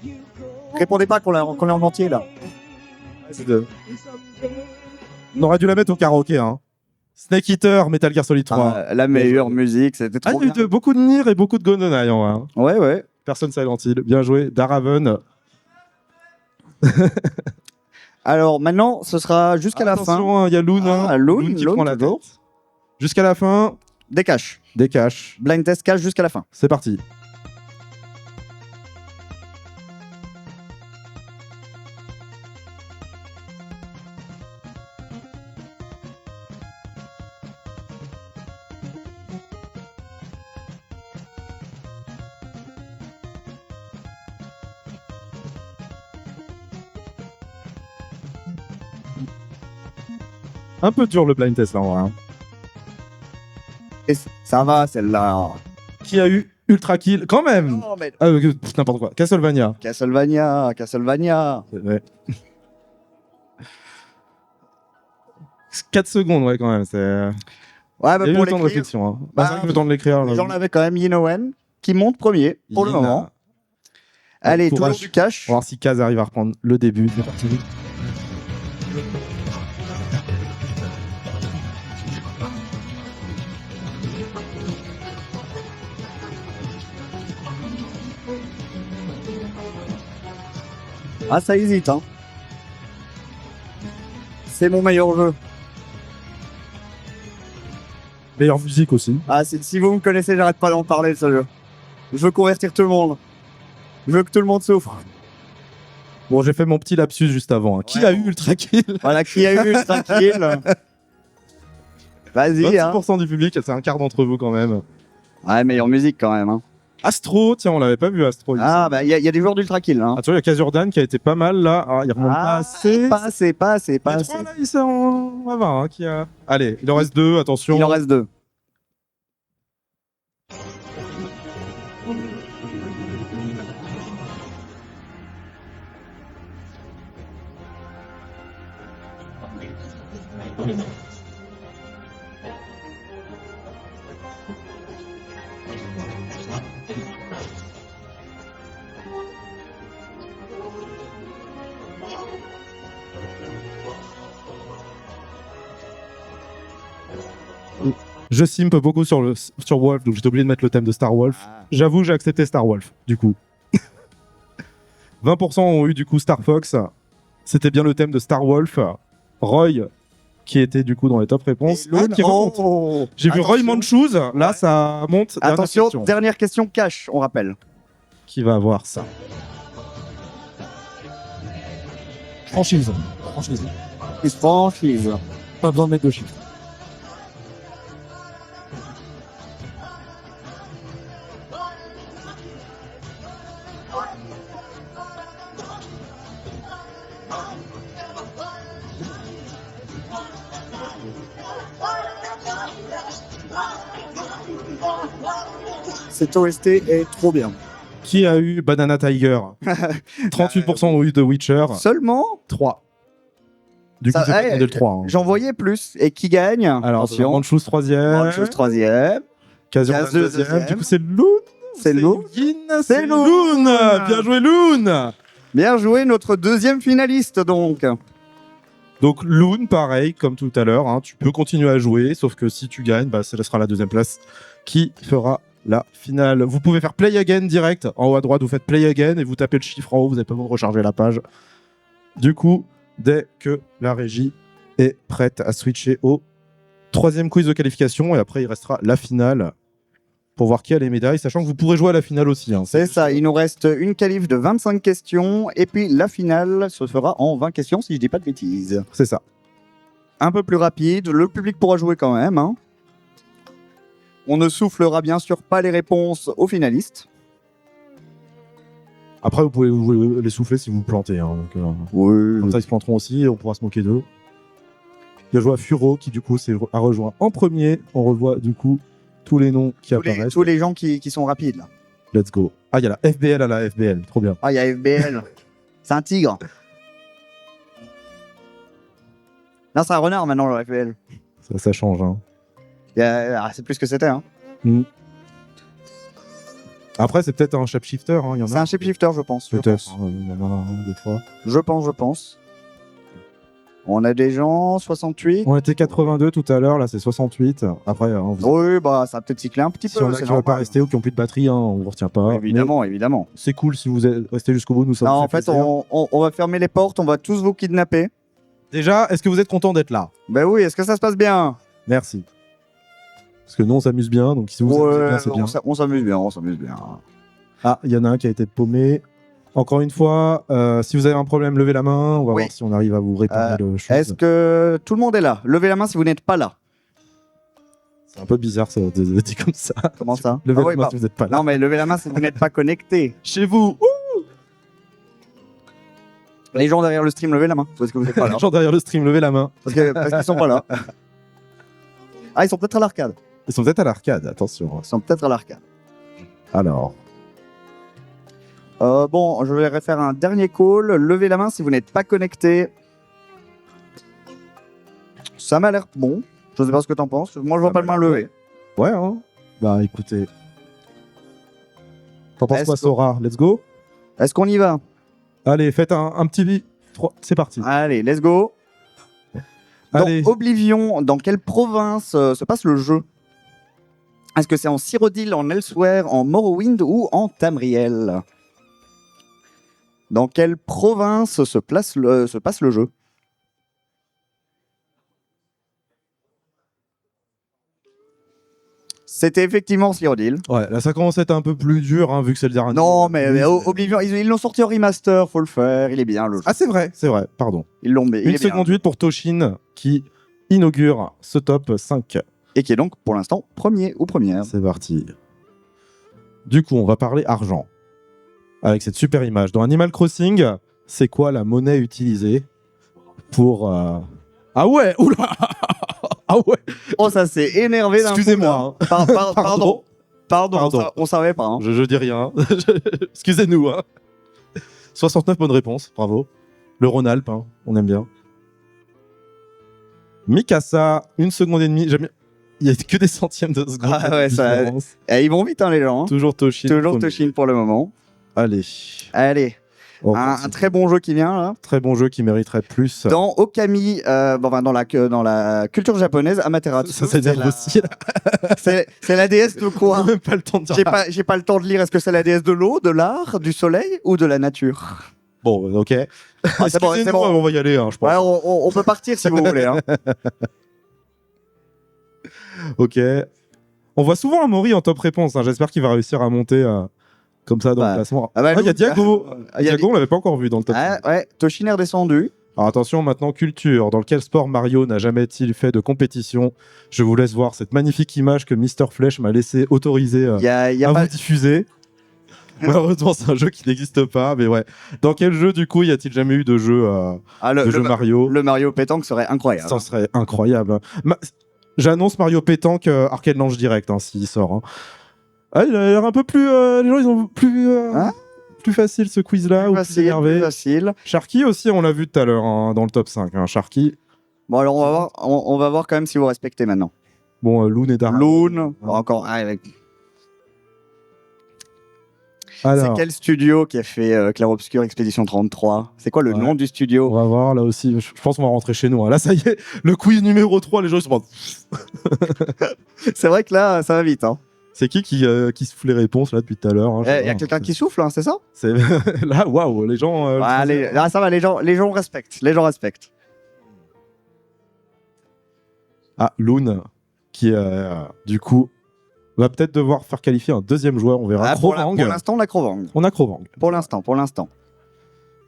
you go. Répondez pas qu'on est en entier là. Someday On aurait dû la mettre au karaoké. Hein. Snake Eater, Metal Gear Solid 3. Ah, la meilleure musique, c'était Ah, trop il y a bien. eu beaucoup de Nier et beaucoup de GoldenEye. Hein. Ouais, ouais. Personne Silent Hill. Bien joué. Daraven. Alors maintenant, ce sera jusqu'à la fin. Attention, hein, il y a Loon. Ah, hein. Loon, qui Loon, prend la toujours. tête. Jusqu'à la fin, Des caches. des caches. Blind test cash jusqu'à la fin. C'est parti. Un peu dur le blind test là en vrai. Hein. Et ça va celle-là. Qui a eu Ultra Kill quand même. Oh, mais... Ah, n'importe quoi. Castlevania. Castlevania. Ouais. 4 secondes, ouais, quand même. C'est... Ouais, bah, Il y a eu pour le temps de l'écrire, réflexion. Hein. Bah, c'est vrai que le temps de l'écrire. là. j'en avais quand même Yinowen qui monte premier pour le Yina. moment. Allez, Courage. toujours du cash. On va voir si Kaz arrive à reprendre le début. C'est parti. Ah, ça hésite, hein. C'est mon meilleur jeu. Meilleure musique aussi. Ah, si vous me connaissez, j'arrête pas d'en parler de ce jeu. Je veux convertir tout le monde. Je veux que tout le monde souffre. Bon, j'ai fait mon petit lapsus juste avant. Hein. Qui Ouais. a eu Ultra Kill? Voilà, qui a eu tranquille. Vas-y, hein. 26% du public, c'est un quart d'entre vous quand même. Ouais, meilleure musique quand même. Hein. Astro, tiens, on l'avait pas vu Astro. Ah, bah, il y a des joueurs d'Ultra Kill. Hein. Ah, tu vois, il y a Kazurdan qui a été pas mal là. Ah, il remonte pas assez. Pas assez, pas assez, pas Les assez. trois, là, ils sont en 20. Hein, qui a... Allez, il en reste 2, attention. Il en reste 2. Je simp beaucoup sur Wolf, donc j'étais obligé de mettre le thème de Star Wolf. Ah. J'avoue, j'ai accepté Star Wolf, du coup. 20% ont eu du coup Star Fox. C'était bien le thème de Star Wolf. Roy, qui était du coup dans les top réponses. Et Lune, qui remonte. oh. J'ai vu Roy Attention. Manchouz. Là, ça monte. Dernière Attention, question. dernière question cash, on rappelle. Qui va avoir ça? Franchise. Franchise. Franchise. Pas besoin de mettre de chiffres. Cette OST est trop bien. Qui a eu Banana Tiger? 38% ont eu The Witcher. Seulement, 3. Du coup, Ça- c'est pas ouais, le 3. Hein. j'en voyais plus. Et qui gagne? Alors, attention. Manchouz 3ème. Chose troisième. Kazurdan Kaz 2ème. deuxième. Du coup, c'est Loon. C'est Loon. Yin, C'est Loon. Loon. Bien joué, Loon. Bien joué, notre deuxième finaliste donc. Donc Loon, pareil, comme tout à l'heure, hein, tu peux continuer à jouer, sauf que si tu gagnes, bah, ça sera la deuxième place qui fera la finale. Vous pouvez faire play again direct, en haut à droite, vous faites play again et vous tapez le chiffre en haut, vous n'avez pas besoin de recharger la page. Du coup, dès que la régie est prête à switcher au troisième quiz de qualification, et après il restera la finale pour voir qui a les médailles, sachant que vous pourrez jouer à la finale aussi. Hein. C'est ça, il nous reste une qualif de 25 questions et puis la finale se fera en 20 questions si je dis pas de bêtises. C'est ça. Un peu plus rapide, le public pourra jouer quand même. Hein. On ne soufflera bien sûr pas les réponses aux finalistes. Après, vous pouvez les souffler si vous vous plantez. Hein, donc, Oui. comme ça, ils se planteront aussi et on pourra se moquer d'eux. Il y a joué à Furo qui, du coup, a rejoint en premier. On revoit, du coup, tous les noms qui apparaissent. Tous les gens qui sont rapides là. Let's go. Ah, il y a la FBL à la FBL. Trop bien. Ah, il y a FBL. C'est un tigre. Non, c'est un renard maintenant le FBL. Ça change. Hein. C'est plus ce que c'était. Hein. Après, c'est peut-être un shapeshifter. Hein. Il y en C'est a. un shapeshifter, je pense. Peut-être. Il y en a un, deux fois. Je pense. On a des gens, 68. On était 82 tout à l'heure. Là, c'est 68. Après, Oui, bah ça a peut-être cyclé un petit si peu. on a c'est qui ne veulent pas normal. rester ou qui n'ont plus de batterie, hein, on ne vous retient pas. Évidemment, évidemment. Mais c'est cool si vous êtes resté jusqu'au bout. Nous sommes. Non, en fait, on va fermer les portes, on va tous vous kidnapper. Déjà, est-ce que vous êtes content d'être là? Ben oui, est-ce que ça se passe bien? Merci. Parce que nous, on s'amuse bien. Donc, si vous vous amusez bien, c'est bien. On s'amuse bien, on s'amuse bien. Ah, il y en a un qui a été paumé. Encore une fois, si vous avez un problème, levez la main. On va Oui. voir si on arrive à vous réparer le chose. Est-ce que tout le monde est là? Levez la main si vous n'êtes pas là. C'est un peu bizarre ça, de dire comme ça. Comment ça? Levez Ah la oui, main bah, si vous n'êtes pas là. non, mais levez la main si vous n'êtes pas connecté. Chez vous, Les gens derrière le stream, levez la main. Parce que vous n'êtes pas là. les gens derrière le stream, levez la main. Parce qu'ils sont pas là. Ah, ils sont peut-être à l'arcade. Ils sont peut-être à l'arcade, attention. Ils sont peut-être à l'arcade. Alors, Bon, je vais refaire un dernier call. Levez la main si vous n'êtes pas connecté. Ça m'a l'air bon. Je sais pas ce que t'en penses. Moi, je vois Ça pas le m'a main l'air levée. ouais, hein. Bah écoutez. T'en penses Est-ce quoi, que- Sora? Let's go. Est-ce qu'on y va? Allez, faites un petit... C'est parti. Allez, let's go. Allez. Dans Oblivion, dans quelle province se passe le jeu? Est-ce que c'est en Cyrodiil, en Elsewhere, en Morrowind ou en Tamriel? Dans quelle province se passe le jeu? C'était effectivement Cyrodiil. Ouais, là ça commence à être un peu plus dur, hein, vu que c'est le dernier. Non, mais Oui, Oblivion, ils l'ont sorti en remaster, faut le faire, il est bien le jeu. Ah, c'est vrai, pardon. Ils l'ont mis. 1 seconde 8 pour Toshin qui inaugure ce top 5. Et qui est donc pour l'instant premier ou première. C'est parti. Du coup, on va parler argent. Avec cette super image. Dans Animal Crossing, c'est quoi la monnaie utilisée pour... Ah ouais, oula. Ah ouais. Oh, ça s'est énervé d'un coup, Excusez-moi, là. hein. Pardon. Pardon. Pardon. On savait pas. Hein. Je dis rien. Excusez-nous. Hein. 69 bonnes réponses, bravo. Le Rhône-Alpes, hein, on aime bien. Mikasa, 1 seconde et demie. J'aime bien. Il n'y a que des centièmes de seconde. Ah ouais, de ça- différence. Et ils vont vite, hein, les gens. Hein. Toujours Toshin. Toujours premier. Toshin pour le moment. Allez. Allez, Oh, un très bon jeu qui vient là. très bon jeu qui mériterait plus. Dans Okami, dans la culture japonaise, Amaterasu. Ça s'énerve c'est la- aussi. C'est la déesse de On quoi n'a même pas le temps de dire. J'ai pas le temps de lire. Est-ce que c'est la déesse de l'eau, de l'art, du soleil ou de la nature? Bon, ok. Ah, c'est bon, Excusez-nous, on va y aller, hein, je pense. Ouais, on peut partir si vous voulez. Hein. Ok. On voit souvent Amaury en top réponse. Hein. J'espère qu'il va réussir à monter comme ça dans Bah. le classement. Ah bah, Il y a nous- Diago. Il y a Diago, on l'avait pas encore vu dans le top 5. Ah, ouais, Toshin est redescendu. Alors attention, maintenant, culture. Dans quel sport Mario n'a jamais-il fait de compétition? Je vous laisse voir cette magnifique image que Mister Flèche m'a laissé autoriser Il y a à pas... vous diffuser. Malheureusement, c'est un jeu qui n'existe pas, mais ouais. Dans quel jeu, du coup, y a-t-il jamais eu de jeu, Ah, de jeu Mario? le Mario pétanque serait incroyable. Ça serait incroyable. Hein. J'annonce Mario Pétanque Arcade Launch Direct, hein, s'il sort. Hein. Ah, il a l'air un peu plus... les gens, ils ont Hein plus facile ce quiz-là, ou plus Facile, énervé. plus facile. Sharky aussi, on l'a vu tout à l'heure hein, dans le top 5. Hein. Sharky, Bon, alors on va voir quand même si vous respectez maintenant. bon, Loon et Dara. Loon, encore. Ah, avec... C'est Alors, quel studio qui a fait Clair Obscur Expédition 33? C'est quoi le Ouais. nom du on studio? va voir là aussi. Je pense qu'on va rentrer chez nous. Hein. Là, ça y est, le quiz numéro 3, les gens ils sont... C'est vrai que là, ça va vite. Hein. C'est qui se fout les réponses là depuis tout à l'heure hein, Il y a quelqu'un qui souffle, hein, c'est ça? C'est là, waouh, les gens. Là, ça va, les gens respectent. Les gens respectent. Ah, Loon, qui du coup va peut-être devoir faire qualifier un deuxième joueur. On verra. Ah, pour Krovang. l'instant, la Krovang. On a Krovang. Pour l'instant.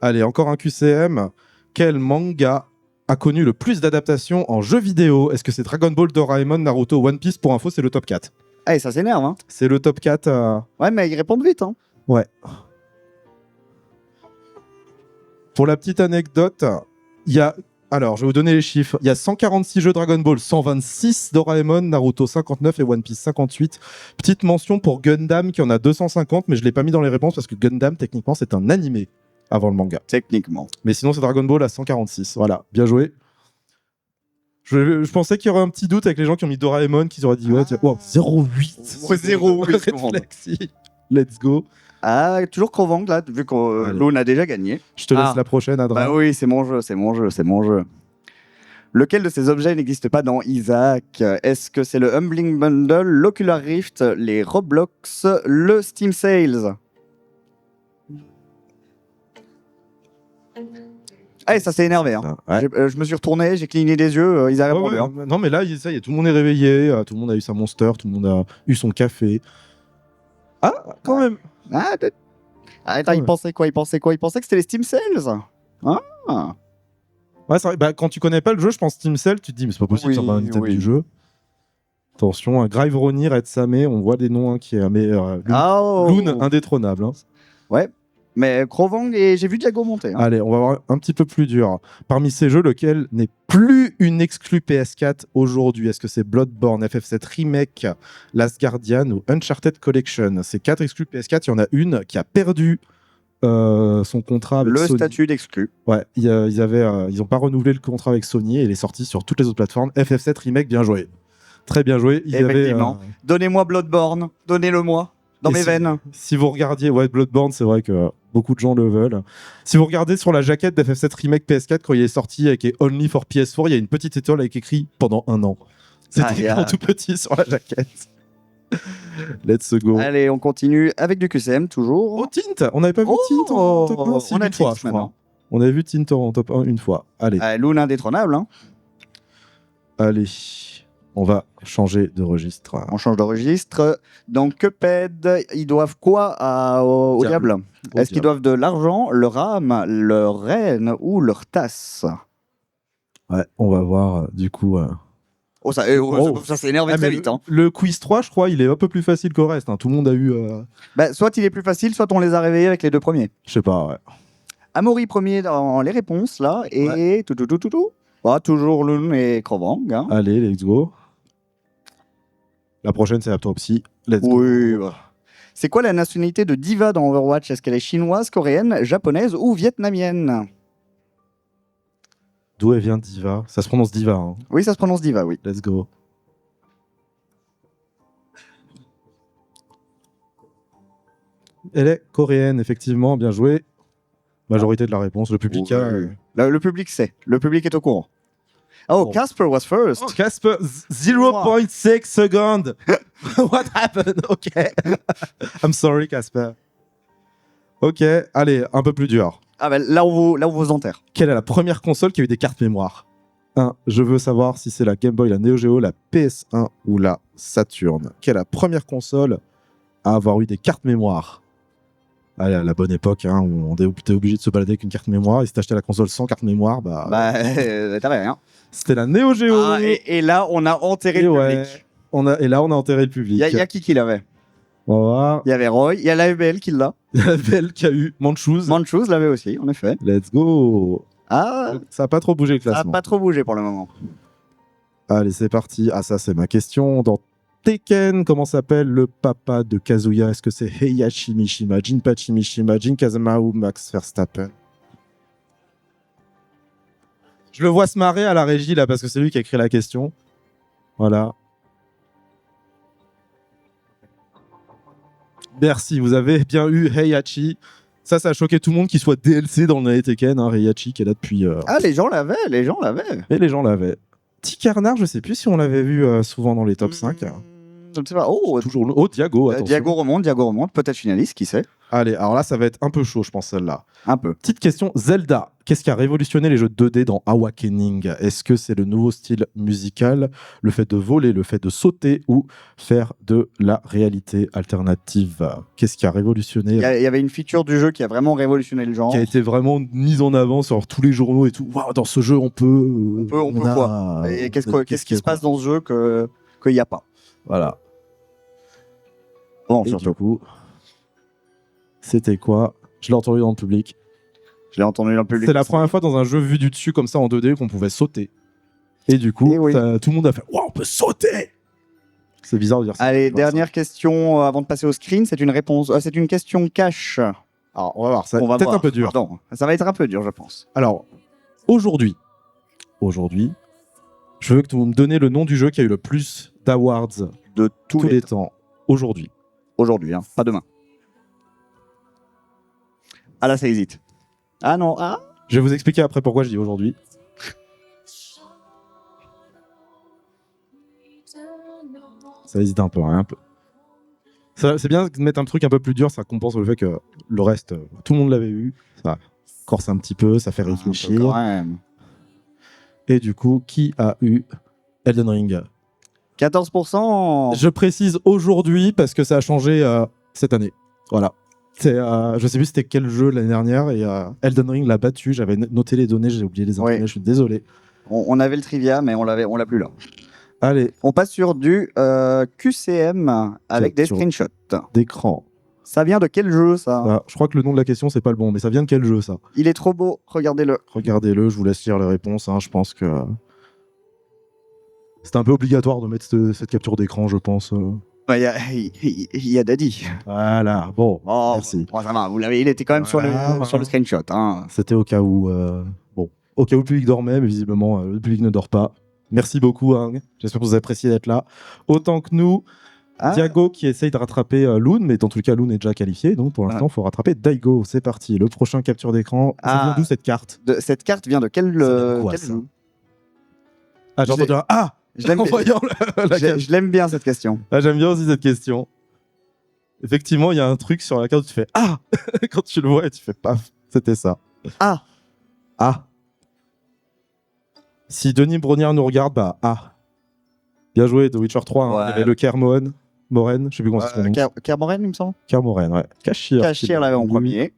Allez, encore un QCM. Quel manga a connu le plus d'adaptations en jeux vidéo? Est-ce que c'est Dragon Ball, Doraemon, Naruto, One Piece? Pour info, c'est le top 4. Eh, ça s'énerve, hein. C'est le top 4. Ouais, mais ils répondent vite, hein. Ouais. Pour la petite anecdote, il y a... Alors, je vais vous donner les chiffres. Il y a 146 jeux Dragon Ball, 126 Doraemon, Naruto 59 et One Piece 58. Petite mention pour Gundam qui en a 250, mais je ne l'ai pas mis dans les réponses parce que Gundam, techniquement, c'est un animé avant le manga. Techniquement. Mais sinon, c'est Dragon Ball à 146. Voilà, bien joué. Je pensais qu'il y aurait un petit doute avec les gens qui ont mis Doraemon, qui auraient dit ouais, 0,8. Ouais, 0,8 Réflexie. Let's go. Ah, toujours Krovang, là, vu que Allez. Loon a déjà gagné. Je te laisse Ah. la prochaine, Adrien. Bah oui, c'est mon jeu. Lequel de ces objets n'existe pas dans Isaac? Est-ce que c'est le Humbling Bundle, l'Ocular Rift, les Roblox, le Steam Sales? Ah, ça s'est énervé. Hein. Ouais. Je me suis retourné, j'ai cligné des yeux, ils avaient Ouais, répondu. ouais, Hein. non, mais là, ça y est, tout le monde est réveillé, tout le monde a eu sa Monster, tout le monde a eu son café. Ah, quand même. Ah, attends, Ouais. il pensait quoi? Il pensait que c'était les Steam Sales? Ah. Ouais, c'est vrai, bah, quand tu connais pas le jeu, je pense Steam Cell, tu te dis, mais c'est pas possible, Oui, ça va un item oui. du jeu. Attention, hein, Grive Ronir, Red Samé, on voit des noms hein, qui est Oh. Loon indétrônable. Hein. Ouais, mais Krovang et j'ai vu Diago monter. Hein. Allez, on va voir un petit peu plus dur. Parmi ces jeux, lequel n'est plus une exclue PS4 aujourd'hui? Est-ce que c'est Bloodborne, FF7 Remake, Last Guardian ou Uncharted Collection? Ces 4 exclus PS4, il y en a une qui a perdu son contrat avec Le Sony. statut d'exclu. Ouais, ils n'ont pas renouvelé le contrat avec Sony et il est sorti sur toutes les autres plateformes. FF7 Remake, bien joué. Très bien joué. Ils avaient, Effectivement. Donnez-moi Bloodborne, donnez-le-moi, dans Et mes si- veines. si vous regardiez, ouais, Bloodborne, c'est vrai que beaucoup de gens le veulent. Si vous regardez sur la jaquette d'FF7 Remake PS4, quand il est sorti avec Only for PS4, il y a une petite étoile avec écrit pendant 1 an. C'était Ah, écrit yeah. en tout petit sur la jaquette. Let's go. Allez, on continue avec du QCM toujours. Oh, Tint On n'avait pas vu Oh, Tint en top 1 si, on a une fois, Tint je crois. maintenant. On avait vu Tint en top 1 une fois. Allez, Loon indétrônable. Hein. allez. On va changer de registre. On change de registre. Dans Cuphead, ils doivent quoi au Diable. diable? Au Est-ce qu'ils diable. doivent de l'argent, leur âme, leur reine ou leur tasse? Ouais, on va voir du coup. Oh, ça, Oh. ça s'est énervé Ah, très mais vite. Hein. le quiz 3, je crois, il est un peu plus facile qu'au reste. Hein. Tout le monde a eu. Bah, soit il est plus facile, soit on les a réveillés avec les deux premiers. Je sais pas, ouais. Amaury premier dans les réponses, là, et tout. Ah, toujours Loon et Crovang. Hein. Allez, let's go. La prochaine, c'est Aptopsy. Let's go. Oui, bah. C'est quoi la nationalité de Diva dans Overwatch? Est-ce qu'elle est chinoise, coréenne, japonaise ou vietnamienne? D'où elle vient, Diva? Ça se prononce Diva. Hein. Oui, ça se prononce Diva, oui. Let's go. Elle est coréenne, effectivement. Bien joué. Majorité de la réponse. Le public Oui. a. Le public sait. Le public est au courant. Oh, Bon. Casper was first. Oh, Casper, 0.6 seconds. What happened? Ok. I'm sorry, Casper. Ok, allez, un peu plus dur. Ah, bah, là, on vous enterre. Quelle est la première console qui a eu des cartes mémoire? 1. Je veux savoir si c'est la Game Boy, la Neo Geo, la PS1 ou la Saturn. Quelle est la première console à avoir eu des cartes mémoire? Allez, à la bonne époque, hein, où on était obligé de se balader avec une carte mémoire. Et si t'achetais la console sans carte mémoire, bah, T'avais rien. c'était la Neo Geo. Ah, et là, on a enterré Et le ouais, public. et là, on a enterré le public. Il y a qui l'avait? On va voir. Il y avait Roy, il y a l'AFBL qui l'a. La belle qui a eu Manchouz. Manchouz l'avait aussi, en effet. Let's go. Ah, Ça a pas trop bougé le ça n'a classement. pas trop bougé pour le moment. Allez, c'est parti. Ah, ça, c'est ma question. Dans Tekken, comment s'appelle le papa de Kazuya? Est-ce que c'est Heihachi Mishima, Jinpachi Mishima, Jin Kazama ou Max Verstappen? Je le vois se marrer à la régie, là, parce que c'est lui qui a écrit la question. Voilà. Merci, vous avez bien eu Heihachi. Ça a choqué tout le monde qu'il soit DLC dans le Tekken, hein, Heihachi, qui est là depuis... Ah, les gens l'avaient. Et les gens l'avaient. Tikarnar, je sais plus si on l'avait vu souvent dans les top 5. Je ne sais pas. Oh, Toujours le... Oh, Diago, attention. Diago remonte. Peut-être finaliste, qui sait? Allez, alors là, ça va être un peu chaud, je pense, celle-là. Un peu. Petite question, Zelda. Qu'est-ce qui a révolutionné les jeux 2D dans Awakening? Est-ce que c'est le nouveau style musical, le fait de voler, le fait de sauter ou faire de la réalité alternative? Qu'est-ce qui a révolutionné, Il y avait une feature du jeu qui a vraiment révolutionné le genre. qui a été vraiment mise en avant sur tous les journaux et tout? Waouh, dans ce jeu, on peut... On peut quoi? Et qu'est-ce qui se passe dans ce jeu qu'il n'y a pas? Voilà. Bon, Et surtout. du coup, c'était quoi? Je l'ai entendu dans le public. Je l'ai entendu dans le public. C'est la première fois dans un jeu vu du dessus comme ça en 2D qu'on pouvait sauter. Et du coup, Eh oui. tout le monde a fait Waouh, on peut sauter! C'est bizarre de dire ça. Allez, Genre dernière question avant de passer au screen. C'est une question cash. ça. Alors, on va voir. Ça va On va être peut-être voir. un peu dur. Pardon, ça va être un peu dur, je pense. Alors, aujourd'hui, je veux que tu me donnes le nom du jeu qui a eu le plus d'awards De tous tous les les temps. Aujourd'hui. Aujourd'hui, hein, pas demain. Ah là, ça hésite. Ah non, ah. Je vais vous expliquer après pourquoi je dis aujourd'hui. Ça hésite un peu, hein, un peu. C'est bien de mettre un truc un peu plus dur, ça compense le fait que le reste, tout le monde l'avait eu. Ça corse un petit peu, ça fait Un peu réfléchir. quand même. Et du coup, qui a eu Elden Ring? 14%. Je précise aujourd'hui parce que ça a changé cette année. Voilà. Je sais plus c'était quel jeu l'année dernière et Elden Ring l'a battu. J'avais noté les données, j'ai oublié les imprimer, Ouais. je suis désolé. On avait le trivia, mais on l'a plus là. Allez, On passe sur du QCM avec des Sur- screenshots. d'écran. Ça vient de quel jeu, ça? Ah, je crois que le nom de la question c'est pas le bon, mais ça vient de quel jeu ça? Il est trop beau, regardez-le. Regardez-le, je vous laisse lire les réponses. Hein, je pense que c'est un peu obligatoire de mettre cette capture d'écran, je pense. Il y a Daddy. Voilà, bon, Oh, merci. bon, ça va, vous l'avez, il était quand même Voilà. sur le screenshot. Hein. C'était au cas où, au cas où le public dormait, mais visiblement le public ne dort pas. Merci beaucoup, hein. J'espère que vous appréciez d'être là. Autant que nous, Ah, Diago qui essaye de rattraper Loon, mais dans tous les cas, Loon est déjà qualifié, donc pour l'instant, il faut rattraper Daigo. C'est parti, le prochain capture d'écran. Ça Ah. vient d'où cette carte? cette carte vient de quel, Ça vient de quoi, quel ça jeu? Ah, j'ai Je l'ai- entendu un Ah Je l'aime en voyant la carte. je l'aime bien, cette question. Ah, j'aime bien aussi cette question. Effectivement, il y a un truc sur la carte où tu fais Ah quand tu le vois et tu fais paf, c'était ça. Ah. Ah. Si Denis Brognard nous regarde, bah ah. Bien joué, The Witcher 3. Hein. Ouais. Il y avait le Kermoren, je sais plus comment c'est son nom. Kermoren, il me semble. Kermoren, ouais. Cachir. Cachir l'avait en premier.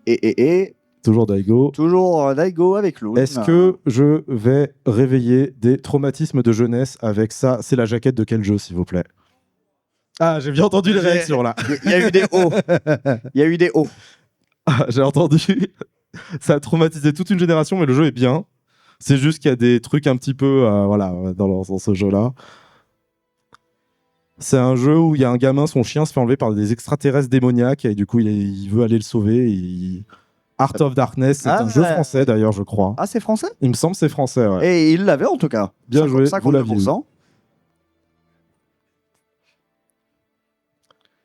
Et Toujours Daigo. Toujours Daigo avec Loon. Est-ce que je vais réveiller des traumatismes de jeunesse avec ça? C'est la jaquette de quel jeu, s'il vous plaît? Ah, j'ai bien entendu les J'ai- réactions là. Il y a eu des hauts. Il y a eu des hauts. Ah, j'ai entendu. Ça a traumatisé toute une génération, mais le jeu est bien. C'est juste qu'il y a des trucs un petit peu voilà, dans ce jeu-là. C'est un jeu où il y a un gamin, son chien se fait enlever par des extraterrestres démoniaques et du coup il veut aller le sauver. Art of Darkness, c'est un jeu français d'ailleurs, je crois. Ah, c'est français? Il me semble que c'est français. Ouais. Et il l'avait en tout cas. Bien joué, vous l'aviez eu. 52%.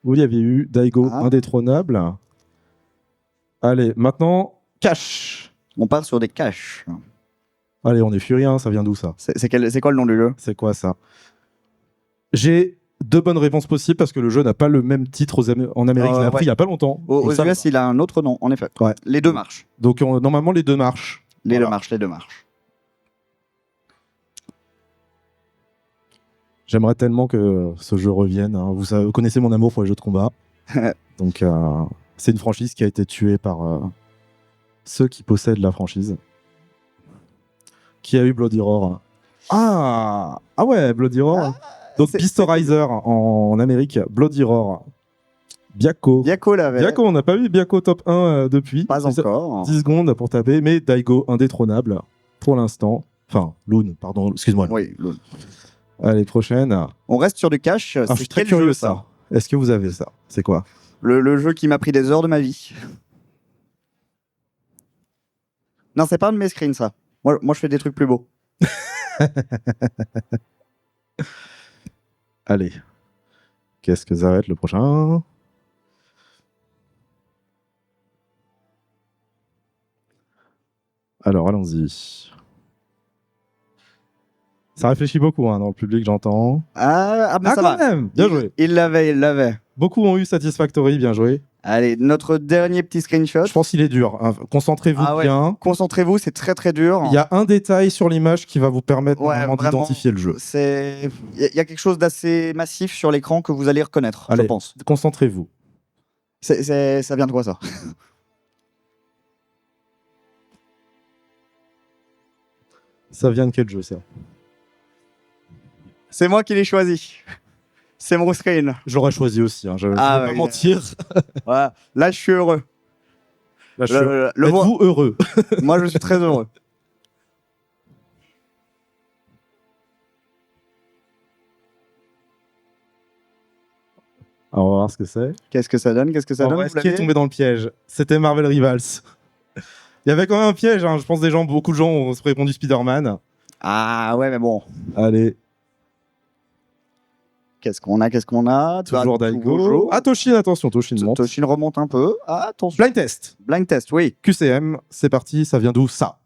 Vous y avez eu Daigo Ah. indétrônable. Allez, maintenant, cash. On part sur des caches. Allez, on est furien, ça vient d'où ça? C'est quoi le nom du jeu? C'est quoi ça? J'ai 2 bonnes réponses possibles parce que le jeu n'a pas le même titre en Amérique. Je l'ai appris il y a pas longtemps. Aux Vous le savez US, il a un autre nom, en effet. Ouais. Les deux marchent. Donc normalement, les 2 marchent. Les Voilà. deux marchent, les deux marchent. J'aimerais tellement que ce jeu revienne. Hein. Vous connaissez mon amour pour les jeux de combat. Donc, c'est une franchise qui a été tuée par ceux qui possèdent la franchise. Qui a eu Bloody Roar? Ah ouais, Bloody Roar. Donc, c'est- Beast Riser en Amérique, Bloody Roar. Byako. Byako l'avait. Byako, on n'a pas eu Byako top 1 depuis. Pas C'est- encore. 10 secondes pour taper, mais Daigo indétrônable pour l'instant. Enfin, Loon, pardon, excuse-moi. Oui, Loon. Allez, prochaine. On reste sur du cash. Ah, je suis très curieux ça. Est-ce que vous avez ça? C'est quoi? Le jeu qui m'a pris des heures de ma vie. Non, c'est pas un de mes screens, ça. Moi, je fais des trucs plus beaux. Allez. Qu'est-ce que ça va être le prochain? Alors, allons-y. Ça réfléchit beaucoup dans le public, j'entends. Mais ça quand va. même! Bien joué. Il l'avait. Beaucoup ont eu Satisfactory, bien joué. Allez, notre dernier petit screenshot. Je pense qu'il est dur. Hein. Concentrez-vous Ah ouais. bien. Concentrez-vous, c'est très très dur. Il y a un détail sur l'image qui va vous permettre Ouais, vraiment vraiment. d'identifier le jeu. Il y a quelque chose d'assez massif sur l'écran que vous allez reconnaître, Allez. je pense. Concentrez-vous. Ça vient de quoi, ça? Ça vient de quel jeu, ça? C'est moi qui l'ai choisi. C'est mon screen. J'aurais choisi aussi. Hein. Je vais Ah, pas ouais. mentir. Voilà. Là, je suis heureux. Là, je Le moi, Êtes-vous heureux? moi, je suis très heureux. Alors, on va voir ce que c'est. Qu'est-ce que ça donne? Qu'est-ce que ça En donne? vrai, vous ce qui est l'avez tombé dans le piège, c'était Marvel Rivals. Il y avait quand même un piège. Hein. Je pense que beaucoup de gens ont répondu Spider-Man. Ah ouais, mais bon. Allez, Qu'est-ce qu'on a? toujours Daigo. Toujours. Ah, Toshin, attention, Toshin monte. Toshin remonte un peu. Ah, attention. Blind test. Blind test, oui. QCM, c'est parti. Ça vient d'où ça?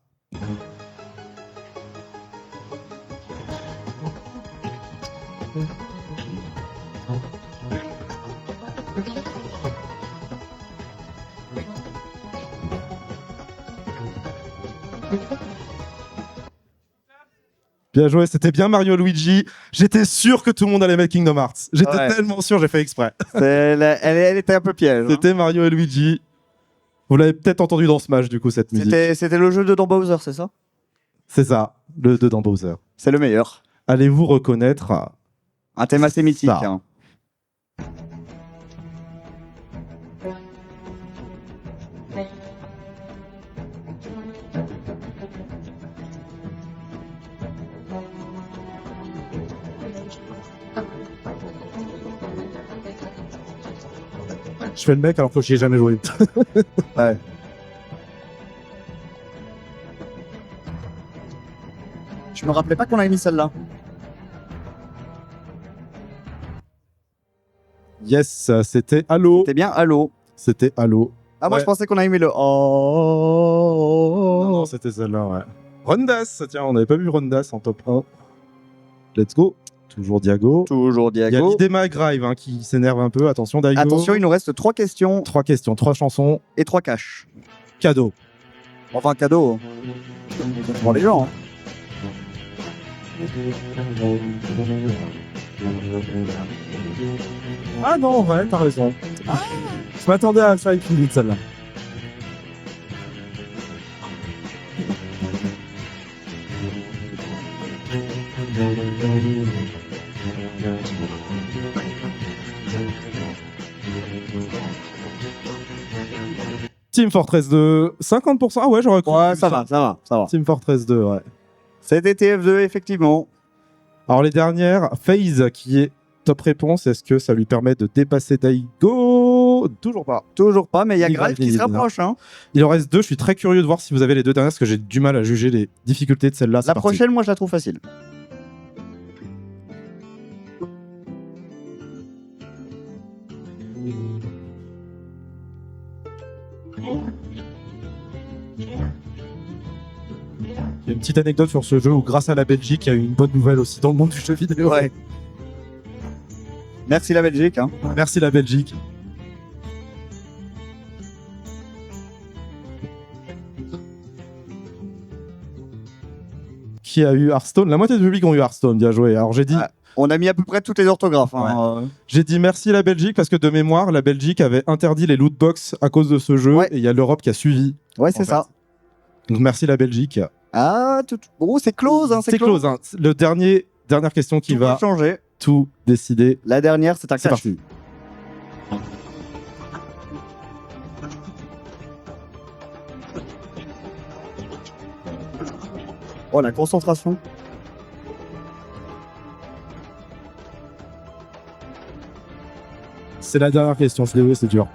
Bien joué, c'était bien Mario Luigi. J'étais sûr que tout le monde allait mettre Kingdom Hearts. J'étais Ouais. tellement sûr, j'ai fait exprès. Elle était un peu piège. Hein. C'était Mario et Luigi. Vous l'avez peut-être entendu dans Smash, du coup, cette musique. C'était le jeu de Don Bowser, c'est ça? C'est ça, le 2 dans Bowser. C'est le meilleur. Allez-vous reconnaître Un thème assez mythique. Ça. Hein. Je fais le mec alors que j'y ai jamais joué. Ouais. Je me rappelais pas qu'on avait mis celle-là. Yes, c'était Halo. C'était bien Halo. C'était Halo. Ah, moi Ouais. je pensais qu'on avait mis le Oh. Non, c'était celle-là, ouais. Rondas, tiens, on n'avait pas vu Rondas en top 1. Let's go. Toujours Diago. Toujours Il y a Diago. l'idée Magrive qui s'énerve un peu. Attention, Daigo. Attention, il nous reste 3 questions 3 questions, 3 chansons. et 3 caches. Cadeau. Enfin, cadeau. Pour les gens. Hein. Ah non, ouais, t'as raison. Je m'attendais à ça avec une celle-là. Team Fortress 2, 50%. Ah ouais, j'aurais cru. Ouais, ça va, ça va, ça va. Team Fortress 2, ouais. C'était TF2, effectivement. Alors les dernières, FaZe qui est top réponse, est-ce que ça lui permet de dépasser Daigo? Toujours pas. Toujours pas, mais il y a Il Grave va qui se gagner, rapproche. Hein. Il en reste 2, je suis très curieux de voir si vous avez les 2 dernières, parce que j'ai du mal à juger les difficultés de celle-là. C'est La parti. prochaine, moi, je la trouve facile. Il y a une petite anecdote sur ce jeu où grâce à la Belgique, il y a eu une bonne nouvelle aussi dans le monde du jeu vidéo. Ouais. Merci la Belgique. Hein. Merci la Belgique. Qui a eu Hearthstone? La moitié du public ont eu Hearthstone, bien joué. Alors j'ai dit, Ah. On a mis à peu près toutes les orthographes. Hein. j'ai dit merci la Belgique parce que de mémoire, la Belgique avait interdit les loot box à cause de ce jeu Ouais. et il y a l'Europe qui a suivi. Ouais, c'est en ça. Donc merci la Belgique. Ah, oh, c'est close. Hein, C'est close. Hein. Le dernière question qui Tout va peut changer. tout décider. La dernière, c'est un C'est clash. parti. Oh, la concentration. C'est la dernière question, je suis désolé, c'est dur.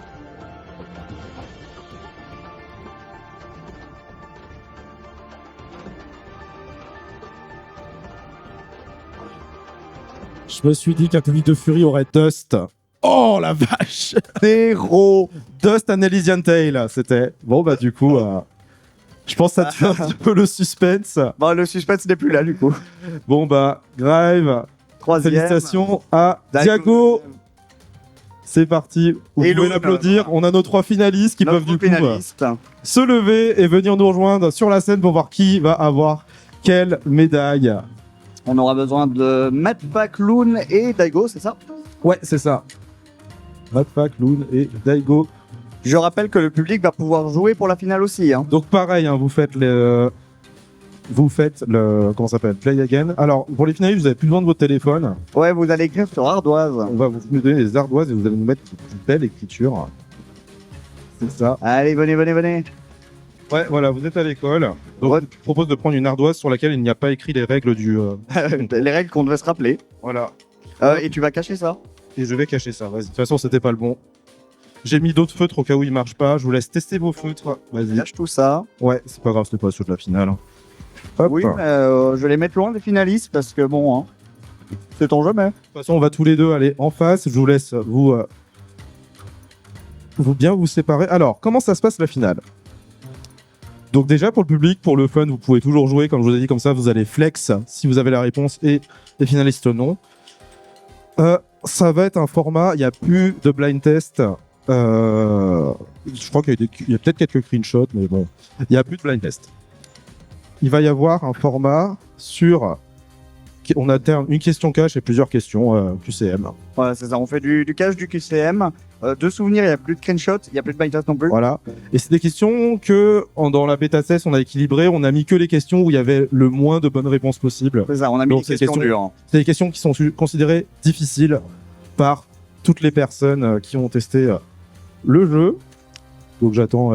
Je me suis dit qu'un Tony de Fury aurait Dust. Oh la vache! Zéro. Dust and Elysian Tale, c'était. Bon bah du coup, je pense que ça tue un petit peu le suspense. Bon, le suspense n'est plus là, du coup. Bon bah, Grave, Troisième. félicitations à Diago. C'est parti, vous Et pouvez Lune. l'applaudir. On a nos 3 finalistes qui Notre peuvent du coup finaliste. se lever et venir nous rejoindre sur la scène pour voir qui va avoir quelle médaille. On aura besoin de Matt Pack, Loon et Daigo, c'est ça? Ouais, c'est ça. Ratpack, Loon et Daigo. Je rappelle que le public va pouvoir jouer pour la finale aussi. Hein. Donc pareil, hein, vous faites le... Comment ça s'appelle? Play again. Alors, pour les finalistes, vous avez plus besoin de votre téléphone. Ouais, vous allez écrire sur ardoise. On va vous donner des ardoises et vous allez nous mettre une belle écriture. C'est ça. Allez, venez, venez, venez. Ouais, voilà, vous êtes à l'école. Donc, Ouais. je vous propose de prendre une ardoise sur laquelle il n'y a pas écrit les règles du... Les règles qu'on devait se rappeler. Voilà. Et tu vas cacher ça? Et je vais cacher ça, vas-y. De toute façon, c'était pas le bon. J'ai mis d'autres feutres au cas où ils marchent pas. Je vous laisse tester vos feutres. Vas-y. Cache tout ça. Ouais, c'est pas grave, c'était pas sur de la finale. hein. Hop. Oui, mais je vais les mettre loin des finalistes parce que bon, hein, c'est ton jamais. De toute façon, on va tous les deux aller en face. Je vous laisse vous bien vous séparer. Alors, comment ça se passe la finale? Donc déjà, pour le public, pour le fun, vous pouvez toujours jouer. Comme je vous ai dit, comme ça, vous allez flex si vous avez la réponse et les finalistes non. Ça va être un format, il n'y a plus de blind test. Je crois qu'il y a peut-être quelques screenshots, mais bon, il n'y a plus de blind test. Il va y avoir un format sur... On a une question cache et plusieurs questions QCM. Voilà, c'est ça. On fait du cache, du QCM. De souvenirs, il n'y a plus de screenshot, il n'y a plus de blind test non plus. Voilà. Et c'est des questions que, dans la bêta test, on a équilibré. On a mis que les questions où il y avait le moins de bonnes réponses possibles. C'est ça, on a mis Donc, des c'est questions question- dures. hein. C'est des questions qui sont considérées difficiles par toutes les personnes qui ont testé le jeu. Donc j'attends...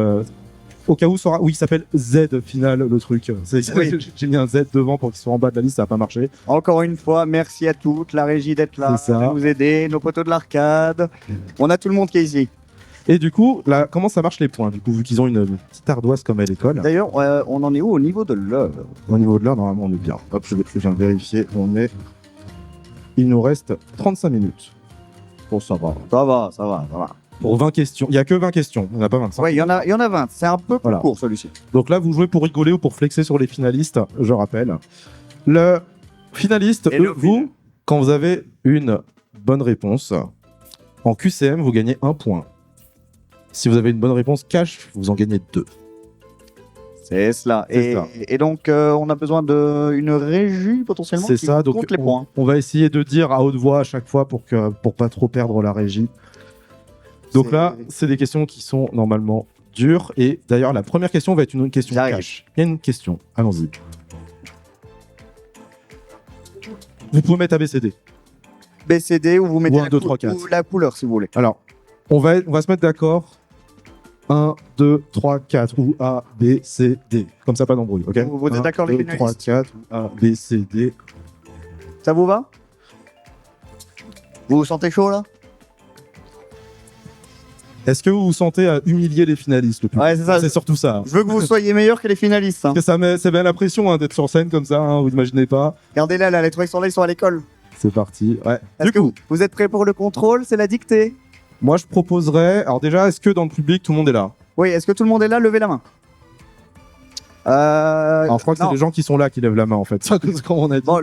Au cas où, oui, il s'appelle Z final le truc. Oui. J'ai mis un Z devant pour qu'il soit en bas de la liste, ça n'a pas marché. Encore une fois, merci à toutes, la régie d'être là, C'est ça. de nous aider, nos potos de l'arcade. On a tout le monde qui est ici. Et du coup, là, comment ça marche les points? Du coup, vu qu'ils ont une petite ardoise comme à l'école. D'ailleurs, on en est où au niveau de l'heure? Au niveau de l'heure, normalement, on est bien. Hop, je viens de vérifier. Il nous reste 35 minutes. Bon, ça va. Ça va, ça va, ça va. Pour 20 questions. Il n'y a que 20 questions, il n'y en a pas 25. Ouais, il y en a 20. C'est un peu plus Voilà. court celui-ci. Donc là, vous jouez pour rigoler ou pour flexer sur les finalistes, je rappelle. Le finaliste, Et le vous, final. quand vous avez une bonne réponse, en QCM, vous gagnez 1 point. Si vous avez une bonne réponse cash, vous en gagnez 2. C'est cela. C'est ça. Et donc, on a besoin d'une régie potentiellement C'est qui ça, donc compte les points. on va essayer de dire à haute voix à chaque fois pour pas trop perdre la régie. Donc C'est- là, c'est des questions qui sont normalement dures. Et d'ailleurs, la première question va être une question J'arrive. cash. Il y a une question, allons-y. Vous pouvez mettre ABCD. B, C, D, ou vous mettez Ou un, la, 2, 3, 4. ou la couleur si vous voulez. Alors, on va se mettre d'accord. 1, 2, 3, 4 ou A, B, C, D. Comme ça, pas d'embrouille, ok? Vous êtes d'accord, les 2, 3, finalistes 4 ou A, B, C, D. Ça vous va? Vous vous sentez chaud là? Est-ce que vous vous sentez à humilier les finalistes le plus? Ouais, c'est ça. C'est surtout ça. Je veux que vous soyez meilleurs que les finalistes. Hein. Parce que ça met la pression hein, d'être sur scène comme ça, hein, vous imaginez pas. Regardez là, les trois qui sont là, ils sont à l'école. C'est parti. Ouais. Est-ce Du que coup, vous êtes prêts pour le contrôle? C'est la dictée. moi je proposerais. Alors déjà, est-ce que dans le public tout le monde est là? Oui, est-ce que tout le monde est là? Levez la main. Alors je crois que c'est non. les gens qui sont là qui lèvent la main en fait. Ça, comme on a dit. Bon,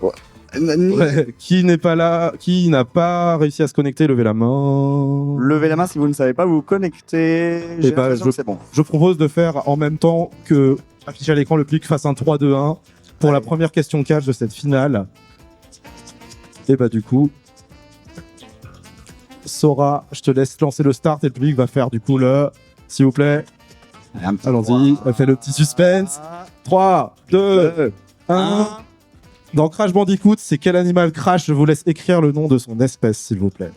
Ouais. Ouais. Qui n'est pas là? Qui n'a pas réussi à se connecter? Levez la main. Levez la main si vous ne savez pas vous connecter. J'ai ben, l'impression que c'est bon. Je propose de faire en même temps que afficher à l'écran le public fasse un 3-2-1 pour la première question catch de cette finale. Et bah du coup, Sora, je te laisse lancer le start et le public va faire du coup le... S'il vous plaît, allons-y, on fait le petit suspense. 3, 2, 1... Dans Crash Bandicoot, c'est quel animal crash? Je vous laisse écrire le nom de son espèce, s'il vous plaît.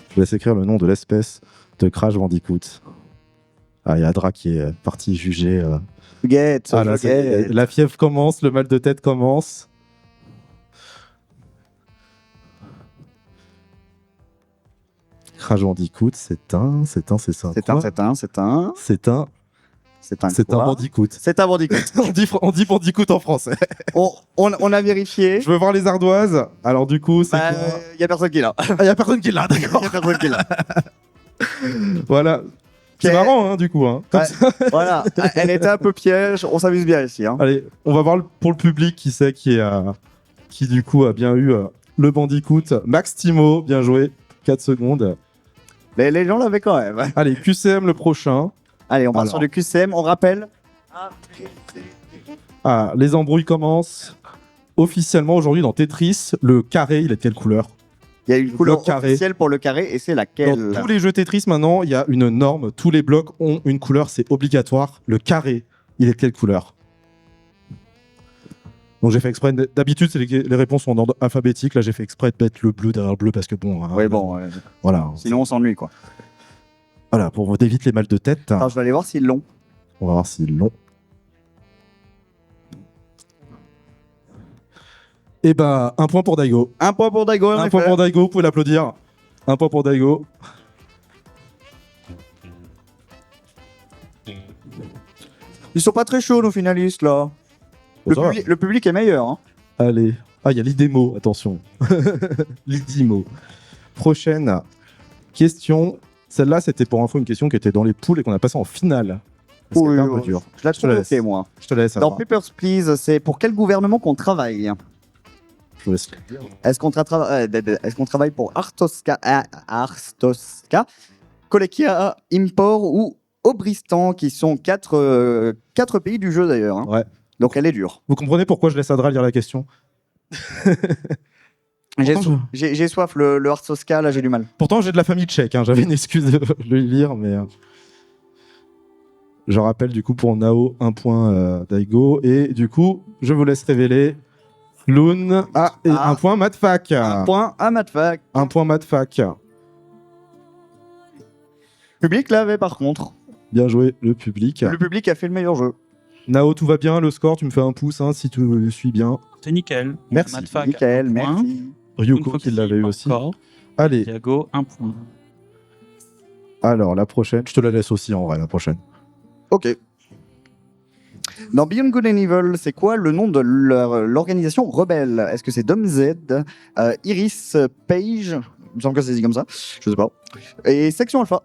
Je vous laisse écrire le nom de l'espèce de Crash Bandicoot. Ah, il y a Dra qui est parti juger. Guette, Ah, là, la fièvre commence, le mal de tête commence. Crash Bandicoot, c'est un Bandicoot. C'est un Bandicoot. on dit Bandicoot en français. on a vérifié. Je veux voir les ardoises. Alors du coup, c'est Bah, quoi? y a personne qui est là. Il y a personne qui est là, Y d'accord. a personne qui est là. Voilà. C'est Ok. marrant, hein, du coup. Hein. Comme Ouais. ça. Voilà. Elle était un peu piège. On s'amuse bien ici. Hein. Allez, on va voir pour le public qui sait qui du coup a bien eu le Bandicoot. Max Timo, bien joué. 4 secondes. Les gens l'avaient quand même. Allez, QCM le prochain. Allez, on part Alors. sur du QCM. On rappelle. Ah, les embrouilles commencent. Officiellement, aujourd'hui, dans Tetris, le carré, il est de quelle couleur? Il y a une couleur bloc carré. officielle pour le carré et c'est laquelle? Dans tous les jeux Tetris, maintenant, il y a une norme. Tous les blocs ont une couleur, c'est obligatoire. Le carré, il est de quelle couleur? Donc j'ai fait exprès. D'habitude, les réponses sont en ordre alphabétique. Là, j'ai fait exprès de mettre le bleu derrière le bleu parce que bon. Hein, Oui, bon. Voilà. Sinon, on s'ennuie quoi. Voilà, pour éviter les mal de tête. Alors, je vais aller voir s'ils l'ont. On va voir s'ils l'ont. Et bah, un point pour Daigo. Un point pour Daigo. Un point pour Daigo, vous pouvez l'applaudir. Un point pour Daigo. Ils sont pas très chauds, nos finalistes là. Bon, Le public est meilleur. Hein. Allez. Ah, il y a l'idémo, attention. L'idémo. Prochaine question. Celle-là, c'était pour info une question qui était dans les poules et qu'on a passé en finale. Parce que c'était un peu dur. Je la Je te la trouve laisse. ok, moi. Je te laisse. Dans alors. Papers, Please, c'est pour quel gouvernement qu'on travaille? Je te laisse. Est-ce qu'on travaille pour Arstoska, Kolekia, Impor ou Obristan, qui sont quatre pays du jeu d'ailleurs. Hein. Ouais. Donc elle est dure. Vous comprenez pourquoi je laisse Adra lire la question? J'ai soif, le Arstoska, là j'ai du mal. Pourtant, j'ai de la famille tchèque. Hein. J'avais une excuse de le lire, mais. Je rappelle du coup pour Nao, un point Daigo. Et du coup, je vous laisse révéler Loon et un point Matfac. Un point à Matfac. Un point Matfac. Public l'avait par contre. Bien joué, le public. Le public a fait le meilleur jeu. Nao, tout va bien, le score, tu me fais un pouce hein, si tu suis bien. C'est nickel. Merci. Matfac, Michael, un point. merci. Ryuko qui l'avait eu aussi. Encore. Allez, Diago, un point. alors la prochaine, je te la laisse aussi en vrai, la prochaine. Ok. Dans Beyond Good and Evil, c'est quoi le nom de l'organisation rebelle? Est-ce que c'est Dom Z, Iris Page? Il me semble que c'est dit comme ça. Je sais pas. Et Section Alpha.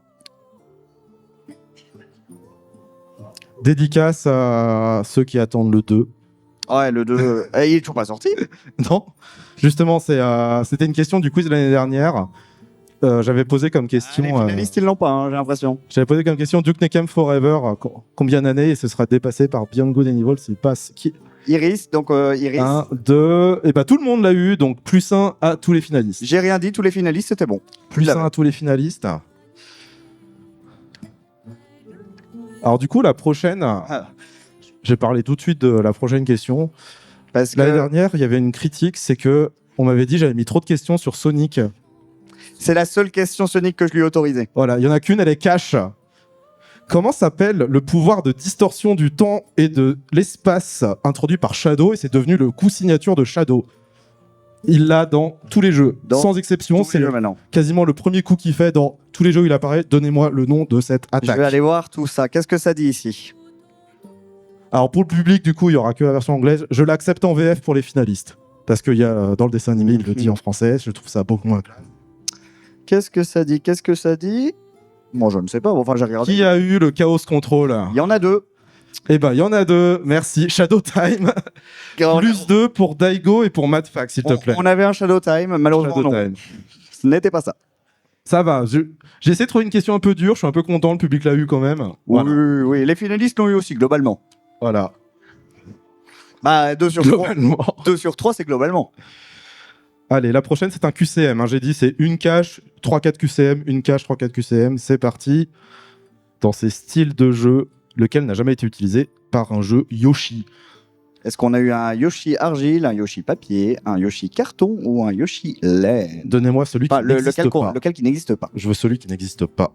Dédicace à ceux qui attendent le 2. Ouais, le 2. Il est toujours pas sorti. Non, justement, c'était une question du quiz de l'année dernière. J'avais posé comme question. Les finalistes, ils l'ont pas, hein, j'ai l'impression. J'avais posé comme question Duke Nukem Forever, combien d'années et ce sera dépassé par Beyond Good and Evil s'il passe Iris, donc Iris. 1, 2, et bah tout le monde l'a eu, donc plus 1 à tous les finalistes. J'ai rien dit, tous les finalistes, c'était bon. Plus 1 à tous les finalistes. Alors du coup, la prochaine, j'ai parlé tout de suite de la prochaine question. Parce L'année que dernière, il y avait une critique, c'est que on m'avait dit que j'avais mis trop de questions sur Sonic. c'est la seule question Sonic que je lui ai autorisée. Voilà, il y en a qu'une, elle est cash. Comment s'appelle le pouvoir de distorsion du temps et de l'espace introduit par Shadow et c'est devenu le coup signature de Shadow? Il l'a dans tous les jeux, Dans sans exception. Tous les C'est jeux maintenant. quasiment le premier coup qu'il fait dans tous les jeux où il apparaît. Donnez-moi le nom de cette Je attaque. vais aller voir tout ça. Qu'est-ce que ça dit ici? Alors pour le public, du coup, il y aura que la version anglaise. Je l'accepte en VF pour les finalistes. Parce qu'il y a dans le dessin animé, il le dit en français. Je trouve ça beaucoup moins clair. Qu'est-ce que ça dit? Qu'est-ce que ça dit? Moi, je ne sais pas. Enfin, j'ai regardé. Qui a eu le Chaos Control? Il y en a deux. Eh ben, il y en a deux. Merci. Shadow Time. Plus 2 pour Daigo et pour Madfax, s'il te plaît. On avait un Shadow Time, malheureusement Shadow non. Time. Ce n'était pas ça. Ça va. J'ai essayé de trouver une question un peu dure. Je suis un peu content. Le public l'a eu quand même. Voilà. Oui, oui, les finalistes l'ont eu aussi, globalement. Voilà. Bah, 2 sur 3. Globalement. 2 sur 3, c'est globalement. Allez, la prochaine, c'est un QCM. Hein. J'ai dit, c'est une cache, 3-4 QCM, une cache, 3-4 QCM. C'est parti. Dans ces styles de jeu, lequel n'a jamais été utilisé par un jeu Yoshi? Est-ce qu'on a eu un Yoshi argile, un Yoshi papier, un Yoshi carton ou un Yoshi laine? Donnez-moi celui Enfin, qui n'existe pas. lequel qui n'existe pas. Je veux celui qui n'existe pas.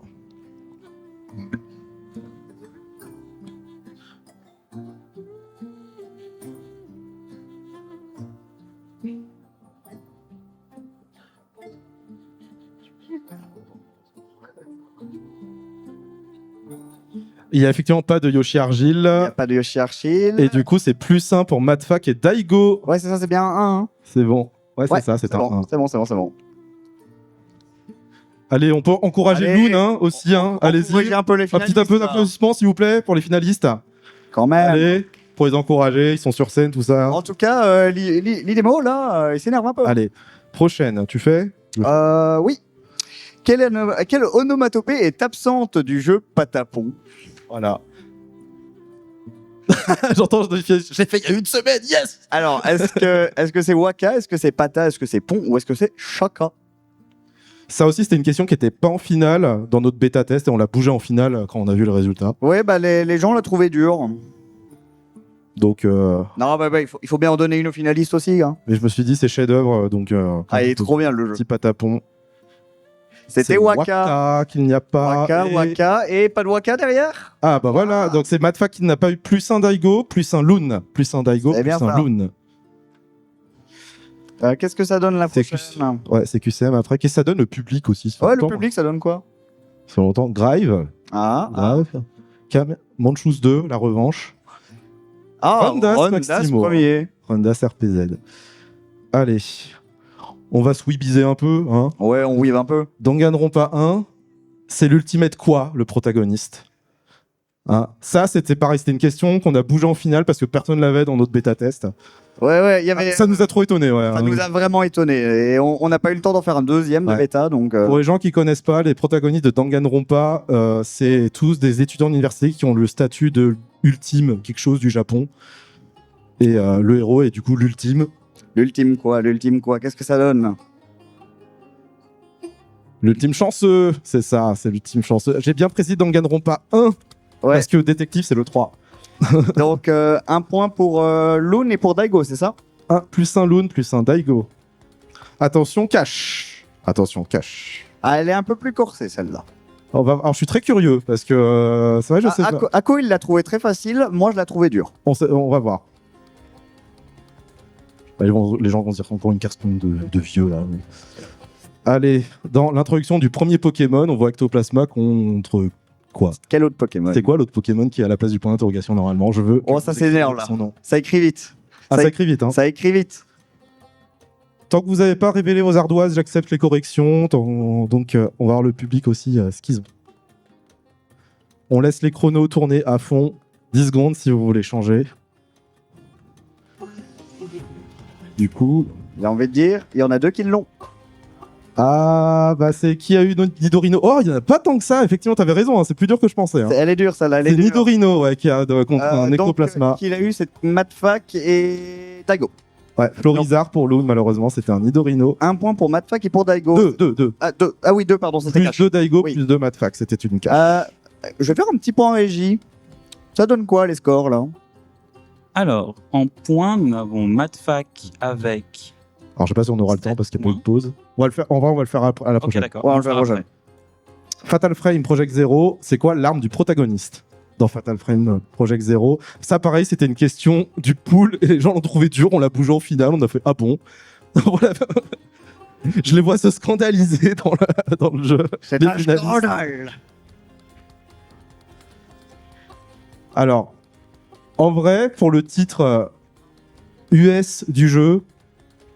Il n'y a effectivement pas de Yoshi Il n'y a Argile. pas de Yoshi argile. Et du coup, c'est plus 1 pour Madfac et Daigo. Ouais, c'est ça, c'est bien un 1. C'est bon. Ouais, c'est Ouais, ça, c'est un bon, 1. c'est bon, c'est bon, c'est bon. Allez, on peut encourager Allez, Loon hein, aussi. Hein. Allez-y. Encourager un peu les Un petit peu finalistes, d'applaudissements, s'il vous plaît, pour les finalistes. quand même. Allez, pour les encourager, ils sont sur scène, tout ça. En tout cas, l'idémo, là, il s'énerve un peu. Allez, prochaine, tu fais? Oui. Quelle onomatopée est absente du jeu Patapon? Voilà. J'entends, j'ai fait il y a une semaine, yes! Alors, est-ce que c'est Waka, est-ce que c'est Pata, est-ce que c'est Pont ou est-ce que c'est Chaka? Ça aussi, c'était une question qui n'était pas en finale dans notre bêta test et on l'a bougé en finale quand on a vu le résultat. Ouais, bah les gens l'ont trouvé dur. Donc, Non, bah, il faut bien en donner une aux finalistes aussi. Hein. mais je me suis dit, c'est chef-d'œuvre, donc. Ah, il est trop bien le jeu. Petit patapon. C'était C'est Waka. qu'il n'y a pas. Waka, et pas de Waka derrière? Ah, bah voilà, donc c'est Madfac qui n'a pas eu plus un Daigo, plus un Loon. Plus un Daigo, C'est plus bien un ça. Loon. Qu'est-ce que ça donne la C'est prochaine? Ouais, c'est QCM après. Qu'est-ce que ça donne le public aussi? Ça fait Ouais, le longtemps. public, ça donne quoi? Ça fait longtemps. Grive. Ah, Manchus 2, la revanche. Rondas Rondas Maximo. premier. Rondas RPZ. Allez. On va se weebiser un peu. Hein. Ouais, on weave un peu. Danganronpa 1, c'est l'ultimate quoi, le protagoniste? Hein, ça, c'était pareil, c'était une question qu'on a bougé en finale parce que personne l'avait dans notre bêta test. Ouais, il y avait. Ça nous a trop étonné, ouais. Ça nous a vraiment étonné et on n'a pas eu le temps d'en faire un deuxième de Ouais. bêta, donc. Pour les gens qui connaissent pas, les protagonistes de Danganronpa, c'est tous des étudiants d'université qui ont le statut de ultime quelque chose du Japon. Et le héros est du coup l'ultime. L'ultime quoi? Qu'est-ce que ça donne? L'ultime chanceux, c'est ça, c'est l'ultime chanceux. J'ai bien précisé Danganronpa 1, Ouais. parce que détective, c'est le 3. Donc un point pour Loon et pour Daigo, c'est ça? 1 plus un Loon plus un Daigo. Attention, cache. Attention, cache. Ah, elle est un peu plus corsée celle-là. Alors, je suis très curieux, parce que c'est vrai, je sais pas. Ako, il l'a trouvé très facile, moi je l'ai trouvé dur. On va voir. Bah, les gens vont se dire encore une carte de vieux, là. Allez, dans l'introduction du premier Pokémon, on voit Ectoplasma contre quoi? Quel autre Pokémon? C'est quoi l'autre Pokémon qui est à la place du point d'interrogation normalement? Je veux. Oh, ça s'énerve là. Son nom. Ça écrit vite. Ah, ça écrit vite, hein. Ça écrit vite. Tant que vous n'avez pas révélé vos ardoises, j'accepte les corrections. Donc, on va voir le public aussi ce qu'ils ont. On laisse les chronos tourner à fond. 10 secondes si vous voulez changer. Du coup. J'ai envie de dire, il y en a deux qui l'ont. Ah, bah c'est qui a eu Nidorino? Oh, il n'y en a pas tant que ça. Effectivement, t'avais raison. Hein, c'est plus dur que je pensais. Hein. Elle est dure, celle-là. Elle est C'est dure. Nidorino ouais, qui a contre un Ectoplasma. Qu'il a eu, c'est Madfac et Daigo. Ouais, Florizard pour Loon, malheureusement, c'était un Nidorino. Un point pour Madfac et pour Daigo. Deux. Ah oui, deux, pardon, c'était Plus cash. 2 Daigo, Oui. plus 2 Madfax. C'était une carte. Je vais faire un petit point en régie. Ça donne quoi les scores là? Alors, en point, nous avons Madfac avec... Alors, je sais pas si on aura le temps parce qu'il y a pas de pause. On va le faire, en vrai, on va le faire à la Ok, prochaine. d'accord. Ouais, on le fera fera prochaine. après. Fatal Frame Project Zero, c'est quoi l'arme du protagoniste dans Fatal Frame Project Zero? Ça, pareil, c'était une question du pool et les gens l'ont trouvé dur. On l'a bougé au final. On a fait ah bon. Voilà. Je les vois se scandaliser dans le jeu. C'est Les un finalistes. scandale. Alors, en vrai, pour le titre US du jeu,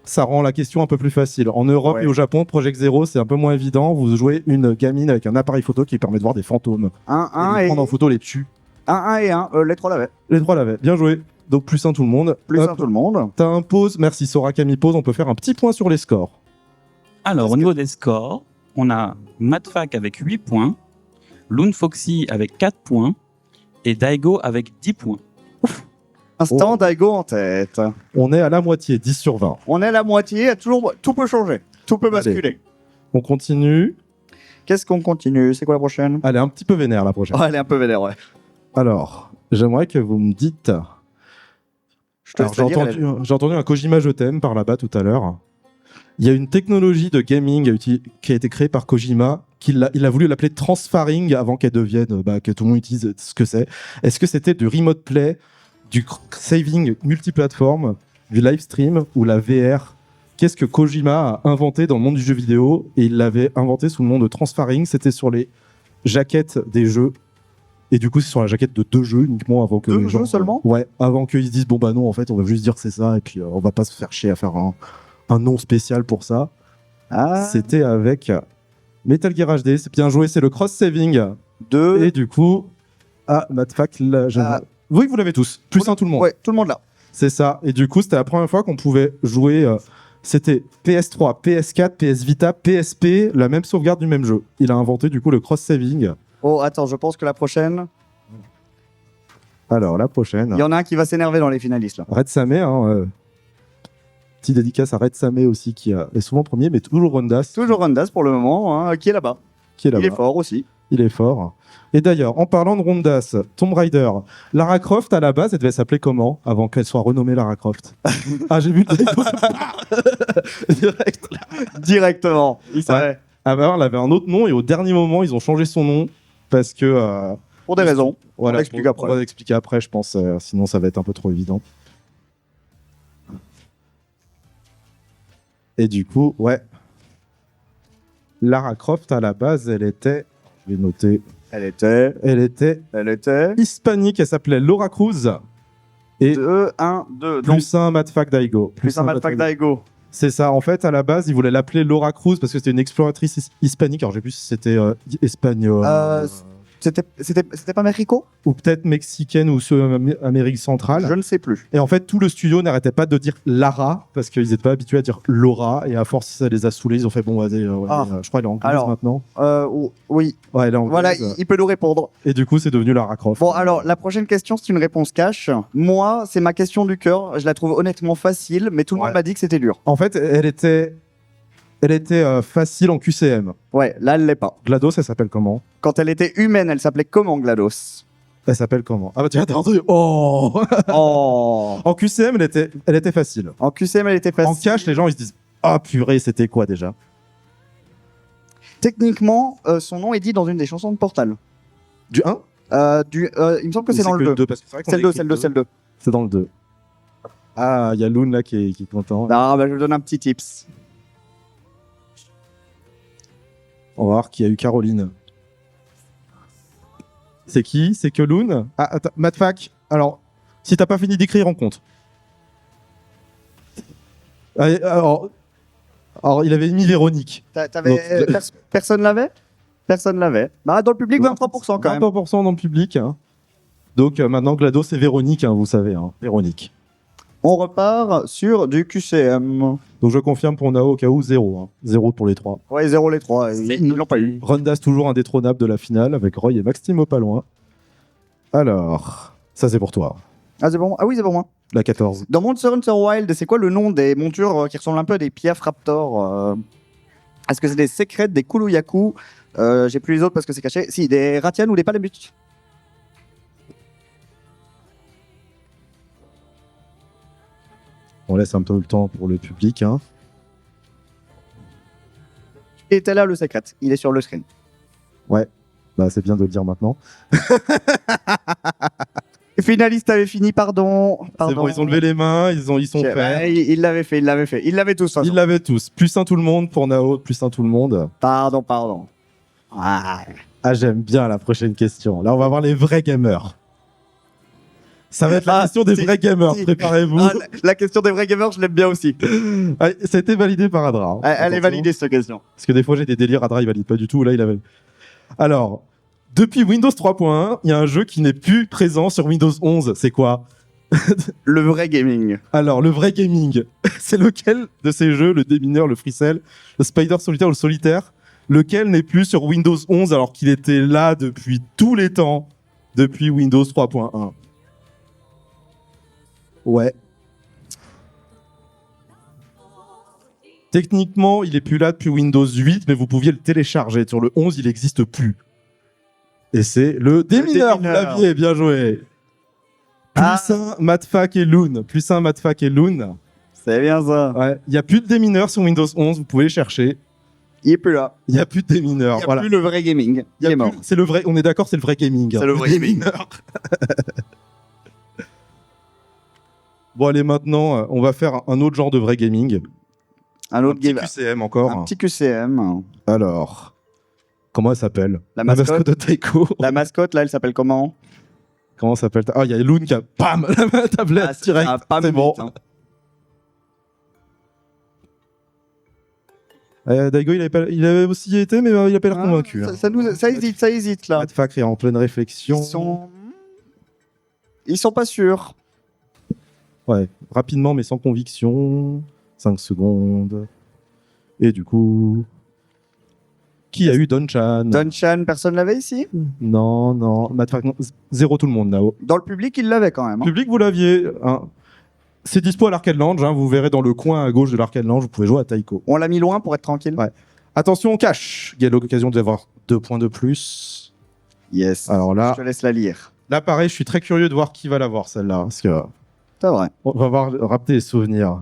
ça rend la question un peu plus facile. En Europe Ouais. et au Japon, Project Zero, c'est un peu moins évident. Vous jouez une gamine avec un appareil photo qui permet de voir des fantômes. Et les prendre en photo, les tue. 1 et 1. Les 3 l'avaient. Les trois l'avaient. Bien joué. Donc plus un tout le monde. Plus Hop. 1 tout le monde. T'as un pause. Merci Sora Camille pause. On peut faire un petit point sur les scores. Alors, au niveau des scores, on a Madfac avec 8 points, Loon Foxy avec 4 points et Daigo avec 10 points. Instant Oh. Daigo en tête. On est à la moitié, 10 sur 20. On est à la moitié. Tout peut changer. Tout peut basculer. On continue. Qu'est-ce qu'on continue? C'est quoi la prochaine? Elle est un petit peu vénère la prochaine. Oh, elle est un peu vénère, ouais. Alors, j'aimerais que vous me dites. Je te Alors, laisse le dire, j'ai entendu un Kojima Je t'aime par là-bas tout à l'heure. Il y a une technologie de gaming qui a été créée par Kojima. Il a voulu l'appeler transfaring avant qu'elle devienne, que tout le monde utilise ce que c'est. Est-ce que c'était du remote play, du saving multiplateforme, du live stream ou la VR? Qu'est-ce que Kojima a inventé dans le monde du jeu vidéo? Et il l'avait inventé sous le nom de transfaring. C'était sur les jaquettes des jeux. Et du coup, c'est sur la jaquette de 2 jeux uniquement avant que 2 les gens... jeux seulement? Ouais, avant qu'ils se disent bon bah non, en fait, on va juste dire c'est ça et puis on va pas se faire chier à faire un nom spécial pour ça. Ah, C'était avec Metal Gear HD. C'est bien joué, c'est le cross-saving. 2. Et du coup, Madfac, là, Ah. oui, vous l'avez tous. Plus un tout le monde. Ouais, tout le monde là. C'est ça. Et du coup, c'était la première fois qu'on pouvait jouer. C'était PS3, PS4, PS Vita, PSP, la même sauvegarde du même jeu. Il a inventé du coup le cross-saving. Oh, attends, je pense que la prochaine. Alors, la prochaine. Il y en a un qui va s'énerver dans les finalistes là. Red Samé, petit dédicace à Red Samé aussi, qui est souvent premier, mais toujours Rondas. Toujours Rondas pour le moment, qui est là-bas. Qui est là-bas. Il est fort aussi. Il est fort. Et d'ailleurs, en parlant de Rondas, Tomb Raider, Lara Croft à la base, elle devait s'appeler comment avant qu'elle soit renommée Lara Croft? Ah, j'ai vu le direct. Directement. Il savait. Ah bah, elle avait un autre nom et au dernier moment, ils ont changé son nom parce que. Pour des raisons. Voilà, On l'explique après. On va l'expliquer après, je pense, sinon ça va être un peu trop évident. Et du coup, ouais. Lara Croft, à la base, elle était. Je vais noter. Elle était. Elle était hispanique, elle s'appelait Laura Cruz. Et 2, 1, 2. Donc, plus un Madfac Daigo. plus un Madfac Daigo. C'est ça. En fait, à la base, ils voulaient l'appeler Laura Cruz parce que c'était une exploratrice hispanique. Alors, j'ai plus si c'était espagnol. C'était pas Mexico? Ou peut-être mexicaine ou sur Amérique centrale. Je ne sais plus. Et en fait, tout le studio n'arrêtait pas de dire Lara parce qu'ils n'étaient pas habitués à dire Laura. Et à force, ça les a saoulés. Ils ont fait bon, vas-y, je crois qu'elle est anglaise Alors, maintenant. Oui. Ouais, elle est anglaise. Voilà, il peut nous répondre. Et du coup, c'est devenu Lara Croft. Bon, alors, la prochaine question, c'est une réponse cash. Moi, c'est ma question du cœur. Je la trouve honnêtement facile, mais tout le monde m'a dit que c'était dur. En fait, elle était facile en QCM. Ouais, là, elle l'est pas. GLaDOS, elle s'appelle comment? Quand elle était humaine, elle s'appelait comment, GLaDOS? Elle s'appelle comment? Ah bah tu as entendu. Oh. Oh. En QCM, elle était facile. En QCM, elle était facile. En cash, les gens ils se disent ah purée, c'était quoi déjà? Techniquement, son nom est dit dans une des chansons de Portal. Du 1? Il me semble que c'est dans le 2. Parce que c'est vrai qu'on C'est le 2, écrit c'est le 2. C'est dans le 2. Ah, il y a Loon là qui est content. Non, bah, je vous donne un petit tips. On va voir qui a eu Caroline. C'est qui? C'est que Loon? Ah, attends, Madfac. Alors, si t'as pas fini d'écrire, on compte. Allez, alors, il avait mis Véronique. Personne l'avait? Personne l'avait. Bah, dans le public, 23% quand même. 23% dans le public. Hein. Donc maintenant, GLaDOS et Véronique, vous savez. Hein, Véronique. On repart sur du QCM. Donc je confirme pour Nao au cas où 0. Hein. 0 pour les 3. Ouais, 0 les 3. Ils l'ont pas eu. Rondas toujours indétrônable de la finale avec Roy et Maxime pas loin. Alors, ça c'est pour toi. Ah, c'est pour moi. Ah oui, c'est pour moi. La 14. Dans Monster Hunter Wild, c'est quoi le nom des montures qui ressemblent un peu à des Piaf Raptor Est-ce que c'est des Secrets, des Kuluyaku J'ai plus les autres parce que c'est caché. Si, des Ratian ou des Palamutes. On laisse un peu le temps pour le public. Hein. Il était là, le secret. Il est sur le screen. Bah, c'est bien de le dire maintenant. Finaliste avait fini, pardon. C'est bon, ils ont levé les mains, ils sont faits. Il l'avait fait, il l'avait fait. Il l'avait tous. Ils l'avaient tous. Plus un tout le monde pour Nao, plus un tout le monde. Pardon. Ah. Ah, j'aime bien la prochaine question. Là, on va voir les vrais gamers. Ça va être la Ah, question des si, vrais gamers. si. Préparez-vous. Ah, la question des vrais gamers, je l'aime bien aussi. Allez, ça a été validé par Adra. hein. Elle est Attention. validée, cette question. Parce que des fois, j'ai des délires. Adra, il valide pas du tout. Là, il avait. Alors, depuis Windows 3.1, il y a un jeu qui n'est plus présent sur Windows 11. C'est quoi? Le vrai gaming. Alors, le vrai gaming, c'est lequel de ces jeux, le démineur, le freecell, le spider solitaire ou le solitaire, lequel n'est plus sur Windows 11 alors qu'il était là depuis tous les temps, depuis Windows 3.1? Ouais. Techniquement, il est plus là depuis Windows 8, mais vous pouviez le télécharger. Sur le 11, il n'existe plus. Et c'est le démineur, vous démineur. l'aviez, bien joué. Ah. Plus un, Madfac et Loon. Plus un, Madfac et Loon. C'est bien ça. Ouais, il n'y a plus de démineurs sur Windows 11, vous pouvez les chercher. Il est plus là. Il n'y a plus de démineurs. Il n'y a Voilà. plus le vrai gaming. Il y a Il est mort. plus- C'est le vrai, on est d'accord, c'est le vrai gaming. C'est le vrai gaming. Bon, allez, maintenant, on va faire un autre genre de vrai gaming. Un Un autre petit game. QCM encore. Un petit QCM. Alors, comment elle s'appelle? La mascotte. de Taiko. La mascotte, là, elle s'appelle comment? Comment s'appelle Ah, il y a Loon qui a bam la tablette Ah, c'est direct. un pas C'est bon. vite, hein. Daigo, il avait aussi été, mais il a pas l'air Ah, convaincu. hein. ça hésite là. Madfac est en pleine réflexion. Ils sont pas sûrs. Ouais, rapidement mais sans conviction. 5 secondes. Et du coup... Qui a eu Don-chan? Don-chan, personne l'avait ici? Non. Madfac, non. Zéro tout le monde, Nao. Dans le public, il l'avait quand même. hein. Public, vous l'aviez. Hein. C'est dispo à l'Arcade Lounge. Hein. Vous verrez dans le coin à gauche de l'Arcade Lounge, vous pouvez jouer à Taiko. On l'a mis loin pour être tranquille. Ouais. Attention, cache. Il y a l'occasion d'avoir 2 points de plus. Yes. Alors là, Je te laisse la lire. là pareil, je suis très curieux de voir qui va l'avoir celle-là. Parce que C'est vrai. on va voir, rappeler les souvenirs.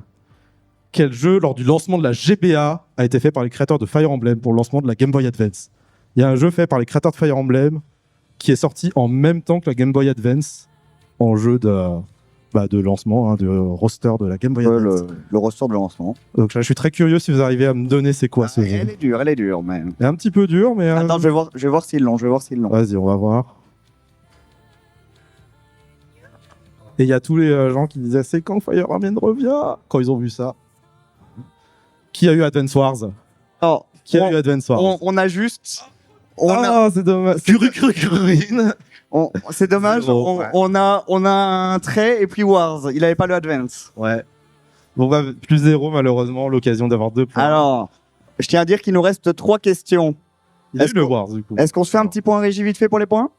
Quel jeu, lors du lancement de la GBA, a été fait par les créateurs de Fire Emblem pour le lancement de la Game Boy Advance? Il y a un jeu fait par les créateurs de Fire Emblem qui est sorti en même temps que la Game Boy Advance en jeu de lancement, hein, de roster de la Game Boy Advance. Le ressort de lancement. Donc là, je suis très curieux si vous arrivez à me donner c'est quoi ce jeu. Elle est dure, mais. C'est un petit peu dur, mais... Attends, je vais voir s'ils l'ont. Vas-y, on va voir. Et il y a tous les gens qui disaient c'est quand Fire Emblem revient quand ils ont vu ça. Qui a eu Advance Wars? Alors, Qui a eu Advance Wars? on a juste. C'est dommage. C'est dommage, Zéro, ouais. on a un trait et puis Wars. Il avait pas le Advance. Ouais. Bon, bah, plus 0, malheureusement, l'occasion d'avoir 2 points. Alors, je tiens à dire qu'il nous reste 3 questions. il a eu est-ce le qu'on- Wars, du coup. Est-ce qu'on se fait un petit point régie vite fait pour les points?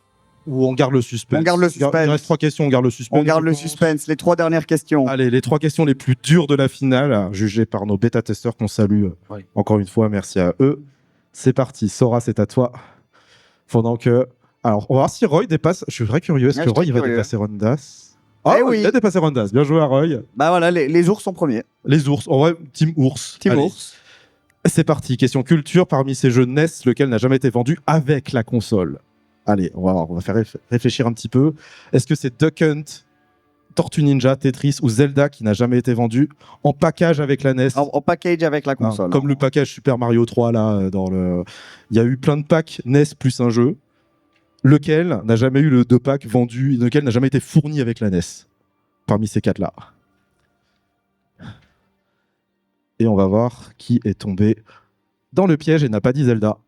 Ou on garde le suspense? On garde le suspense. Il reste 3 questions, on garde le suspense. On garde je le pense. suspense, les 3 dernières questions. Allez, les 3 questions les plus dures de la finale, jugées par nos bêta-testeurs qu'on salue. Oui. Encore une fois, merci à eux. C'est parti, Sora, c'est à toi. Pendant que... Alors, on va voir si Roy dépasse... Je suis très curieux, est-ce Ouais, que je suis Roy il va curieux. dépasser Rondas? Ah Eh oui, oui. il a dépassé Rondas. Bien joué à Roy. Bah voilà, les ours sont premiers. Les ours, en vrai, Team Ours. Team Allez, ours. c'est parti, question culture. Parmi ces jeux NES, lequel n'a jamais été vendu avec la console? Allez, on va faire réfléchir un petit peu. Est-ce que c'est Duck Hunt, Tortue Ninja, Tetris ou Zelda qui n'a jamais été vendu en package avec la NES? En package avec la Hein, console. comme le package Super Mario 3 là, dans le... Il y a eu plein de packs NES plus un jeu. Lequel n'a jamais eu le 2 packs vendu, lequel n'a jamais été fourni avec la NES? Parmi ces 4 là. Et on va voir qui est tombé dans le piège et n'a pas dit Zelda.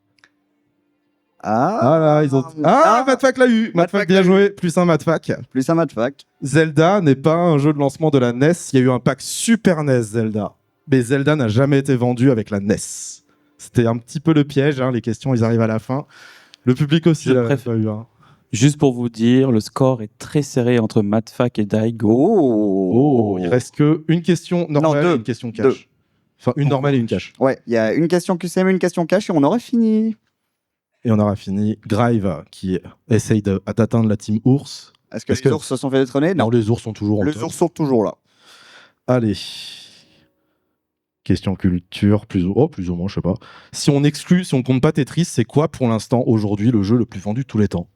Ah, là, ils ont... Ah, Madfac l'a eu. Madfac, Madfac bien l'a eu. joué. Plus un Madfac. plus un Madfac. Zelda n'est pas un jeu de lancement de la NES. Il y a eu un pack Super NES Zelda. Mais Zelda n'a jamais été vendu avec la NES. C'était un petit peu le piège. Hein. Les questions, ils arrivent à la fin. Le public aussi Je l'a préfère- pas eu. Hein. Juste pour vous dire, le score est très serré entre Madfac et Daigo. Oh, il reste que une question normale deux. et une question cash. Enfin, une normale et une cash. Ouais, il y a une question QCM, une question cash et on aurait fini. Et on aura fini. Grive qui essaye d'atteindre la team ours. Est-ce que Est-ce les que- ours se sont fait détrôner? Non, les ours sont toujours en Les top. ours sont toujours là. Allez. Question culture, plus ou moins, je sais pas. Si on compte pas Tetris, c'est quoi pour l'instant, aujourd'hui, le jeu le plus vendu de tous les temps?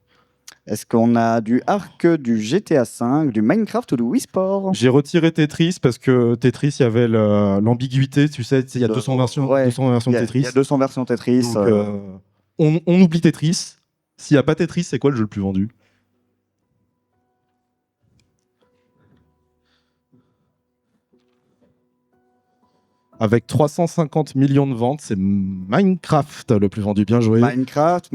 Est-ce qu'on a du Ark, du GTA V, du Minecraft ou du Wii Sport? J'ai retiré Tetris parce que Tetris, il y avait l'ambiguïté, tu sais, il y a De- 200 versions, ouais, 200 versions Il de y a Tetris. 200 versions Tetris. Donc, on oublie Tetris. S'il n'y a pas Tetris, c'est quoi le jeu le plus vendu? Avec 350 millions de ventes, c'est Minecraft le plus vendu. Bien joué. Minecraft.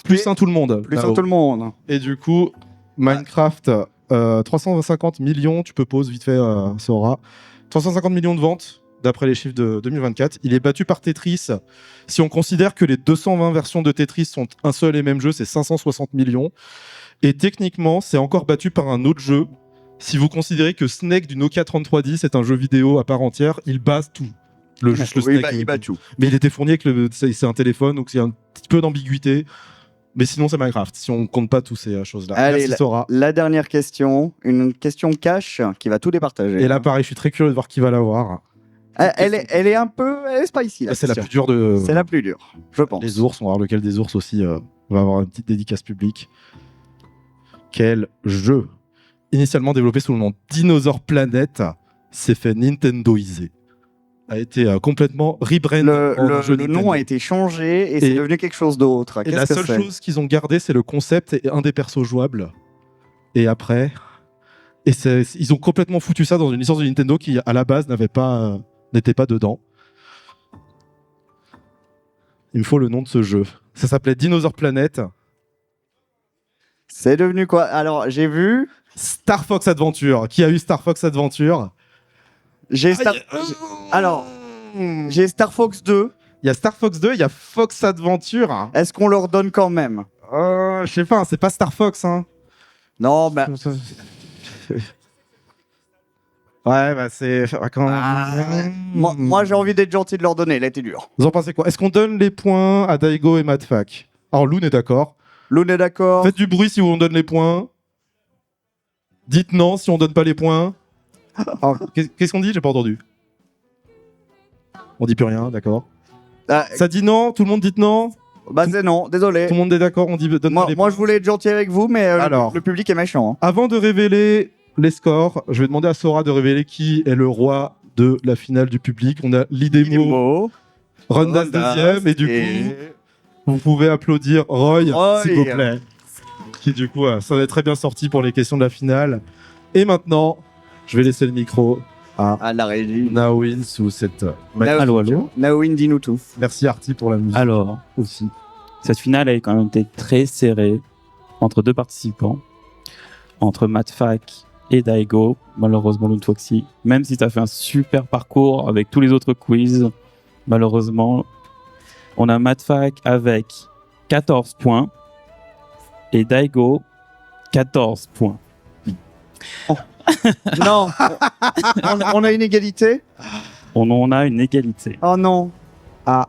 Plus un tout le monde. Plus là-haut. un tout le monde. Et du coup, Minecraft, 350 millions, tu peux pause vite fait, Sora. 350 millions de ventes, d'après les chiffres de 2024. Il est battu par Tetris. Si on considère que les 220 versions de Tetris sont un seul et même jeu, c'est 560 millions. Et techniquement, c'est encore battu par un autre jeu. Si vous considérez que Snake du Nokia 3310 est un jeu vidéo à part entière, il base tout. Juste le Oui, Snake. il bat tout. Mais il était fourni avec c'est un téléphone, donc il y a un petit peu d'ambiguïté. Mais sinon, c'est Minecraft, si on compte pas toutes ces choses-là. Allez, Merci, Sora. La dernière question, une question cash qui va tout départager. Et là, pareil, je suis très curieux de voir qui va l'avoir. Elle est un peu spicy. C'est la plus dure de. C'est la plus dure, je pense. Les ours, on va voir lequel des ours aussi va avoir une petite dédicace publique. Quel jeu, initialement développé sous le nom Dinosaur Planet, s'est fait Nintendoiser, a été complètement rebrand. Le nom a été changé et c'est devenu quelque chose d'autre. Et la seule chose qu'ils ont gardé, c'est le concept et un des persos jouables. Et après, ils ont complètement foutu ça dans une licence de Nintendo qui, à la base, n'était pas dedans. Il me faut le nom de ce jeu. Ça s'appelait Dinosaur Planet. C'est devenu quoi? Alors, j'ai vu. Star Fox Adventure. Qui a eu Star Fox Adventure? Alors, j'ai Star Fox 2. Il y a Star Fox 2, il y a Fox Adventure. Est-ce qu'on leur donne quand même? Je sais pas, c'est pas Star Fox, hein. Non, bah. Ouais, bah c'est. Moi, j'ai envie d'être gentil de leur donner. Elle a été dure. Vous en pensez quoi? Est-ce qu'on donne les points à Daigo et Madfac? Alors, Loon est d'accord. Loon est d'accord. Faites du bruit si on donne les points. Dites non si on donne pas les points. Alors, qu'est-ce qu'on dit? J'ai pas entendu. On dit plus rien, d'accord. Ça dit non? Tout le monde dit non? Bah c'est non, désolé. Tout le monde est d'accord? On dit donne pas les Moi points. je voulais être gentil avec vous, mais Alors. le public est méchant. Hein. Avant de révéler les scores, je vais demander à Sora de révéler qui est le roi de la finale du public. On a Lidemo, Rondas deuxième, et du coup, vous pouvez applaudir Roy, s'il vous plaît. Qui du coup, ça va être très bien sorti pour les questions de la finale. Et maintenant, je vais laisser le micro à la régie. Nawin sous cette... Allô, allô. Nawin, dis-nous tout. Merci Artie pour la musique. Alors, aussi. Cette finale a quand même été très serrée entre deux participants, entre Madfac et Daigo. Malheureusement, Loon Foxy, même si tu as fait un super parcours avec tous les autres quiz, malheureusement, on a Madfac avec 14 points et Daigo 14 points. Non, on a une égalité. On a une égalité. Oh non. Ah.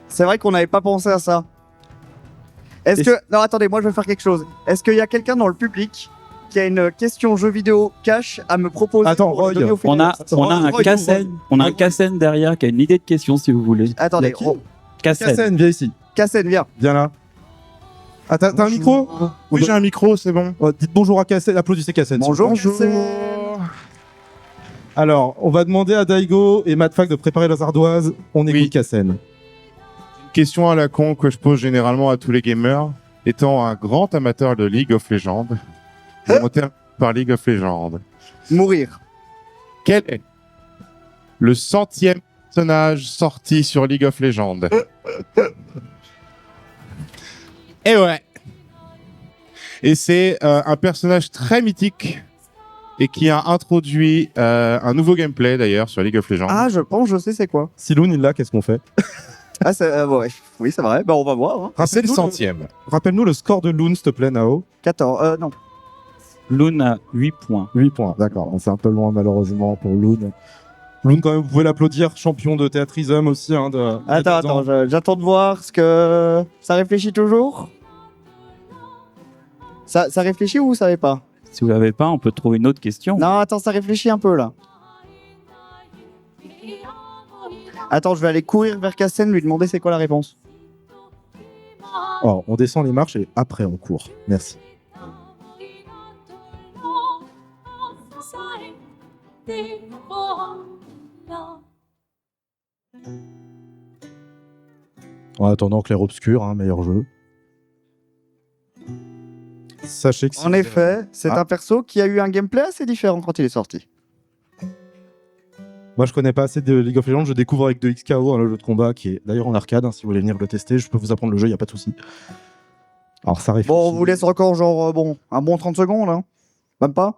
C'est vrai qu'on n'avait pas pensé à ça. Est-ce que... Non, attendez, moi je vais faire quelque chose. Est-ce qu'il y a quelqu'un dans le public qui a une question jeu vidéo cash à me proposer? Attends, pour le donner au On a, final? on a un Roy, Kassen, on a un Kassen derrière qui a une idée de question si vous voulez. Attendez, Kassen, viens ici. Kassen, viens. Viens là. Ah, t'as un micro? Oui, j'ai un micro, c'est bon. Dites bonjour à Kassen, applaudissez Kassen. Bonjour, Bonjour. Kassen. Alors, on va demander à Daigo et Madfac de préparer leurs ardoises. On écoute Oui. Kassen. Question à la con que je pose généralement à tous les gamers. Étant un grand amateur de League of Legends, mon terme par League of Legends, Mourir. quel est le 100e personnage sorti sur League of Legends? Et ouais. Et c'est un personnage très mythique et qui a introduit un nouveau gameplay d'ailleurs sur League of Legends. Ah, je pense, je sais c'est quoi. Si Loon est là, qu'est-ce qu'on fait? Ah, ouais. Oui, c'est vrai. Bah, on va voir. Hein. C'est le Rappelle-nous 100e. Rappelle-nous le score de Loon, s'il te plaît, Nao. 14. Non. Loon a 8 points. 8 points, d'accord. C'est un peu loin, malheureusement, pour Loon. Loon, quand même, vous pouvez l'applaudir, champion de théâtrisme aussi. Hein, Attends, j'attends de voir ce que... Ça réfléchit toujours? Ça réfléchit ou vous savez pas? Si vous l'avez pas, on peut trouver une autre question. Non, attends, ça réfléchit un peu là. Attends, je vais aller courir vers Cassen, lui demander c'est quoi la réponse. Oh, on descend les marches et après on court. Merci. En attendant Clair Obscur, hein, meilleur jeu. Sachez que si En vous- effet, c'est Ah. un perso qui a eu un gameplay assez différent quand il est sorti. Moi, je connais pas assez de League of Legends. Je découvre avec 2XKO, le jeu de combat qui est d'ailleurs en arcade. Hein, si vous voulez venir le tester, je peux vous apprendre le jeu, il y a pas de souci. Alors ça réfléchit. Bon, on vous laisse encore genre un bon 30 secondes, hein. Même pas.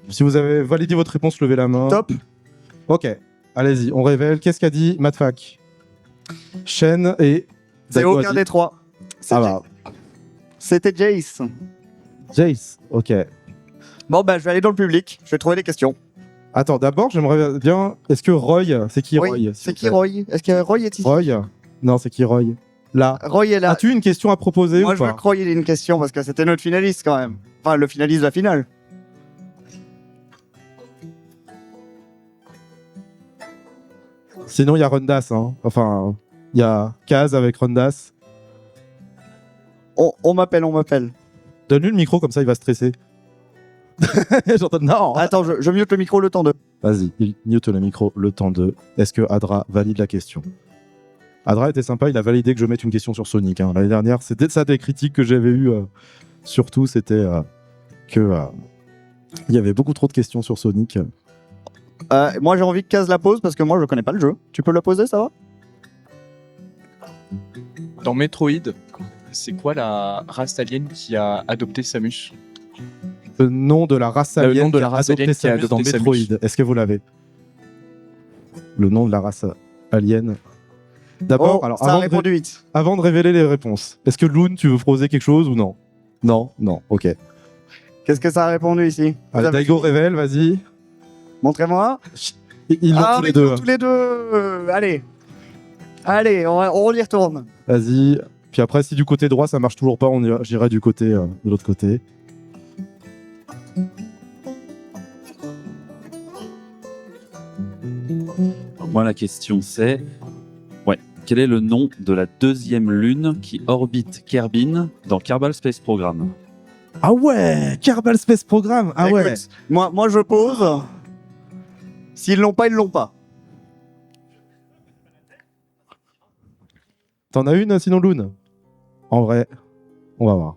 Si vous avez validé votre réponse, levez la main. Top. Ok, allez-y, on révèle. Qu'est-ce qu'a dit Madfac? Shen et C'est Daigo a aucun dit- des trois. Ah bah, C'était Jace. Jace, ok. Bon, bah, je vais aller dans le public. Je vais trouver des questions. Attends, d'abord, j'aimerais bien. Est-ce que Roy, c'est qui Oui, Roy s'il c'est vous qui plaît Roy? Est-ce que Roy est ici? Roy Non, c'est qui Roy Là. Roy est là. As-tu une question à proposer Moi, ou je veux pas que Roy ait une question parce que c'était notre finaliste quand même. Enfin, le finaliste de la finale. Sinon, il y a Rundas. Hein. Enfin, il y a Kaz avec Rundas. On m'appelle, on m'appelle. Donne-lui le micro, comme ça, il va stresser. J'entends. Non Attends, je mute le micro le temps de. Vas-y, il mute le micro le temps de. Est-ce que Adra valide la question? Adra était sympa, il a validé que je mette une question sur Sonic. Hein. L'année dernière, c'était ça des critiques que j'avais eues. Surtout, c'était que il y avait beaucoup trop de questions sur Sonic. Moi, j'ai envie que Kaz la pose parce que moi, je connais pas le jeu. Tu peux la poser, ça va? Dans Metroid, c'est quoi la race alien qui a adopté Samus? Le nom de la race Le alien nom de la qui a race adopté alien qui a Samus dans adopté Metroid. Samus. Est-ce que vous l'avez? Le nom de la race alien. D'abord, Oh, alors ça a avant de, répondu vite. avant de révéler les réponses, est-ce que Loon, tu veux poser quelque chose ou non? Non, non, ok. Qu'est-ce que ça a répondu ici? Vous Allez, avez Daigo fini révèle, vas-y. Montrez-moi. Ils l'ont Ah, tous mais les deux. tous les deux. Allez. Allez, on y retourne. Vas-y. Puis après, si du côté droit ça marche toujours pas, j'irai du côté de l'autre côté. Moi, la question c'est, quel est le nom de la deuxième lune qui orbite Kerbin dans Kerbal Space Program? Ah ouais, Kerbal Space Program. Ah ouais. Écoute, moi, je pose. S'ils l'ont pas, ils l'ont pas. T'en as une sinon Loon? En vrai, on va voir.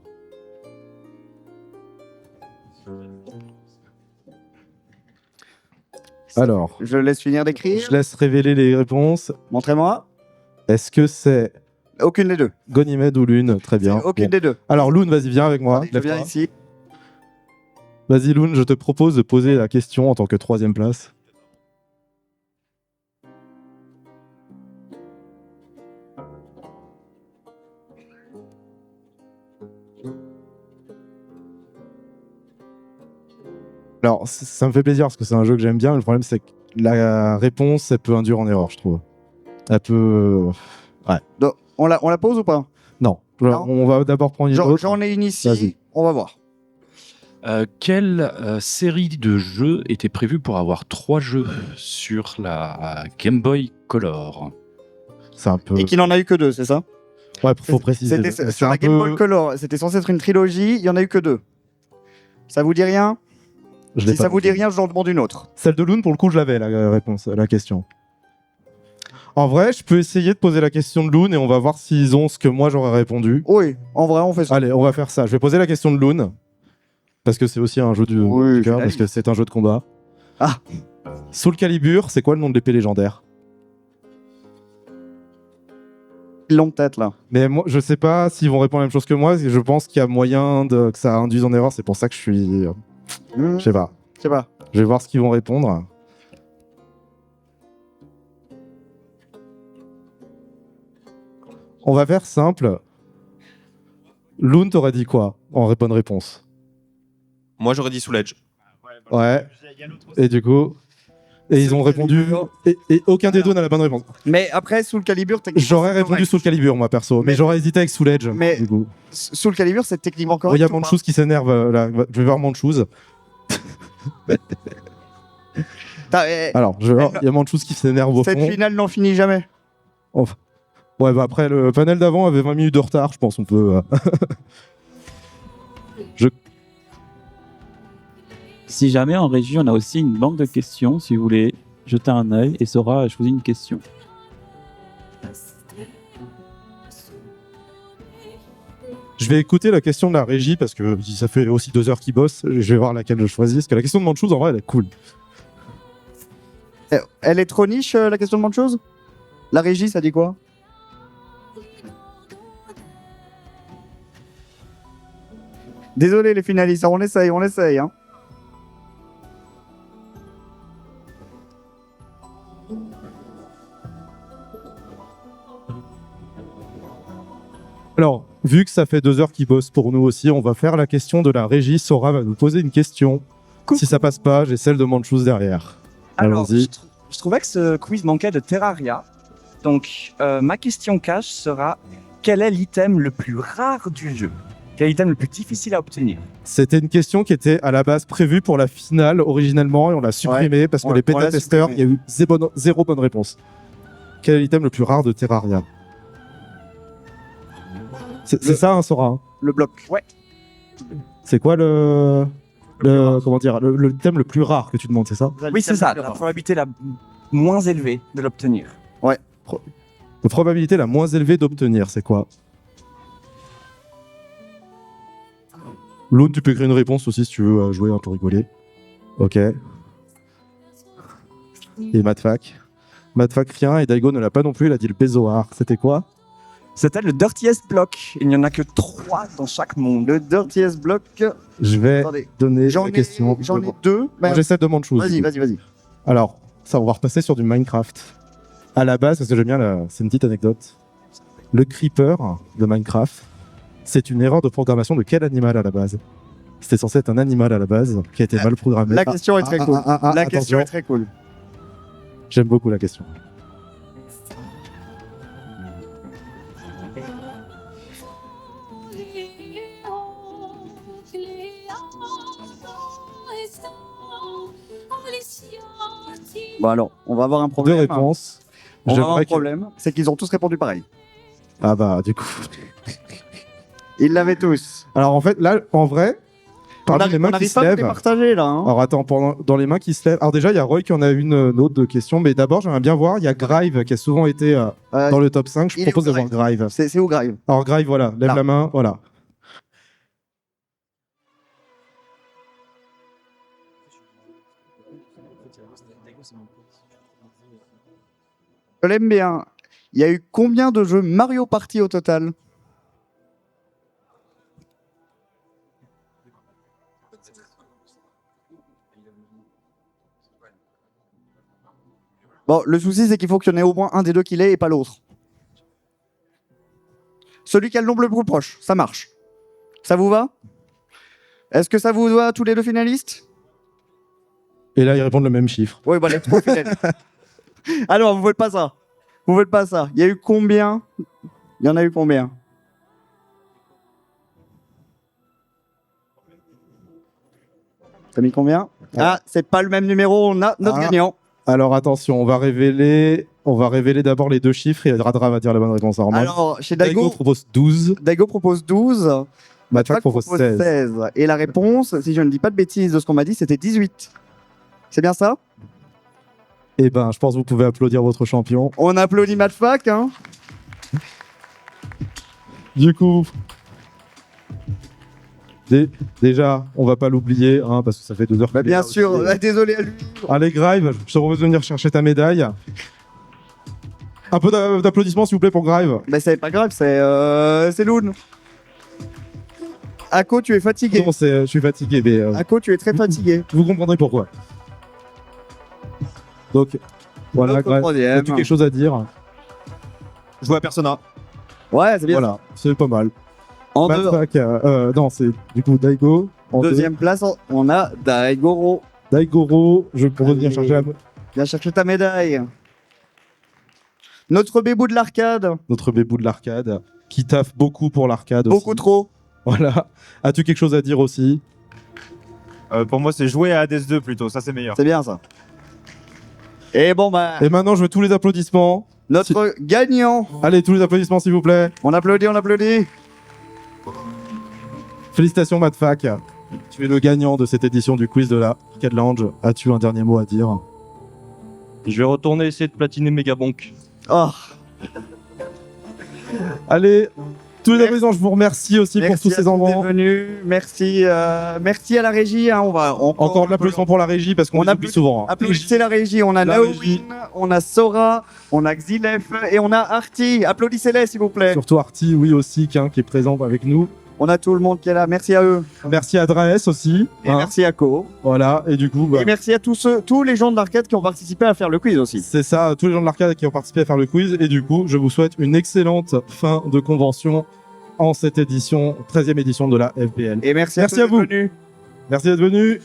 Alors, Je laisse finir d'écrire. je laisse révéler les réponses. Montrez-moi. Est-ce que c'est Aucune des deux. Ganymède ou Lune? Très bien. Aucune Bon. des deux. Alors Loon, vas-y, viens avec moi. Allez, je viens Lève-toi. ici. Vas-y Loon, je te propose de poser la question en tant que troisième place. Alors, ça me fait plaisir parce que c'est un jeu que j'aime bien. Le problème, c'est que la réponse, elle peut induire en erreur, je trouve. Elle peut. Donc, on la pose ou pas? Non. Non. On va d'abord prendre une autre. J'en ai une ici. Vas-y. On va voir. Quelle série de jeux était prévue pour avoir 3 jeux sur la Game Boy Color? C'est un peu. Et qu'il n'en a eu que deux, c'est ça? Ouais, faut préciser. C'était C'est sur un la Game peu- Boy Color. C'était censé être une trilogie. Il y en a eu que deux. Ça vous dit rien? Je l'ai Si pas ça vous dit compris. rien, je vous en demande une autre. Celle de Loon, pour le coup, je l'avais, la réponse, la question. En vrai, je peux essayer de poser la question de Loon et on va voir s'ils ont ce que moi j'aurais répondu. Oui, en vrai, on fait ça. Allez, on va faire ça. Je vais poser la question de Loon. Parce que c'est aussi un jeu du Oui, du cœur, je parce que c'est un jeu de combat. Ah. Soul Calibur, c'est quoi le nom de l'épée légendaire? Ils l'ont peut-être là. Mais moi, je sais pas s'ils vont répondre la même chose que moi, parce que je pense qu'il y a moyen que ça induise en erreur. C'est pour ça que je suis. Je sais pas. Je sais pas. Je vais voir ce qu'ils vont répondre. On va faire simple. Loon, t'aurais dit quoi en bonne réponse? Moi, j'aurais dit Soul Edge. Ouais. Et du coup, Et ils ont répondu. Et aucun des deux n'a la bonne réponse. Mais après, Soul Calibur, techniquement, J'aurais c'est répondu correct. Soul Calibur, moi perso. Mais Mais- j'aurais hésité avec Soul Edge. Mais- Du coup. Soul Calibur, c'est techniquement Il correct. y a ou pas Manchus qui s'énerve là. Je vais voir Manchus. Alors, il y a Manchus qui s'énerve au Cette fond. finale n'en finit jamais. Ouais, bah après, le panel d'avant avait 20 minutes de retard, je pense, on peut. Si jamais en régie, on a aussi une banque de questions, si vous voulez jeter un œil, et Sora a choisi une question. Je vais écouter la question de la régie parce que ça fait aussi 2 heures qu'ils bossent. Je vais voir laquelle je choisis. Parce que la question de Manchus, en vrai, elle est cool. Elle est trop niche, la question de Manchus. La régie, ça dit quoi? Désolé les finalistes, on essaye, hein. Alors, vu que ça fait 2 heures qu'ils bossent pour nous aussi, on va faire la question de la régie. Sora va nous poser une question. Si ça passe pas, j'ai celle de Manchus derrière. Alors, Allons-y. je trouvais que ce quiz manquait de Terraria. Donc, ma question cash sera quel est l'item le plus rare du jeu? Quel est l'item le plus difficile à obtenir? C'était une question qui était à la base prévue pour la finale originellement et on l'a supprimée parce que les on l'a pétatesteurs, il y a eu zéro bonne réponse. Quel est l'item le plus rare de Terraria? C'est ça, hein, Sora, hein. Le bloc. Ouais. C'est quoi comment dire, le thème le plus rare que tu demandes, c'est ça? Oui, c'est ça, la probabilité la moins élevée de l'obtenir. La probabilité la moins élevée d'obtenir, c'est quoi? L'autre, tu peux écrire une réponse aussi si tu veux jouer un peu rigoler. Ok. Et Madfac. Madfac rien et Daigo ne l'a pas non plus, il a dit le Bézoar. C'était quoi? C'était le dirtiest block. Il n'y en a que 3 dans chaque monde. Le dirtiest block. Je vais Attendez, donner j'en la ai, question. j'en ai 2. Moi, j'essaie de demander chose. Vas-y. Alors, ça, on va repasser sur du Minecraft. À la base, parce que j'aime bien, c'est une petite anecdote. Le Creeper de Minecraft, c'est une erreur de programmation de quel animal à la base? C'était censé être un animal à la base qui a été mal programmé. La question est très cool. La question attention. est très cool. J'aime beaucoup la question. Bon alors, on va avoir un Deux problème. réponses. On va avoir un J'aimerais que- problème, c'est qu'ils ont tous répondu pareil. Ah bah, du coup. Ils l'avaient tous. Alors en fait, là, en vrai, On parmi les mains qui n'arrive se pas à vous les lèvent. partager là. Hein. Alors attends, dans les mains qui se lèvent. Alors déjà, il y a Roy qui en a une autre de question, mais d'abord, j'aimerais bien voir. Il y a Grive qui a souvent été dans le top 5. Je il est propose où, de voir Grive. C'est où Grive? Alors Grive, voilà, lève Là. la main, voilà. Je l'aime bien. Il y a eu combien de jeux Mario Party au total? Bon, le souci, c'est qu'il faut qu'il y en ait au moins un des deux qui l'ait et pas l'autre. Celui qui a le nombre le plus proche, ça marche. Ça vous va? Est-ce que ça vous va tous les deux finalistes? Et là, ils répondent le même chiffre. Oui, bah les trois finalistes. Alors, vous faites pas ça. Vous faites pas ça. Il y a eu combien? Il y en a eu combien? T'as mis combien? Ah, c'est pas le même numéro, on a notre Ah. gagnant. Alors attention, on va révéler d'abord les deux chiffres et Radra va dire la bonne réponse. Alors, chez Daigo Daigo, propose 12, Daigo propose 12, Madfac propose 16. Et la réponse, si je ne dis pas de bêtises de ce qu'on m'a dit, c'était 18. C'est bien ça? Eh ben, je pense que vous pouvez applaudir votre champion. On applaudit Madfac, hein? Du coup, déjà, on va pas l'oublier, hein, parce que ça fait 2 heures. Bah, qu'il est bien là sûr, aussi. désolé à lui. Allez, Grive, je te propose de venir chercher ta médaille. Un peu d'applaudissements, s'il vous plaît, pour Grive. Mais c'est pas grave, c'est Loon. Ako, tu es fatigué. Non, je suis fatigué, mais Ako, tu es très fatigué. vous comprendrez pourquoi. Donc, voilà, Donc, au Grive, troisième. as-tu quelque chose à dire? Je joue à Persona. Ouais, c'est bien. Voilà, c'est pas mal. En deux- Madfac, non, c'est du coup Daigo. En deuxième place, on a Daigoro. Daigoro, je propose de venir chercher Viens chercher ta médaille. Notre bébou de l'arcade. Notre bébou de l'arcade, qui taffe beaucoup pour l'arcade aussi. Beaucoup trop. Voilà. As-tu quelque chose à dire aussi? Pour moi, c'est jouer à Hades 2 plutôt, ça c'est meilleur. C'est bien ça. Et bon, bah, Et maintenant, je veux tous les applaudissements. notre gagnant. Allez, tous les applaudissements, s'il vous plaît. On applaudit, on applaudit. Félicitations, Madfac. Tu es le gagnant de cette édition du quiz de la Arcade Lounge. As-tu un dernier mot à dire? Je vais retourner essayer de platiner Megabonk. Oh, Allez, tous les applaudissements, je vous remercie aussi pour merci tous à ces tous envois. d'être venus. Merci, merci à la régie. Hein. On va Encore de l'applaudissement pour la régie parce qu'on On les oublie applaudit- souvent. hein. Applaudissez la régie. On a La Naowin, régie. on a Sora, on a Xilef et on a Arty. Applaudissez-les, s'il vous plaît. Surtout Arty, oui aussi, qui est présent avec nous. On a tout le monde qui est là. Merci à eux. Merci à Draes aussi. Et hein. merci à Co. Voilà, et du coup, bah, Et merci à tous les gens de l'arcade qui ont participé à faire le quiz aussi. c'est ça, tous les gens de l'arcade qui ont participé à faire le quiz. Et du coup, je vous souhaite une excellente fin de convention en cette édition, 13e édition de la FBL. Et merci Merci tous à d'être vous. venus. Merci d'être venus.